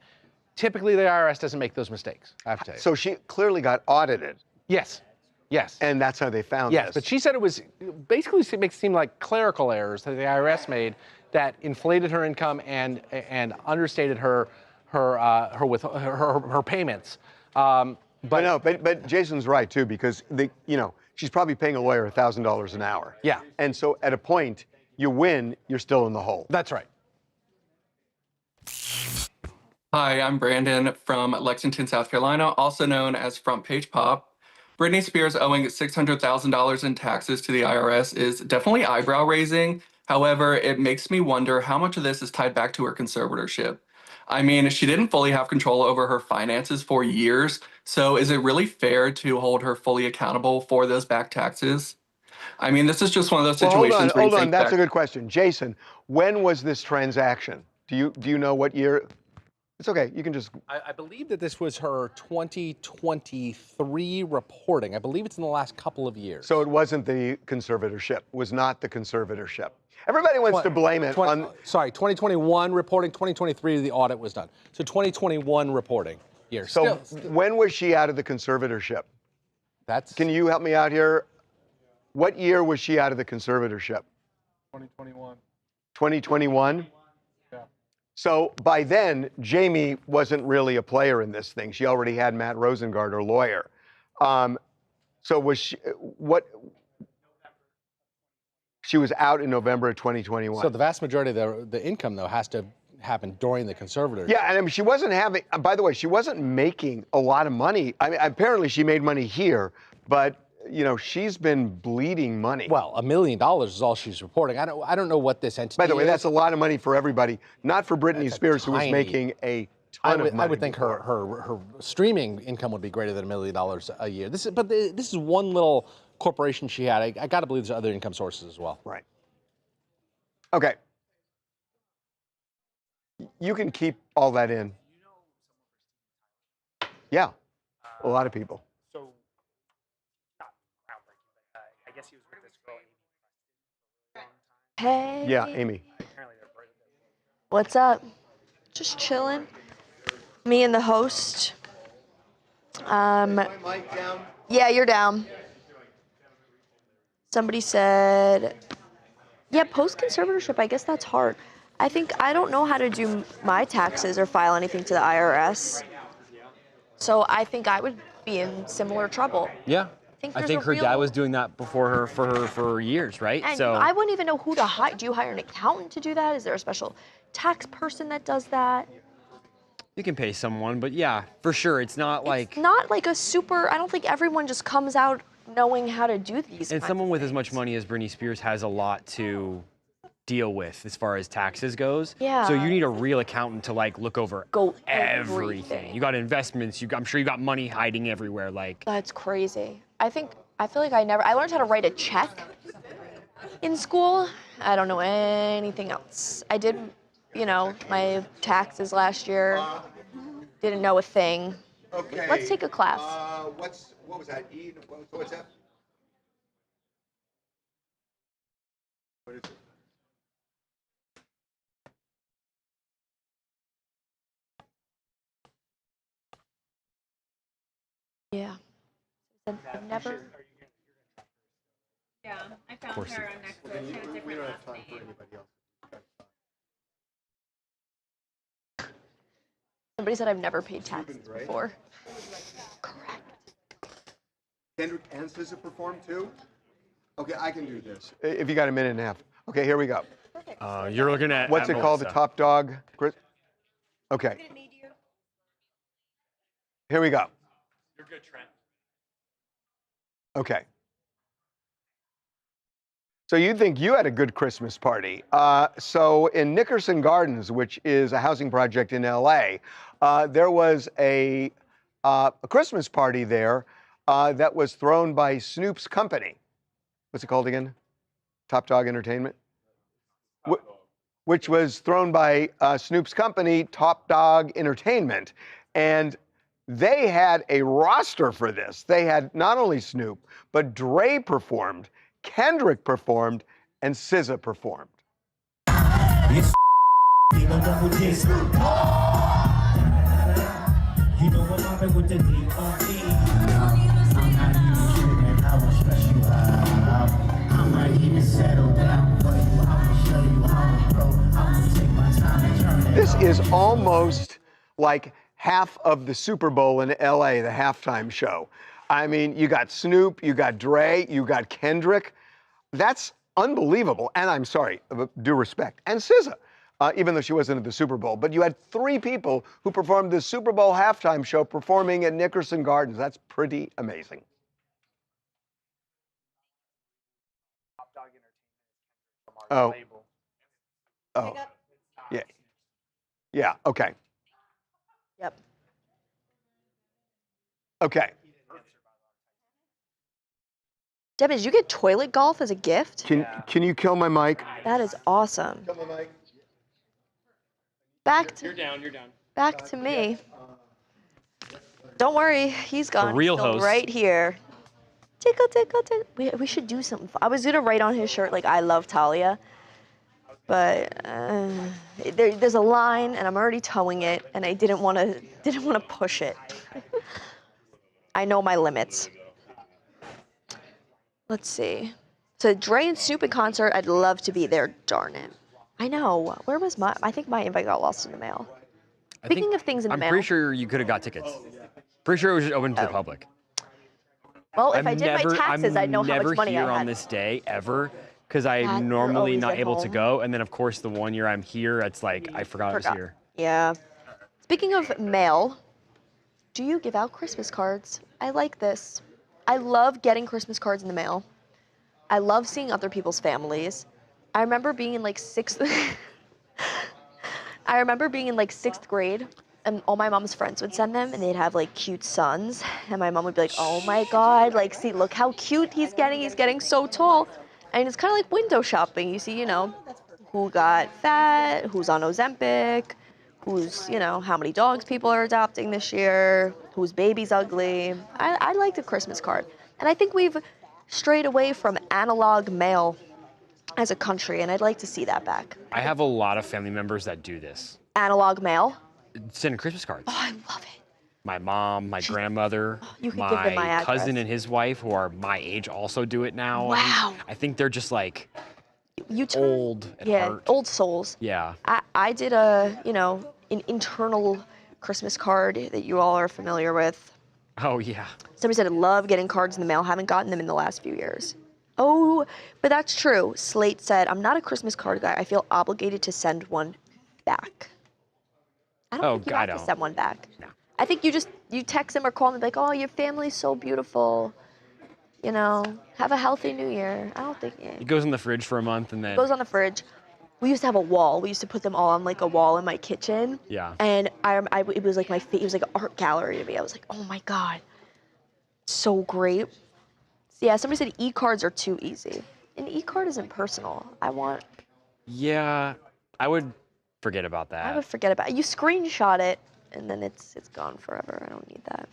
Typically, the IRS doesn't make those mistakes, I have to tell you. So she clearly got audited. Yes. Yes. And that's how they found yes, this. but she said it was basically it makes it seem like clerical errors that the IRS made that inflated her income and understated her payments. But Jason's right too because she's probably paying a lawyer $1,000 an hour. Yeah. And so at a point you win, you're still in the hole. That's right. Hi, I'm Brandon from Lexington, South Carolina, also known as Front Page Pop. Britney Spears owing $600,000 in taxes to the IRS is definitely eyebrow-raising. However, it makes me wonder how much of this is tied back to her conservatorship. I mean, she didn't fully have control over her finances for years, so is it really fair to hold her fully accountable for those back taxes? I mean, this is just one of those situations where you Hold on, think that's back. a good question. Jason, when was this transaction? Do you know what year? It's okay, you can just... I believe that this was her 2023 reporting. I believe it's in the last couple of years. So it wasn't the conservatorship, was not the conservatorship. Everybody wants to blame it on... Sorry, 2021 reporting, 2023 the audit was done. So 2021 reporting year. So when was she out of the conservatorship? Can you help me out here? What year was she out of the conservatorship? 2021. 2021? Yeah. So by then, Jamie wasn't really a player in this thing. She already had Matt Rosengart, her lawyer. So was she, she was out in November of 2021. So the vast majority of the income, though, has to happen during the conservatorship. Yeah, and I mean, she wasn't having, by the way, she wasn't making a lot of money. I mean, apparently she made money here, but she's been bleeding money. Well, $1 million is all she's reporting. I don't know what this entity is. By the way, that's a lot of money for everybody, not for Britney Spears, who was making a ton of money. I would think her streaming income would be greater than $1 million a year. This is one little corporation she had. I got to believe there's other income sources as well. Right. Okay. You can keep all that in. Yeah, a lot of people. So, not groundbreaking, but I guess he was with this girl. Hey. Yeah, Amy. What's up? Just chilling. Me and the host. Yeah, you're down. Somebody said, yeah, post-conservatorship, I guess that's hard. I don't know how to do my taxes or file anything to the IRS. So I think I would be in similar trouble. Yeah. I think her dad was doing that before her for years, right? And so I wouldn't even know who to hire. Do you hire an accountant to do that? Is there a special tax person that does that? you can pay someone, but yeah, for sure, it's not like. It's not like a super. I don't think everyone just comes out knowing how to do these. And someone with as much money as Britney Spears has a lot to deal with as far as taxes goes. Yeah. So you need a real accountant to like look over everything. You got investments. I'm sure you got money hiding everywhere. Like. That's crazy. I feel like I learned how to write a check in school. I don't know anything else. I did, my taxes last year. Didn't know a thing. Okay. Let's take a class. What was that? What's that? What is it? Yeah. I've never. Yeah, I found her on next to it. She had a different last name. Somebody said I've never paid taxes before. Kendrick and SZA performed too? Okay, I can do this. If you got a minute and a half. Okay, here we go. You're looking at. What's it called? The Top Dog? Okay. Here we go. You're good, Trent. Okay. So you'd think you had a good Christmas party. So in Nickerson Gardens, which is a housing project in LA, there was a Christmas party there that was thrown by Snoop's company. What's it called again? Top Dog Entertainment? Which was thrown by Snoop's company, Top Dog Entertainment. And they had a roster for this. They had not only Snoop, but Dre performed, Kendrick performed, and SZA performed. This is almost like half of the Super Bowl in LA, the halftime show. I mean, you got Snoop, you got Dre, you got Kendrick. That's unbelievable. And I'm sorry, due respect. And SZA, even though she wasn't at the Super Bowl. But you had 3 people who performed the Super Bowl halftime show performing at Nickerson Gardens. That's pretty amazing. Oh. Oh. Yeah. Yeah, okay. Yep. Okay. Devin, did you get toilet golf as a gift? Can you kill my mic? That is awesome. Kill my mic. Back to You're down. back to me. Don't worry, he's gone. The real He's still host. right here. Tickle, tickle, tickle. We should do something. I was gonna write on his shirt like "I love Talia," but there's a line, and I'm already towing it, and I didn't want to push it. I know my limits. Let's see. So Dre and Snoop in concert. I'd love to be there. Darn it. I know. Where was my? I think my invite got lost in the mail. Speaking of things in the mail. I'm pretty sure you could have got tickets. Pretty sure it was just open to the public. Well, if I did my taxes, I'd know how much money I I'm never here had. on this day ever because I'm normally always not at able to home. go. And then, of course, the one year I'm here, it's like I forgot I was here. Yeah. Speaking of mail, do you give out Christmas cards? I like this. I love getting Christmas cards in the mail. I love seeing other people's families. I remember being in like sixth grade, and all my mom's friends would send them, and they'd have like cute sons, and my mom would be like, "Oh my God, like see, look how cute he's getting. He's getting so tall." And it's kind of like window shopping. You see, who got fat, who's on Ozempic, who's, how many dogs people are adopting this year, whose baby's ugly. I like the Christmas card. And I think we've strayed away from analog mail as a country, and I'd like to see that back. I have a lot of family members that do this. Analog mail? Sending Christmas cards. Oh, I love it. My mom, my grandmother, You could give them my address. cousin and his wife, who are my age, also do it now. Wow. I think they're just like old at heart. Old souls. Yeah. I did an internal Christmas card that you all are familiar with. Oh, yeah. Somebody said, I love getting cards in the mail. Haven't gotten them in the last few years. Oh, but that's true. Slate said, I'm not a Christmas card guy. I feel obligated to send one back. I don't think you have to send one back. No. I think you text them or call them like, oh, your family's so beautiful. You know, have a healthy new year. I don't think It goes in the fridge for a month and then. It goes on the fridge. We used to have a wall. We used to put them all on like a wall in my kitchen. Yeah. And it was like it was like an art gallery to me. I was like, oh my God, so great. So yeah, somebody said e-cards are too easy. An e-card isn't personal. Yeah, I would forget about that. I would forget about it. You screenshot it and then it's gone forever. I don't need that.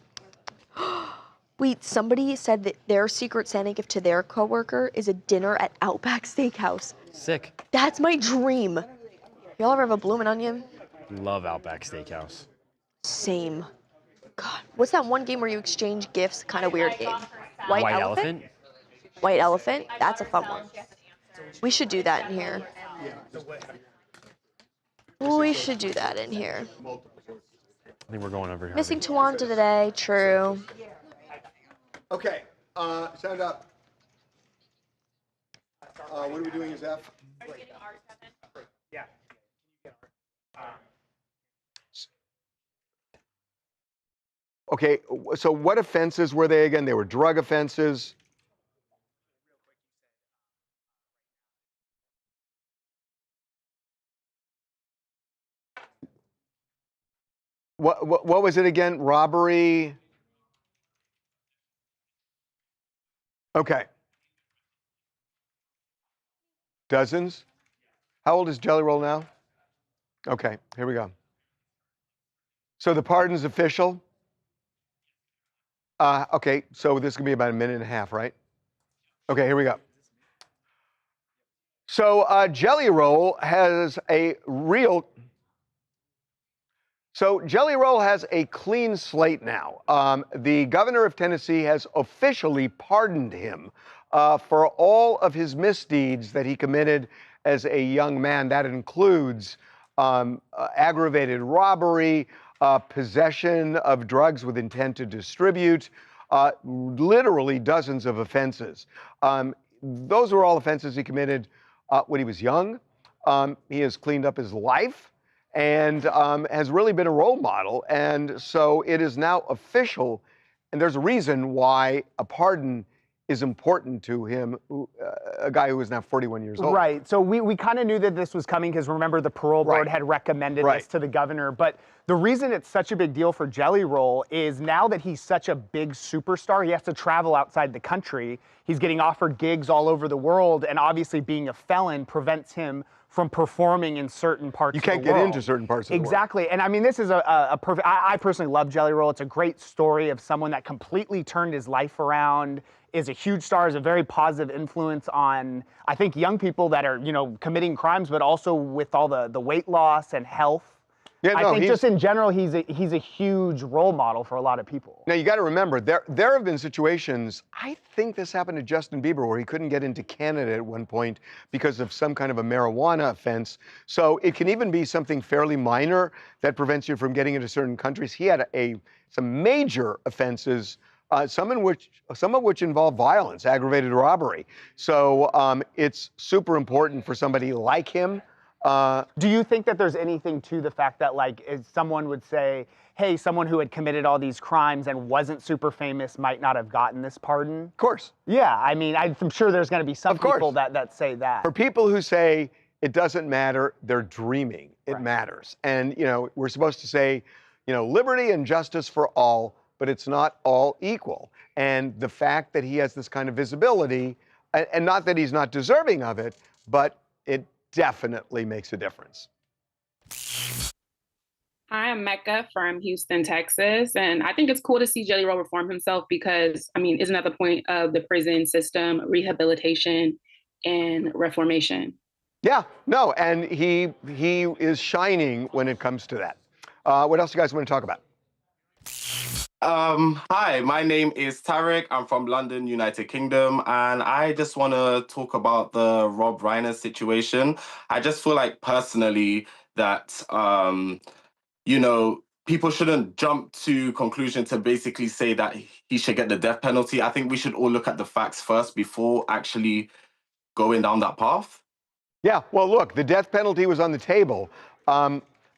Wait, somebody said that their Secret Santa gift to their coworker is a dinner at Outback Steakhouse. Sick. That's my dream. Y'all ever have a bloomin' onion? Love Outback Steakhouse. Same. God, what's that one game where you exchange gifts? Kind of weird game. White Elephant? White Elephant? That's a fun one. We should do that in here. We should do that in here. I think we're going over here. Missing Tawanda today, true. Okay, sound up. What are we doing as F? Yeah. Okay, so what offenses were they again? They were drug offenses. What was it again? Robbery. Okay. Dozens. How old is Jelly Roll now? Okay, here we go. So the pardon's official. Okay, so this is gonna be about a minute and a half, right? Okay, here we go. So Jelly Roll has a real. So Jelly Roll has a clean slate now. The governor of Tennessee has officially pardoned him for all of his misdeeds that he committed as a young man. That includes aggravated robbery, possession of drugs with intent to distribute, literally dozens of offenses. Those were all offenses he committed when he was young. He has cleaned up his life and has really been a role model. And so it is now official, and there's a reason why a pardon is important to him, a guy who is now 41 years old. Right. So we kind of knew that this was coming because remember the parole board had recommended this to the governor. But the reason it's such a big deal for Jelly Roll is now that he's such a big superstar, he has to travel outside the country. He's getting offered gigs all over the world, and obviously being a felon prevents him from performing in certain parts of the world. You can't get into certain parts of the world. Exactly. And I mean, this is a perfect, I personally love Jelly Roll. It's a great story of someone that completely turned his life around, is a huge star, is a very positive influence on, I think, young people that are, committing crimes, but also with all the weight loss and health. Yeah, no, I think just in general, he's a huge role model for a lot of people. Now, you got to remember, there have been situations, I think this happened to Justin Bieber, where he couldn't get into Canada at one point because of some kind of a marijuana offense. So it can even be something fairly minor that prevents you from getting into certain countries. He had some major offenses, some of which involve violence, aggravated robbery. So it's super important for somebody like him. Do you think that there's anything to the fact that, someone would say, hey, someone who had committed all these crimes and wasn't super famous might not have gotten this pardon? Of course. Yeah, I mean, I'm sure there's going to be some people that say that. For people who say it doesn't matter, they're dreaming. It matters. And, we're supposed to say, liberty and justice for all, but it's not all equal. And the fact that he has this kind of visibility, and not that he's not deserving of it, but it definitely makes a difference. Hi, I'm Mecca from Houston, Texas, and I think it's cool to see Jelly Roll reform himself because, isn't that the point of the prison system, rehabilitation and reformation? Yeah, no, and he is shining when it comes to that. What else you guys want to talk about? Hi, my name is Tarek. I'm from London, United Kingdom, and I just want to talk about the Rob Reiner situation. I just feel like personally that, people shouldn't jump to conclusion to basically say that he should get the death penalty. I think we should all look at the facts first before actually going down that path. Yeah, well, look, the death penalty was on the table.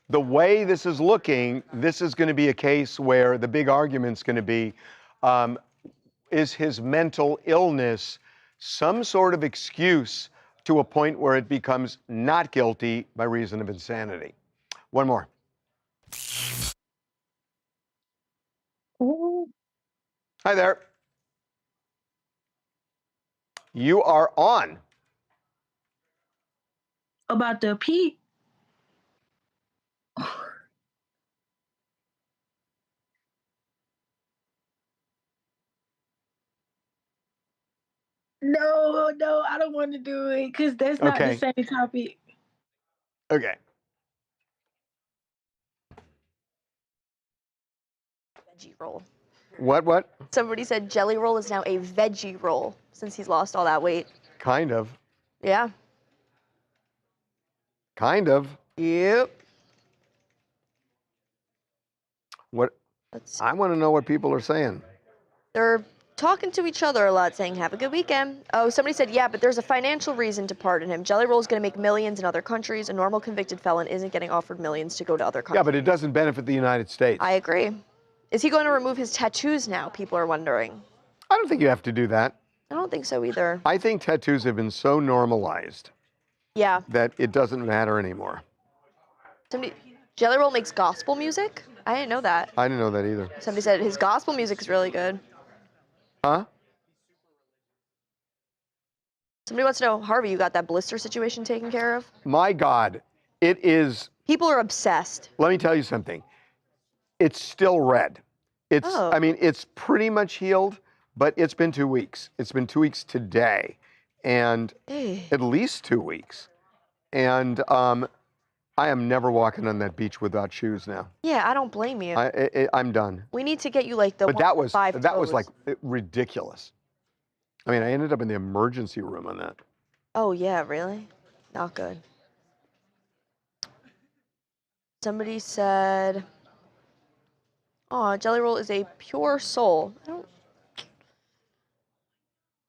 The way this is looking, this is going to be a case where the big argument's going to be, is his mental illness some sort of excuse to a point where it becomes not guilty by reason of insanity? One more. Ooh. Hi there. You are on. About the Pete. No, no, I don't want to do it because that's not the same topic. Okay. Veggie roll. What? Somebody said jelly roll is now a veggie roll since he's lost all that weight. Kind of. Yeah. Kind of. Yep. What? I want to know what people are saying. They're talking to each other a lot, saying, have a good weekend. Oh, somebody said, yeah, but there's a financial reason to pardon him. Jelly Roll is going to make millions in other countries. A normal convicted felon isn't getting offered millions to go to other countries. Yeah, but it doesn't benefit the United States. I agree. Is he going to remove his tattoos now? People are wondering. I don't think you have to do that. I don't think so either. I think tattoos have been so normalized Yeah. that it doesn't matter anymore. Jelly Roll makes gospel music? I didn't know that. I didn't know that either. Somebody said his gospel music is really good. Huh? Somebody wants to know, Harvey, you got that blister situation taken care of? My God, it is. People are obsessed. Let me tell you something. It's still red. It's. Oh. I mean, it's pretty much healed, but it's been 2 weeks. It's been 2 weeks today, and at least 2 weeks. And I am never walking on that beach without shoes now. Yeah, I don't blame you. I'm done. We need to get you like the But that was 5 toes. like ridiculous. I mean, I ended up in the emergency room on that. Oh yeah, really? Not good. Somebody said, "Oh, Jelly Roll is a pure soul." I don't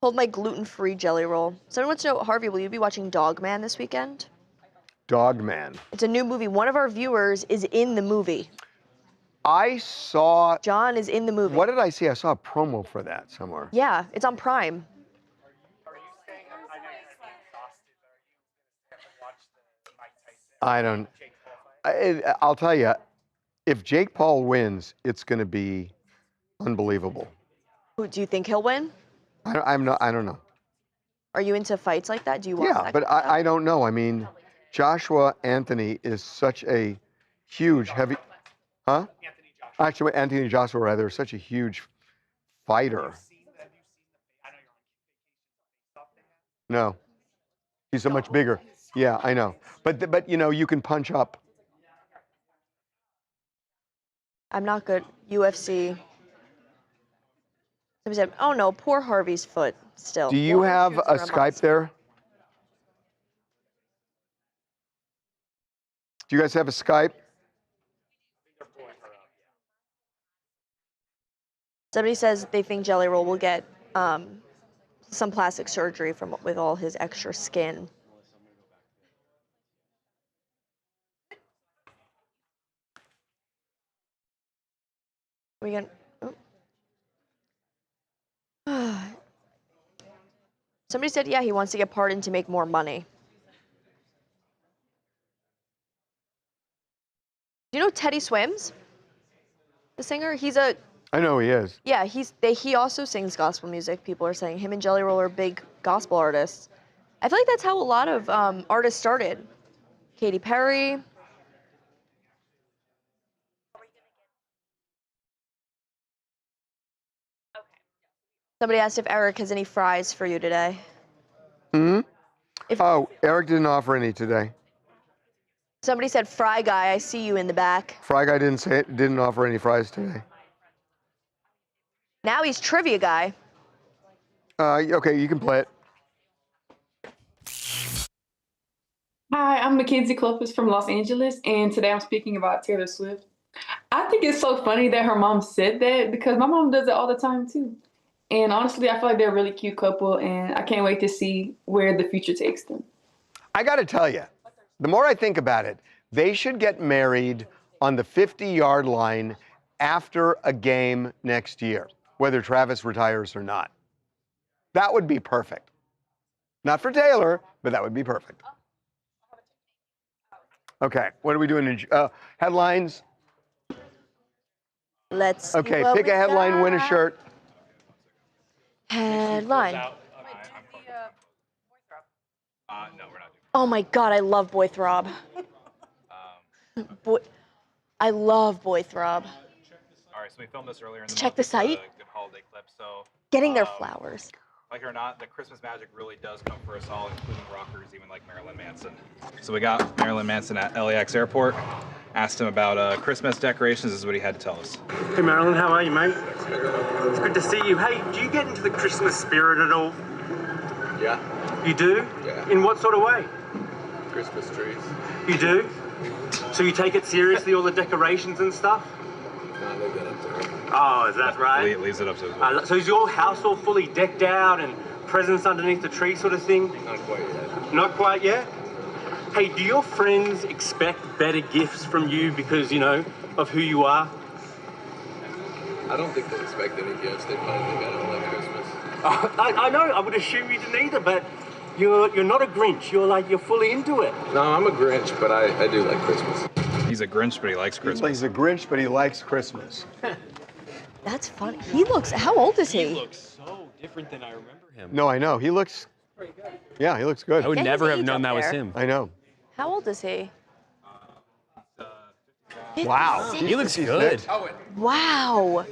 hold my gluten-free Jelly Roll. Someone wants to know, Harvey, will you be watching Dog Man this weekend? Dog Man. It's a new movie. One of our viewers is in the movie. I saw. John is in the movie. What did I see? I saw a promo for that somewhere. Yeah, it's on Prime. I don't. I'll tell you, if Jake Paul wins, it's going to be unbelievable. Who do you think he'll win? I don't know. Are you into fights like that? Do you watch Yeah, that but kind of I don't know. I mean, Joshua Anthony is such a huge, heavy. Huh? Actually, Anthony Joshua, rather, is such a huge fighter. No, he's so much bigger. Yeah, I know. But you know, you can punch up. I'm not good. UFC. Somebody said, oh no, poor Harvey's foot still. Do you have a Skype there? Do you guys have a Skype? Somebody says they think Jelly Roll will get some plastic surgery with all his extra skin. We can. Oh. Somebody said, yeah, he wants to get pardoned to make more money. Do you know Teddy Swims? The singer? He's a. I know he is. Yeah, he also sings gospel music. People are saying him and Jelly Roll are big gospel artists. I feel like that's how a lot of artists started. Katy Perry. Somebody asked if Eric has any fries for you today. Hmm? Oh, Eric didn't offer any today. Somebody said, Fry Guy, I see you in the back. Fry Guy didn't offer any fries today. Now he's Trivia Guy. Okay, you can play it. Hi, I'm Mackenzie Clopas from Los Angeles, and today I'm speaking about Taylor Swift. I think it's so funny that her mom said that because my mom does it all the time too. And honestly, I feel like they're a really cute couple, and I can't wait to see where the future takes them. I got to tell you, the more I think about it, they should get married on the 50-yard line after a game next year, whether Travis retires or not. That would be perfect. Not for Taylor, but that would be perfect. Okay, what are we doing? Headlines? Let's see Okay, what pick we a headline, got. win a shirt. Headline. No, we're not. Oh my God, I love Boy Throb. I love Boy Throb. All right, so we filmed this earlier in the Check month. the It's a site. good holiday clip. So Getting their flowers. like it or not, the Christmas magic really does come for us all, including rockers, even like Marilyn Manson. So we got Marilyn Manson at LAX airport, asked him about Christmas decorations. This is what he had to tell us. Hey Marilyn, how are you, mate? It's good to see you. Hey, do you get into the Christmas spirit at all? Yeah. You do? Yeah. In what sort of way? Christmas trees. You do? So you take it seriously, all the decorations and stuff? No, leave that up to her. Oh, is that right? Leaves it up to his So is your house all fully decked out and presents underneath the tree sort of thing? Not quite yet. Not quite yet? Hey, do your friends expect better gifts from you because, you know, of who you are? I don't think they expect any gifts. They probably think I don't like Christmas. I know, I would assume you didn't either, but you're not a Grinch. You're fully into it. No, I'm a Grinch, but I do like Christmas. He's a Grinch, but he likes Christmas. He's a Grinch, but he likes Christmas. That's funny. He looks, how old is he? He looks so different than I remember him. No, I know. He looks, yeah, he looks good. I would Get never his have age known up that was there. him. I know. How old is he? Wow. He looks good. Wow.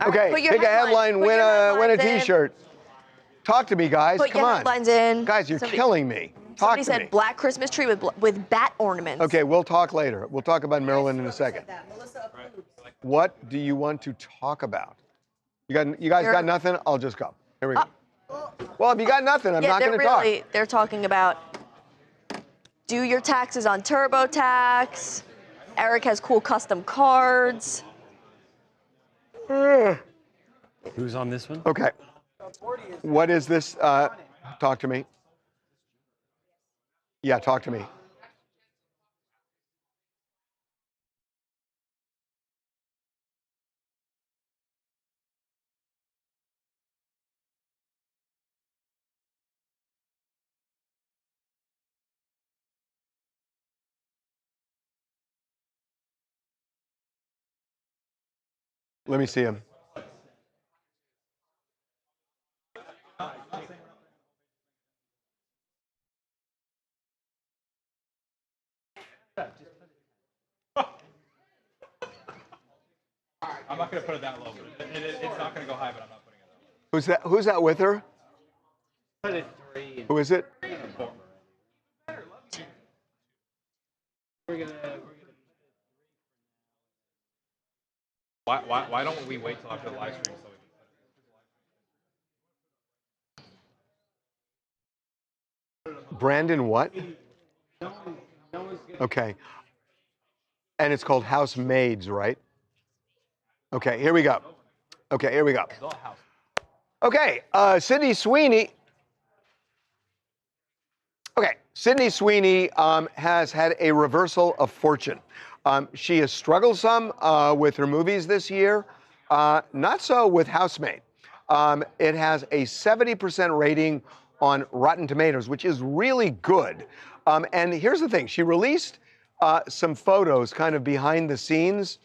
Okay, put your pick a headline- headline, put win your a headlines in. T-shirt. Talk to me, guys. Put Come your on. headlines in. Guys, you're Somebody- killing me. Talk Somebody to said me. black Christmas tree with bat ornaments. Okay, we'll talk later. We'll talk about Maryland in a second. What do you want to talk about? You guys got nothing? I'll just go. Here we go. Well, if you got nothing, I'm not going to talk. They're talking about do your taxes on TurboTax. Eric has cool custom cards. Who's on this one? Okay. What is this? Talk to me. Yeah, talk to me. Let me see him. I'm not going to put it that low. It's not going to go high, but I'm not putting it that low. Who's that? Who's that with her? Who is it? Why don't we wait till after the live stream so we can... Brandon what? Okay. And it's called Housemaids, right? Okay, here we go. Okay, here we go. Okay, Sydney Sweeney. Okay, Sydney Sweeney has had a reversal of fortune. She has struggled some with her movies this year, not so with Housemaid. It has a 70% rating on Rotten Tomatoes, which is really good. And here's the thing, she released some photos kind of behind the scenes,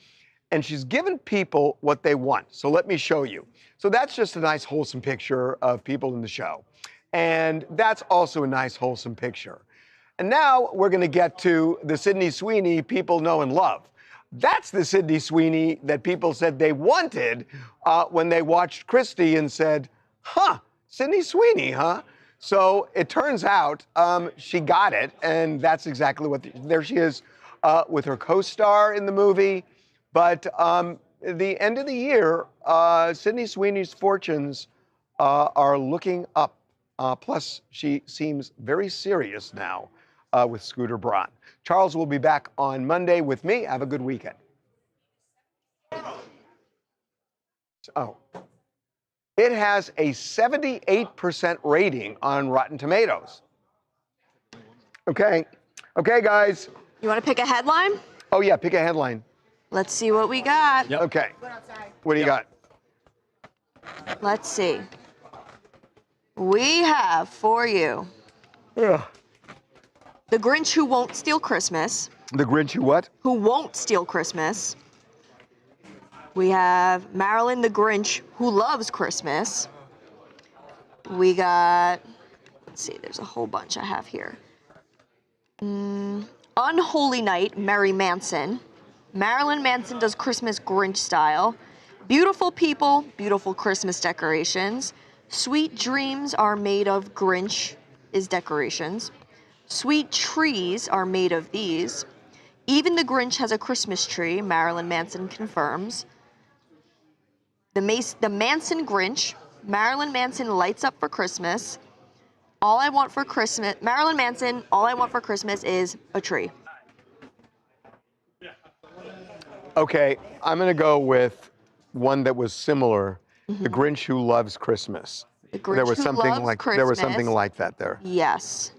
and she's given people what they want. So let me show you. So that's just a nice wholesome picture of people in the show. And that's also a nice wholesome picture. And now we're going to get to the Sydney Sweeney people know and love. That's the Sydney Sweeney that people said they wanted when they watched Christie and said, huh, Sydney Sweeney, huh? So it turns out she got it, and that's exactly what, there she is with her co-star in the movie. But the end of the year, Sydney Sweeney's fortunes are looking up. Plus, she seems very serious now with Scooter Braun. Charles will be back on Monday with me. Have a good weekend. Oh. It has a 78% rating on Rotten Tomatoes. Okay. Okay, guys. You want to pick a headline? Oh, yeah, pick a headline. Let's see what we got. Yep. Okay. What do you got? Let's see. We have for you Yeah. The Grinch Who Won't Steal Christmas. The Grinch Who what? Who Won't Steal Christmas. We have Marilyn the Grinch Who Loves Christmas. We got, let's see, there's a whole bunch I have here. Unholy Night, Mary Manson. Marilyn Manson Does Christmas Grinch Style. Beautiful People, Beautiful Christmas Decorations. Sweet Dreams Are Made of Grinch is Decorations. Sweet Trees Are Made of These. Even the Grinch Has a Christmas Tree, Marilyn Manson confirms. The Manson Grinch, Marilyn Manson Lights Up for Christmas. All I Want for Christmas, Marilyn Manson, All I Want for Christmas is a tree. Okay, I'm going to go with one that was similar. The Grinch Who Loves Christmas. The Grinch Who Loves Christmas. There was something like that there. Yes.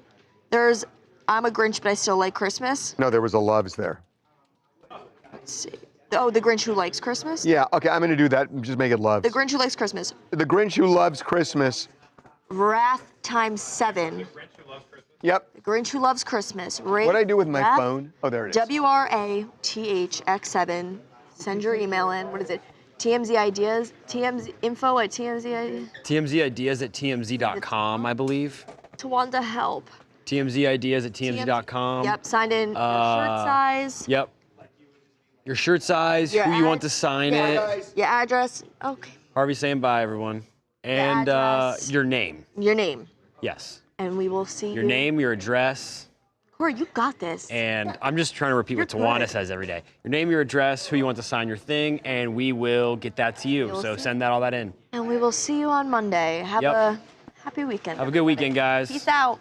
There's I'm a Grinch, but I Still Like Christmas. No, there was a Loves there. Let's see. Oh, The Grinch Who Likes Christmas? Yeah, okay, I'm going to do that. Just make it Loves. The Grinch Who Likes Christmas. The Grinch Who Loves Christmas. Wrath times 7. Yep. The Grinch Who Loves Christmas. What do I do with my phone? Oh, there it is. WRATHX7. Send your email in. What is it? TMZ Ideas? TMZ info at TMZ Ideas? TMZ Ideas at TMZ.com, I believe. Tawanda Help. TMZ Ideas at TMZ.com. Yep, signed in. Your shirt size. Yep. Your shirt size, Your who you want to sign it. Your address. Okay. Harvey saying bye, everyone. And your name. Your name. Yes. And we will see Your name, your address. Corey, you got this. And I'm just trying to repeat what You're Tawana good. says every day. Your name, your address, who you want to sign your thing, and we will get that to you. You'll So see. send all that in. And we will see you on Monday. Have Yep. a happy weekend. Have a good weekend, guys. Peace out.